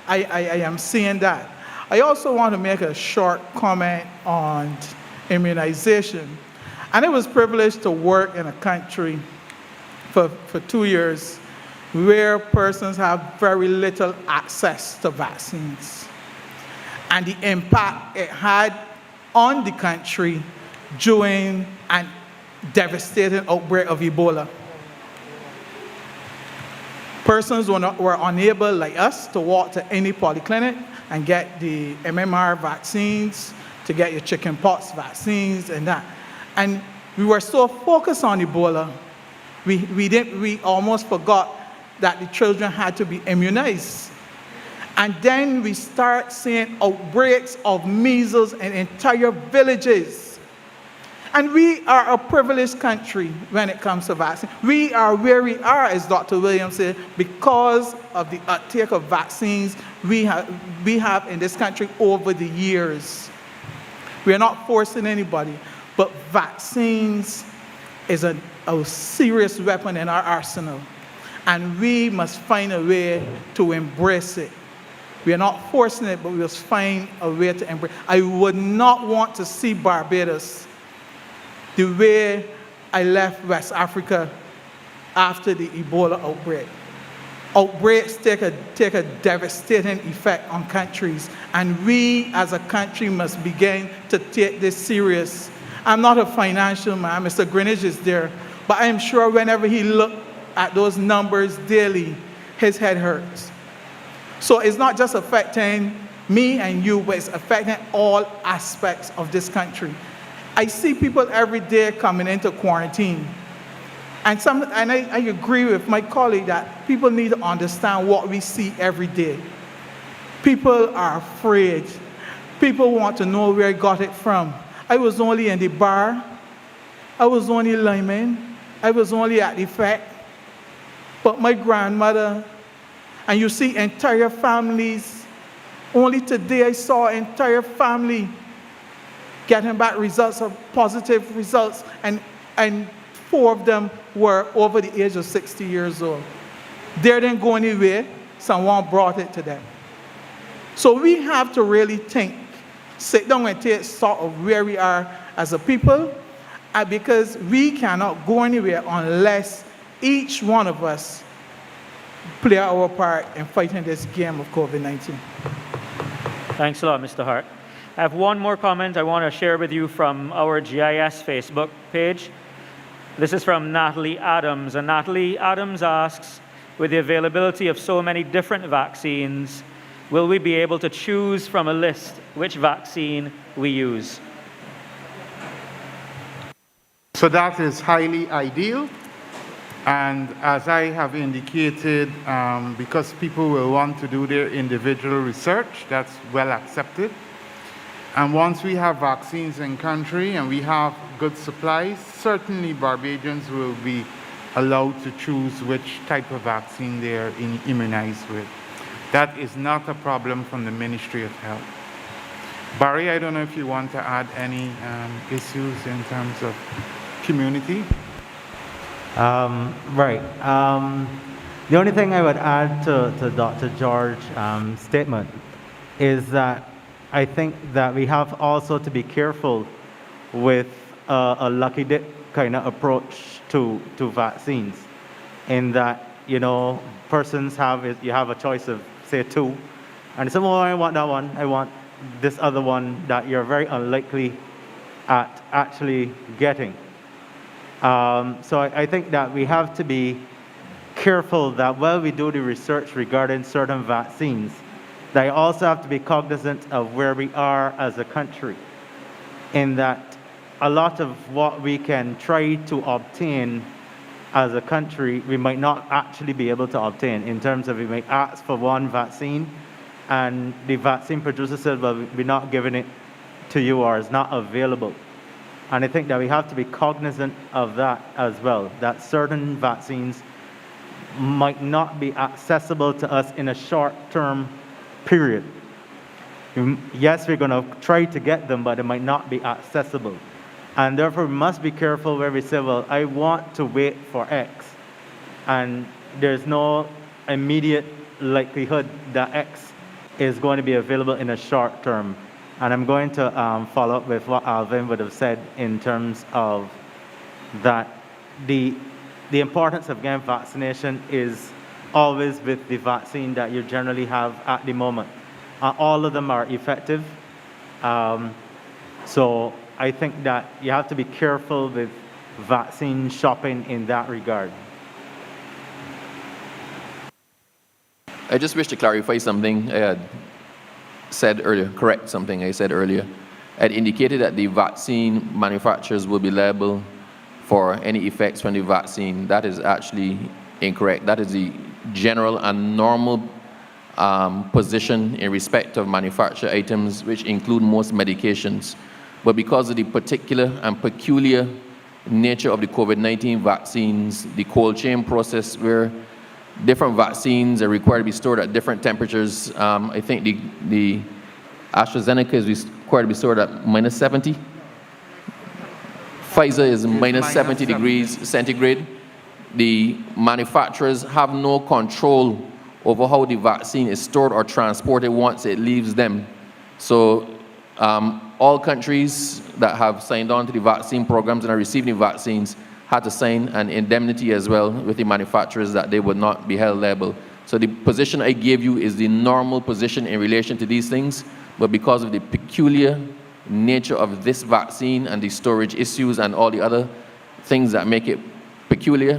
I am seeing that. I also want to make a short comment on immunization. And I was privileged to work in a country for 2 years where persons have very little access to vaccines, and the impact it had on the country during a devastating outbreak of Ebola. Persons were unable, like us, to walk to any polyclinic and get the MMR vaccines, to get your chickenpox vaccines and that. And we were so focused on Ebola, we almost forgot that the children had to be immunized. And then we start seeing outbreaks of measles in entire villages. And we are a privileged country when it comes to vaccine. We are where we are, as Dr. Williams said, because of the uptake of vaccines we have in this country over the years. We are not forcing anybody, but vaccines is a serious weapon in our arsenal, and we must find a way to embrace it. We are not forcing it, but we must find a way to embrace it. I would not want to see Barbados the way I left West Africa after the Ebola outbreak. Outbreaks take a devastating effect on countries, and we as a country must begin to take this serious. I'm not a financial man, Mr. Greenidge is there, but I'm sure whenever he looks at those numbers daily, his head hurts. So it's not just affecting me and you, but it's affecting all aspects of this country. I see people every day coming into quarantine. And I agree with my colleague that people need to understand what we see every day. People are afraid. People want to know where I got it from. I was only in the bar. I was only liming. I was only at the fact. But my grandmother, and you see entire families. Only today I saw an entire family getting back results of positive results, and 4 of them were over the age of 60 years old. They didn't go anywhere. Someone brought it to them. So we have to really think, sit down and take stock of where we are as a people, because we cannot go anywhere unless each one of us play our part in fighting this game of COVID-19. Thanks a lot, Mr. Hart. I have one more comment I want to share with you from our GIS Facebook page. This is from Natalie Adams, and Natalie Adams asks, with the availability of so many different vaccines, will we be able to choose from a list which vaccine we use? So that is highly ideal. And as I have indicated, because people will want to do their individual research, that's well accepted. And once we have vaccines in country and we have good supplies, certainly Barbadians will be allowed to choose which type of vaccine they are immunized with. That is not a problem from the Ministry of Health. Barry, I don't know if you want to add any issues in terms of community. Right. The only thing I would add to Dr. George's statement is that I think that we have also to be careful with a lucky dip kind of approach to vaccines, in that, you know, persons you have a choice of, say, two, and some, oh, I want that one, I want this other one that you're very unlikely at actually getting. So I think that we have to be careful that while we do the research regarding certain vaccines, that I also have to be cognizant of where we are as a country, in that a lot of what we can try to obtain as a country, we might not actually be able to obtain, in terms of we might ask for one vaccine and the vaccine producer said, well, we're not giving it to you, or it's not available. And I think that we have to be cognizant of that as well, that certain vaccines might not be accessible to us in a short-term period. Yes, we're going to try to get them, but it might not be accessible. And therefore, we must be careful where we say, well, I want to wait for X, and there's no immediate likelihood that X is going to be available in a short term. And I'm going to follow up with what Alvin would have said in terms of that the importance of getting vaccination is always with the vaccine that you generally have at the moment. All of them are effective. So I think that you have to be careful with vaccine shopping in that regard. I just wish to clarify something I had said earlier, correct something I said earlier. I had indicated that the vaccine manufacturers will be liable for any effects from the vaccine. That is actually incorrect. That is the general and normal position in respect of manufactured items, which include most medications. But because of the particular and peculiar nature of the COVID-19 vaccines, the cold chain process where different vaccines are required to be stored at different temperatures. I think the AstraZeneca is required to be stored at minus 70. Pfizer is minus 70 degrees centigrade. The manufacturers have no control over how the vaccine is stored or transported once it leaves them. So all countries that have signed on to the vaccine programs and are receiving vaccines had to sign an indemnity as well with the manufacturers that they would not be held liable. So the position I gave you is the normal position in relation to these things, but because of the peculiar nature of this vaccine and the storage issues and all the other things that make it peculiar,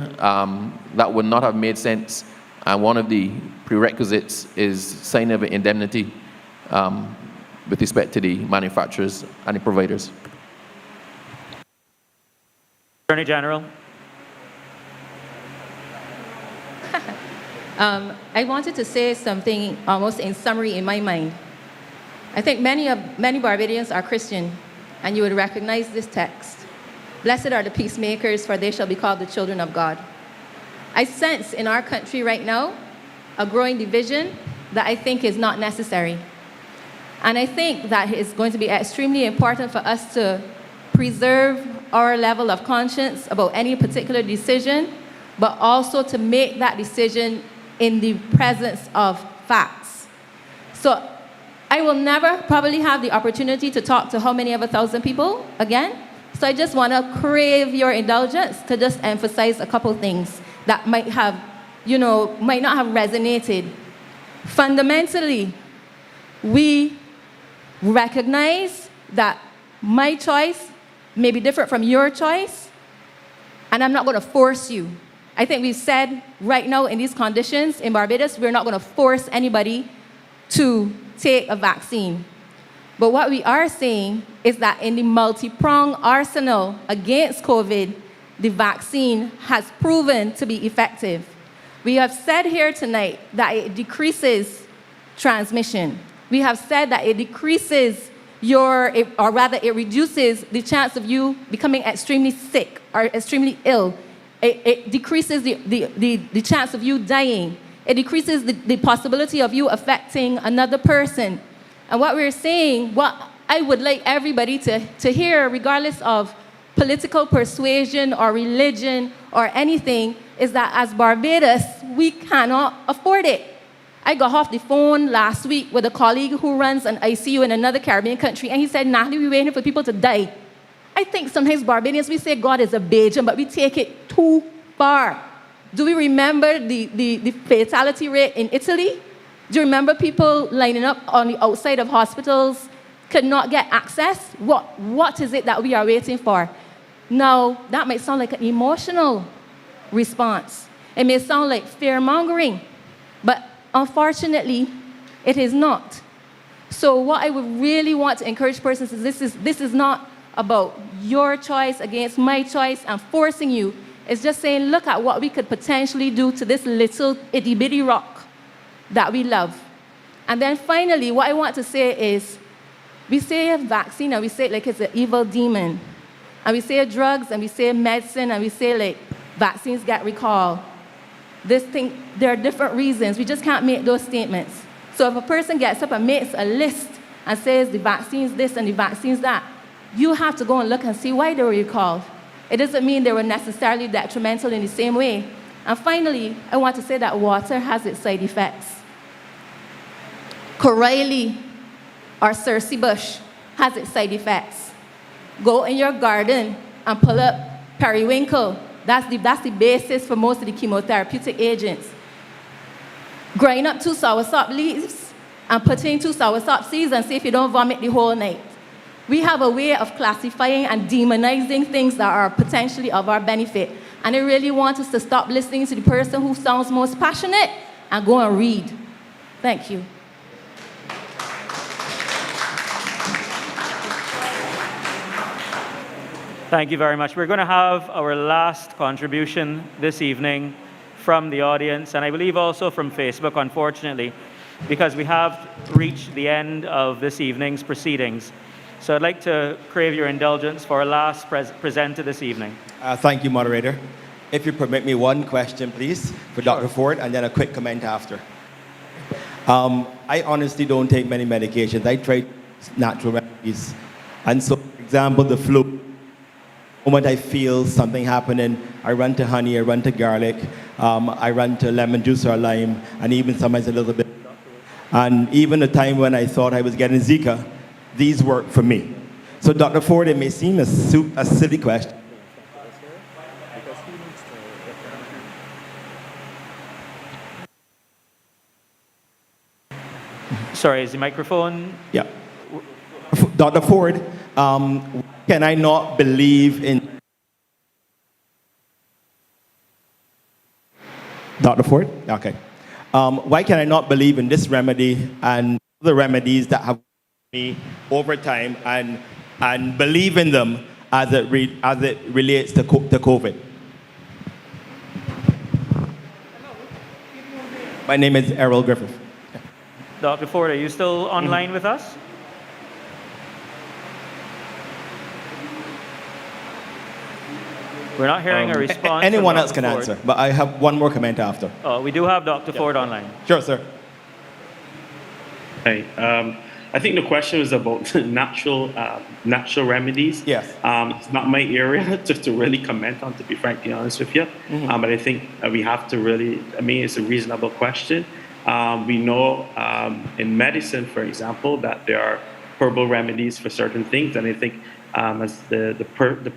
that would not have made sense. And one of the prerequisites is signing of an indemnity with respect to the manufacturers and the providers. Attorney General. I wanted to say something almost in summary in my mind. I think many Barbadians are Christian, and you would recognize this text. Blessed are the peacemakers, for they shall be called the children of God. I sense in our country right now a growing division that I think is not necessary. And I think that it's going to be extremely important for us to preserve our level of conscience about any particular decision, but also to make that decision in the presence of facts. So I will never probably have the opportunity to talk to how many of 1,000 people again. So I just want to crave your indulgence to just emphasize a couple things that might have, might not have resonated. Fundamentally, we recognize that my choice may be different from your choice, and I'm not going to force you. I think we've said right now in these conditions in Barbados, we're not going to force anybody to take a vaccine. But what we are saying is that in the multi-pronged arsenal against COVID, the vaccine has proven to be effective. We have said here tonight that it decreases transmission. We have said that it decreases or rather it reduces the chance of you becoming extremely sick or extremely ill. It decreases the chance of you dying. It decreases the possibility of you affecting another person. And what we're saying, what I would like everybody to hear, regardless of political persuasion or religion or anything, is that as Barbados, we cannot afford it. I got off the phone last week with a colleague who runs an ICU in another Caribbean country, and he said, Natalie, we're waiting for people to die. I think sometimes Barbadians, we say God is a Bajan, but we take it too far. Do we remember the fatality rate in Italy? Do you remember people lining up on the outside of hospitals, could not get access? What is it that we are waiting for? Now, that might sound like an emotional response. It may sound like fear-mongering, but unfortunately, it is not. So what I would really want to encourage persons is this is not about your choice against my choice and forcing you. It's just saying, look at what we could potentially do to this little itty-bitty rock that we love. And then finally, what I want to say is, we say a vaccine and we say it like it's an evil demon. And we say drugs and we say medicine and we say like vaccines get recalled. There are different reasons. We just can't make those statements. So if a person gets up and makes a list and says the vaccine's this and the vaccine's that, you have to go and look and see why they were recalled. It doesn't mean they were necessarily detrimental in the same way. And finally, I want to say that water has its side effects. Coralie or Cersei bush has its side effects. Go in your garden and pull up periwinkle. That's the basis for most of the chemotherapeutic agents. Grind up 2 soursop leaves and put in 2 soursop seeds and see if you don't vomit the whole night. We have a way of classifying and demonizing things that are potentially of our benefit. And I really want us to stop listening to the person who sounds most passionate and go and read. Thank you. Thank you very much. We're going to have our last contribution this evening from the audience, and I believe also from Facebook, unfortunately, because we have reached the end of this evening's proceedings. So I'd like to crave your indulgence for our last presenter this evening. Thank you, moderator. If you permit me one question, please, for Dr. Ford, and then a quick comment after. I honestly don't take many medications. I try natural remedies. And so, for example, the flu. The moment I feel something happening, I run to honey, I run to garlic, I run to lemon juice or lime, and even sometimes a little bit. And even the time when I thought I was getting Zika, these work for me. So Dr. Ford, it may seem a silly question. Sorry, is the microphone? Yeah. Dr. Ford, can I not believe in... Dr. Ford? Okay. Why can I not believe in this remedy and the remedies that have me over time and believe in them as it relates to COVID? My name is Errol Griffith. Dr. Ford, are you still online with us? We're not hearing a response. Anyone else can answer, but I have one more comment after. Oh, we do have Dr. Ford online. Sure, sir. Hey, I think the question was about natural remedies. Yes. It's not my area to really comment on, to be frankly honest with you. But I think we have to really, it's a reasonable question. We know in medicine, for example, that there are herbal remedies for certain things. And I think as the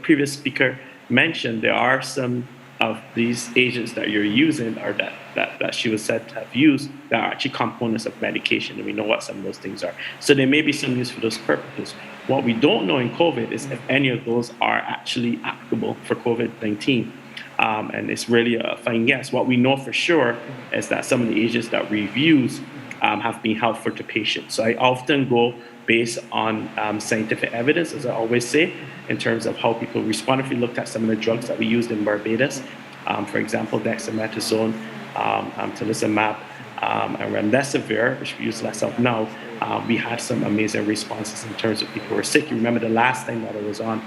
previous speaker mentioned, there are some of these agents that you're using or that she was said to have used that are actually components of medication, and we know what some of those things are. So there may be some use for those purposes. What we don't know in COVID is if any of those are actually applicable for COVID-19. And it's really a fine guess. What we know for sure is that some of the agents that we've used have been helpful to patients. So I often go based on scientific evidence, as I always say, in terms of how people respond. If we looked at some of the drugs that we used in Barbados, for example, dexamethasone, tocilizumab, and remdesivir, which we use less of now, we had some amazing responses in terms of people who were sick. You remember the last time that I was on,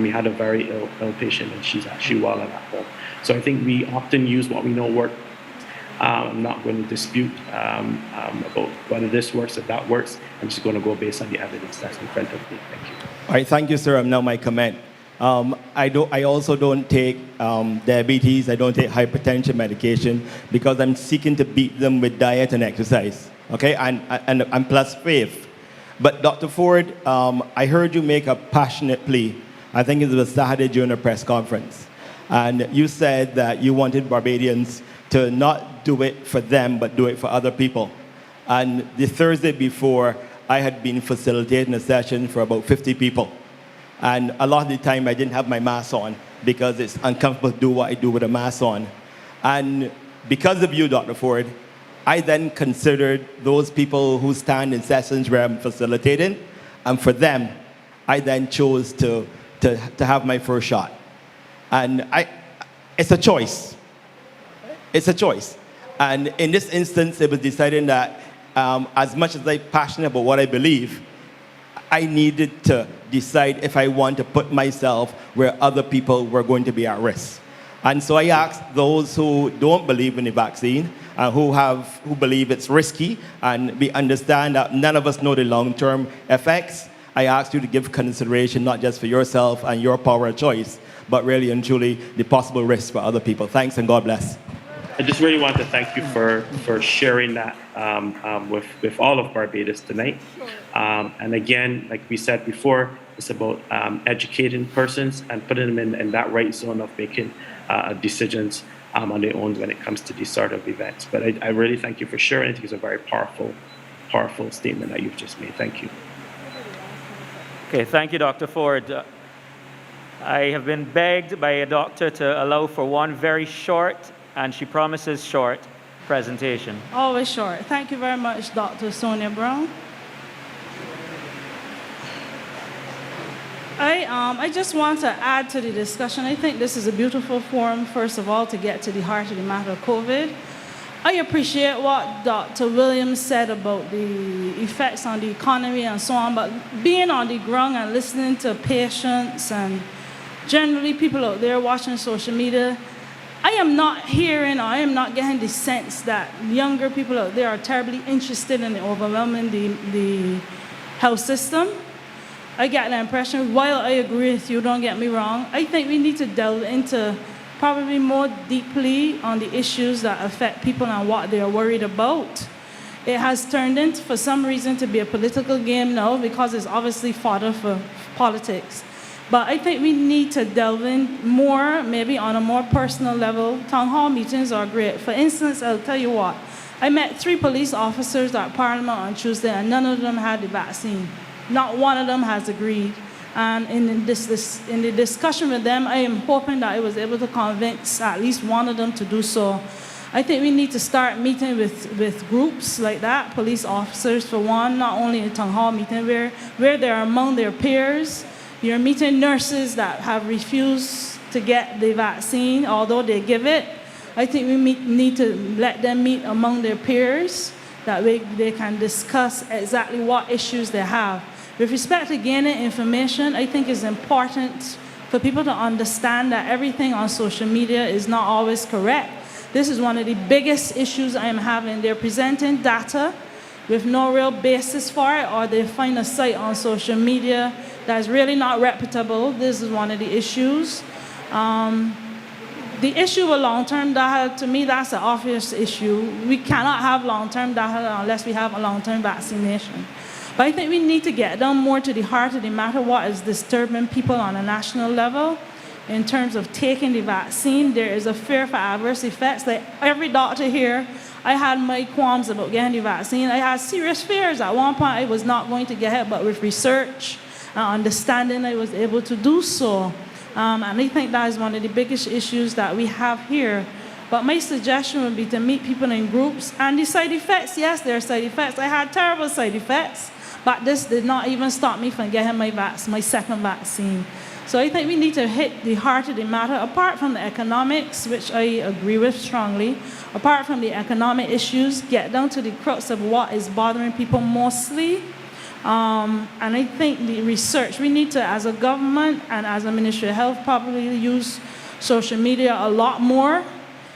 we had a very ill patient, and she's actually well and at home. So I think we often use what we know works. I'm not going to dispute about whether this works or that works. I'm just going to go based on the evidence that's in front of me. Thank you. All right, thank you, sir. Now my comment. I also don't take diabetes. I don't take hypertension medication because I'm seeking to beat them with diet and exercise. Okay, and plus faith. But Dr. Ford, I heard you make a passionate plea. I think it was Saturday during a press conference, and you said that you wanted Barbadians to not do it for them, but do it for other people. And the Thursday before, I had been facilitating a session for about 50 people. And a lot of the time, I didn't have my mask on because it's uncomfortable to do what I do with a mask on. And because of you, Dr. Ford, I then considered those people who stand in sessions where I'm facilitating, and for them, I then chose to have my first shot. And it's a choice. It's a choice. And in this instance, it was decided that as much as I'm passionate about what I believe, I needed to decide if I want to put myself where other people were going to be at risk. And so I asked those who don't believe in the vaccine, who believe it's risky, and we understand that none of us know the long-term effects. I asked you to give consideration not just for yourself and your power of choice, but really and truly the possible risks for other people. Thanks and God bless. I just really want to thank you for sharing that with all of Barbados tonight. And again, like we said before, it's about educating persons and putting them in that right zone of making decisions on their own when it comes to these sort of events. But I really thank you for sharing. I think it's a very powerful statement that you've just made. Thank you. Okay, thank you, Dr. Ford. I have been begged by a doctor to allow for one very short, and she promises short, presentation. Always short. Thank you very much, Dr. Sonia Brown. I just want to add to the discussion. I think this is a beautiful forum, first of all, to get to the heart of the matter of COVID. I appreciate what Dr. Williams said about the effects on the economy and so on, but being on the ground and listening to patients and generally people out there watching social media, I am not hearing or I am not getting the sense that younger people out there are terribly interested in overwhelming the health system. I get the impression, while I agree with you, don't get me wrong, I think we need to delve into probably more deeply on the issues that affect people and what they're worried about. It has turned into, for some reason, to be a political game now because it's obviously fodder for politics. But I think we need to delve in more, maybe on a more personal level. Town hall meetings are great. For instance, I'll tell you what, I met 3 police officers at Parliament on Tuesday and none of them had the vaccine. Not one of them has agreed. And in the discussion with them, I am hoping that I was able to convince at least one of them to do so. I think we need to start meeting with groups like that, police officers for one, not only in town hall meeting, where they're among their peers. You're meeting nurses that have refused to get the vaccine, although they give it. I think we need to let them meet among their peers, that way they can discuss exactly what issues they have. With respect to gaining information, I think it's important for people to understand that everything on social media is not always correct. This is one of the biggest issues I am having. They're presenting data with no real basis for it, or they find a site on social media that's really not reputable. This is one of the issues. The issue with long-term data, to me, that's an obvious issue. We cannot have long-term data unless we have a long-term vaccination. But I think we need to get down more to the heart of the matter, what is disturbing people on a national level. In terms of taking the vaccine, there is a fear for adverse effects. Like every doctor here, I had my qualms about getting the vaccine. I had serious fears. At one point, I was not going to get it, but with research and understanding, I was able to do so. And I think that is one of the biggest issues that we have here. But my suggestion would be to meet people in groups. And the side effects, yes, there are side effects. I had terrible side effects, but this did not even stop me from getting my second vaccine. So I think we need to hit the heart of the matter, apart from the economics, which I agree with strongly, apart from the economic issues, get down to the crux of what is bothering people mostly. And I think the research, we need to, as a government and as a Ministry of Health, probably use social media a lot more.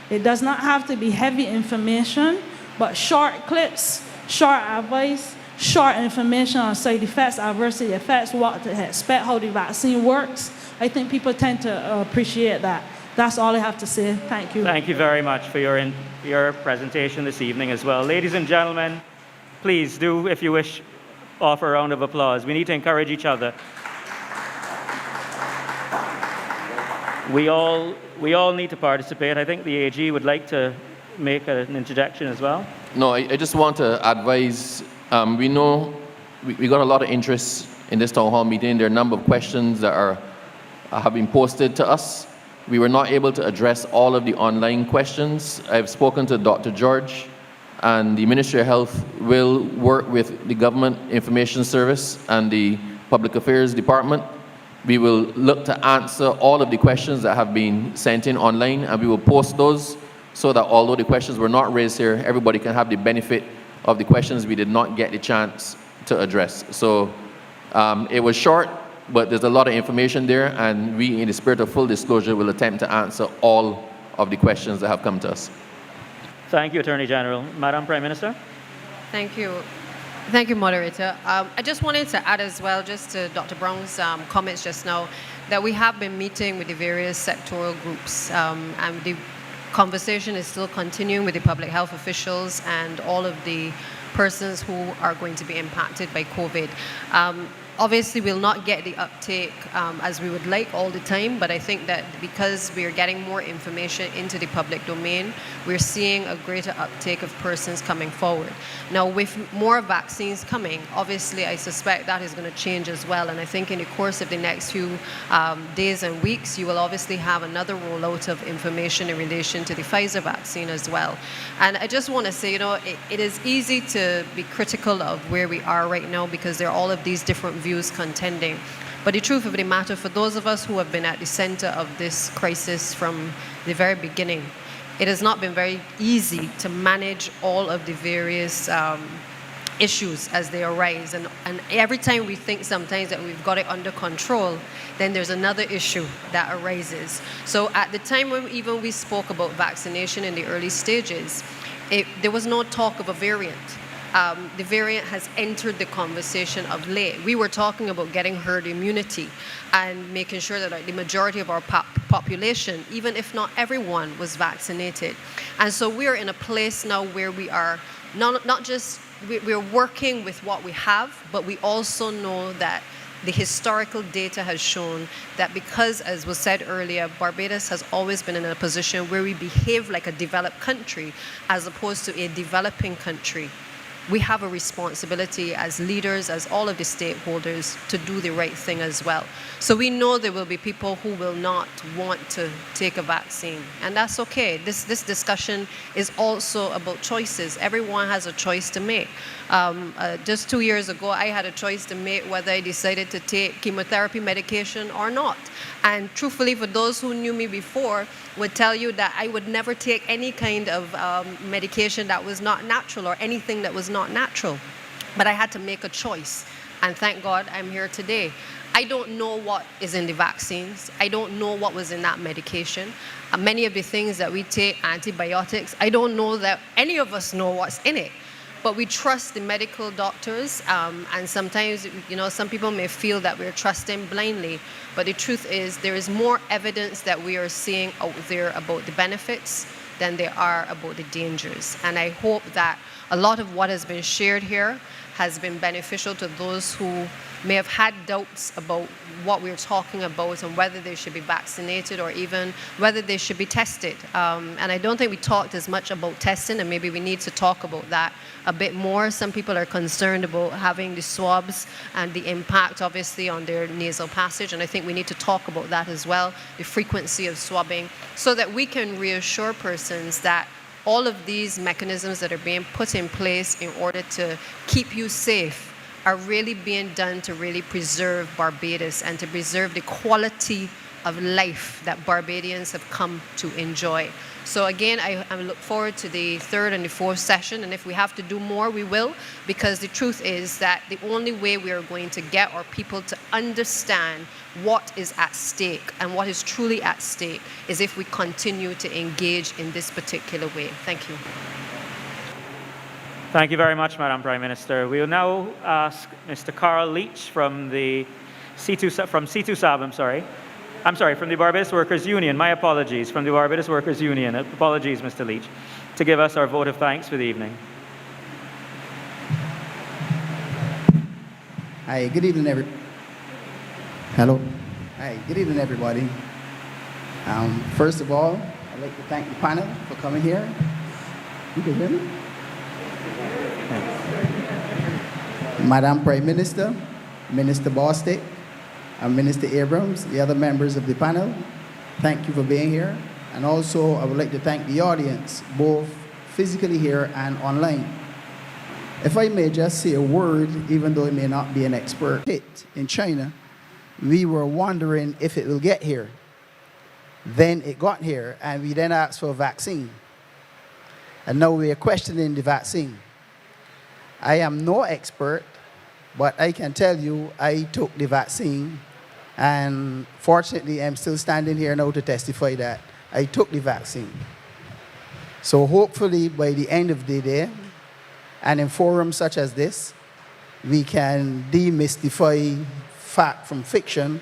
It does not have to be heavy information, but short clips, short advice, short information on side effects, adverse effects, what to expect, how the vaccine works. I think people tend to appreciate that. That's all I have to say. Thank you. Thank you very much for your presentation this evening as well. Ladies and gentlemen, please do, if you wish, offer a round of applause. We need to encourage each other. We all need to participate. I think the AG would like to make an interjection as well. No, I just want to advise, we know we got a lot of interest in this town hall meeting. There are a number of questions that have been posted to us. We were not able to address all of the online questions. I've spoken to Dr. George, and the Ministry of Health will work with the Government Information Service and the Public Affairs Department. We will look to answer all of the questions that have been sent in online, and we will post those so that although the questions were not raised here, everybody can have the benefit of the questions we did not get the chance to address. So it was short, but there's a lot of information there, and we, in the spirit of full disclosure, will attempt to answer all of the questions that have come to us. Thank you, Attorney General. Madam Prime Minister. Thank you. Thank you, Moderator. I just wanted to add as well, just to Dr. Brown's comments just now, that we have been meeting with the various sectoral groups, and the conversation is still continuing with the public health officials and all of the persons who are going to be impacted by COVID. Obviously, we'll not get the uptake as we would like all the time, but I think that because we are getting more information into the public domain, we're seeing a greater uptake of persons coming forward. Now, with more vaccines coming, obviously, I suspect that is going to change as well, and I think in the course of the next few days and weeks, you will obviously have another rollout of information in relation to the Pfizer vaccine as well. And I just want to say, you know, it is easy to be critical of where we are right now because there are all of these different views contending. But the truth of the matter, for those of us who have been at the center of this crisis from the very beginning, it has not been very easy to manage all of the various issues as they arise. And every time we think sometimes that we've got it under control, then there's another issue that arises. So at the time when even we spoke about vaccination in the early stages, there was no talk of a variant. The variant has entered the conversation of late. We were talking about getting herd immunity and making sure that the majority of our population, even if not everyone, was vaccinated. And so we are in a place now where we are not just, we're working with what we have, but we also know that the historical data has shown that because, as was said earlier, Barbados has always been in a position where we behave like a developed country as opposed to a developing country. We have a responsibility as leaders, as all of the stakeholders, to do the right thing as well. So we know there will be people who will not want to take a vaccine, and that's okay. This discussion is also about choices. Everyone has a choice to make. Just 2 years ago, I had a choice to make whether I decided to take chemotherapy medication or not. And truthfully, for those who knew me before, would tell you that I would never take any kind of medication that was not natural or anything that was not natural. But I had to make a choice. And thank God I'm here today. I don't know what is in the vaccines. I don't know what was in that medication. Many of the things that we take, antibiotics, I don't know that any of us know what's in it. But we trust the medical doctors, and sometimes, you know, some people may feel that we're trusting blindly. But the truth is, there is more evidence that we are seeing out there about the benefits than there are about the dangers. And I hope that a lot of what has been shared here has been beneficial to those who may have had doubts about what we're talking about and whether they should be vaccinated or even whether they should be tested. And I don't think we talked as much about testing, and maybe we need to talk about that a bit more. Some people are concerned about having the swabs and the impact, obviously, on their nasal passage, and I think we need to talk about that as well, the frequency of swabbing, so that we can reassure persons that all of these mechanisms that are being put in place in order to keep you safe are really being done to really preserve Barbados and to preserve the quality of life that Barbadians have come to enjoy. So again, I look forward to the third and the fourth session, and if we have to do more, we will, because the truth is that the only way we are going to get our people to understand what is at stake and what is truly at stake is if we continue to engage in this particular way. Thank you. Thank you very much, Madam Prime Minister. We will now ask Mr. Carl Leach from the C2SAB, from the Barbados Workers Union. My apologies, from the Barbados Workers Union. Apologies, Mr. Leach, to give us our vote of thanks for the evening. Hi, good evening, everybody. Hello. Hi, good evening, everybody. First of all, I'd like to thank the panel for coming here. You can hear me? Madam Prime Minister, Minister Bostick, and Minister Abrams, the other members of the panel, thank you for being here. And also, I would like to thank the audience, both physically here and online. If I may just say a word, even though I may not be an expert, in China, we were wondering if it will get here. Then it got here, and we then asked for a vaccine. And now we are questioning the vaccine. I am no expert, but I can tell you I took the vaccine, and fortunately I'm still standing here now to testify that I took the vaccine. So hopefully by the end of the day, and in forums such as this, we can demystify fact from fiction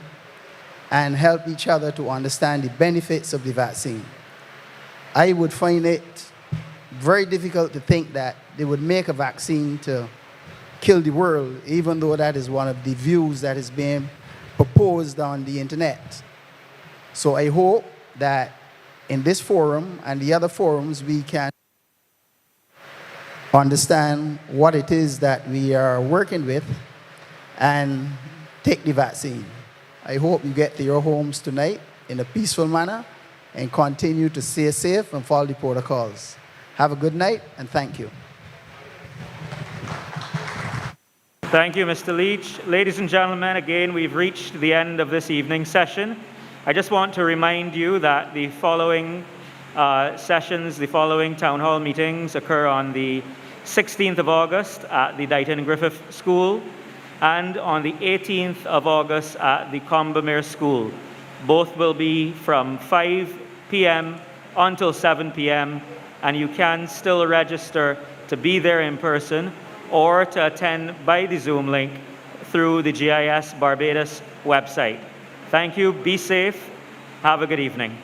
and help each other to understand the benefits of the vaccine. I would find it very difficult to think that they would make a vaccine to kill the world, even though that is one of the views that is being proposed on the internet. So I hope that in this forum and the other forums we can understand what it is that we are working with and take the vaccine. I hope you get to your homes tonight in a peaceful manner and continue to stay safe and follow the protocols. Have a good night, and thank you. Thank you, Mr. Leach. Ladies and gentlemen, again, we've reached the end of this evening's session. I just want to remind you that the following sessions, the following town hall meetings occur on the 16th of August at the Dighton Griffith School and on the 18th of August at the Pcr School. Both will be from 5 p.m. until 7 p.m. and you can still register to be there in person or to attend by the Zoom link through the GIS Barbados website. Thank you, be safe, have a good evening.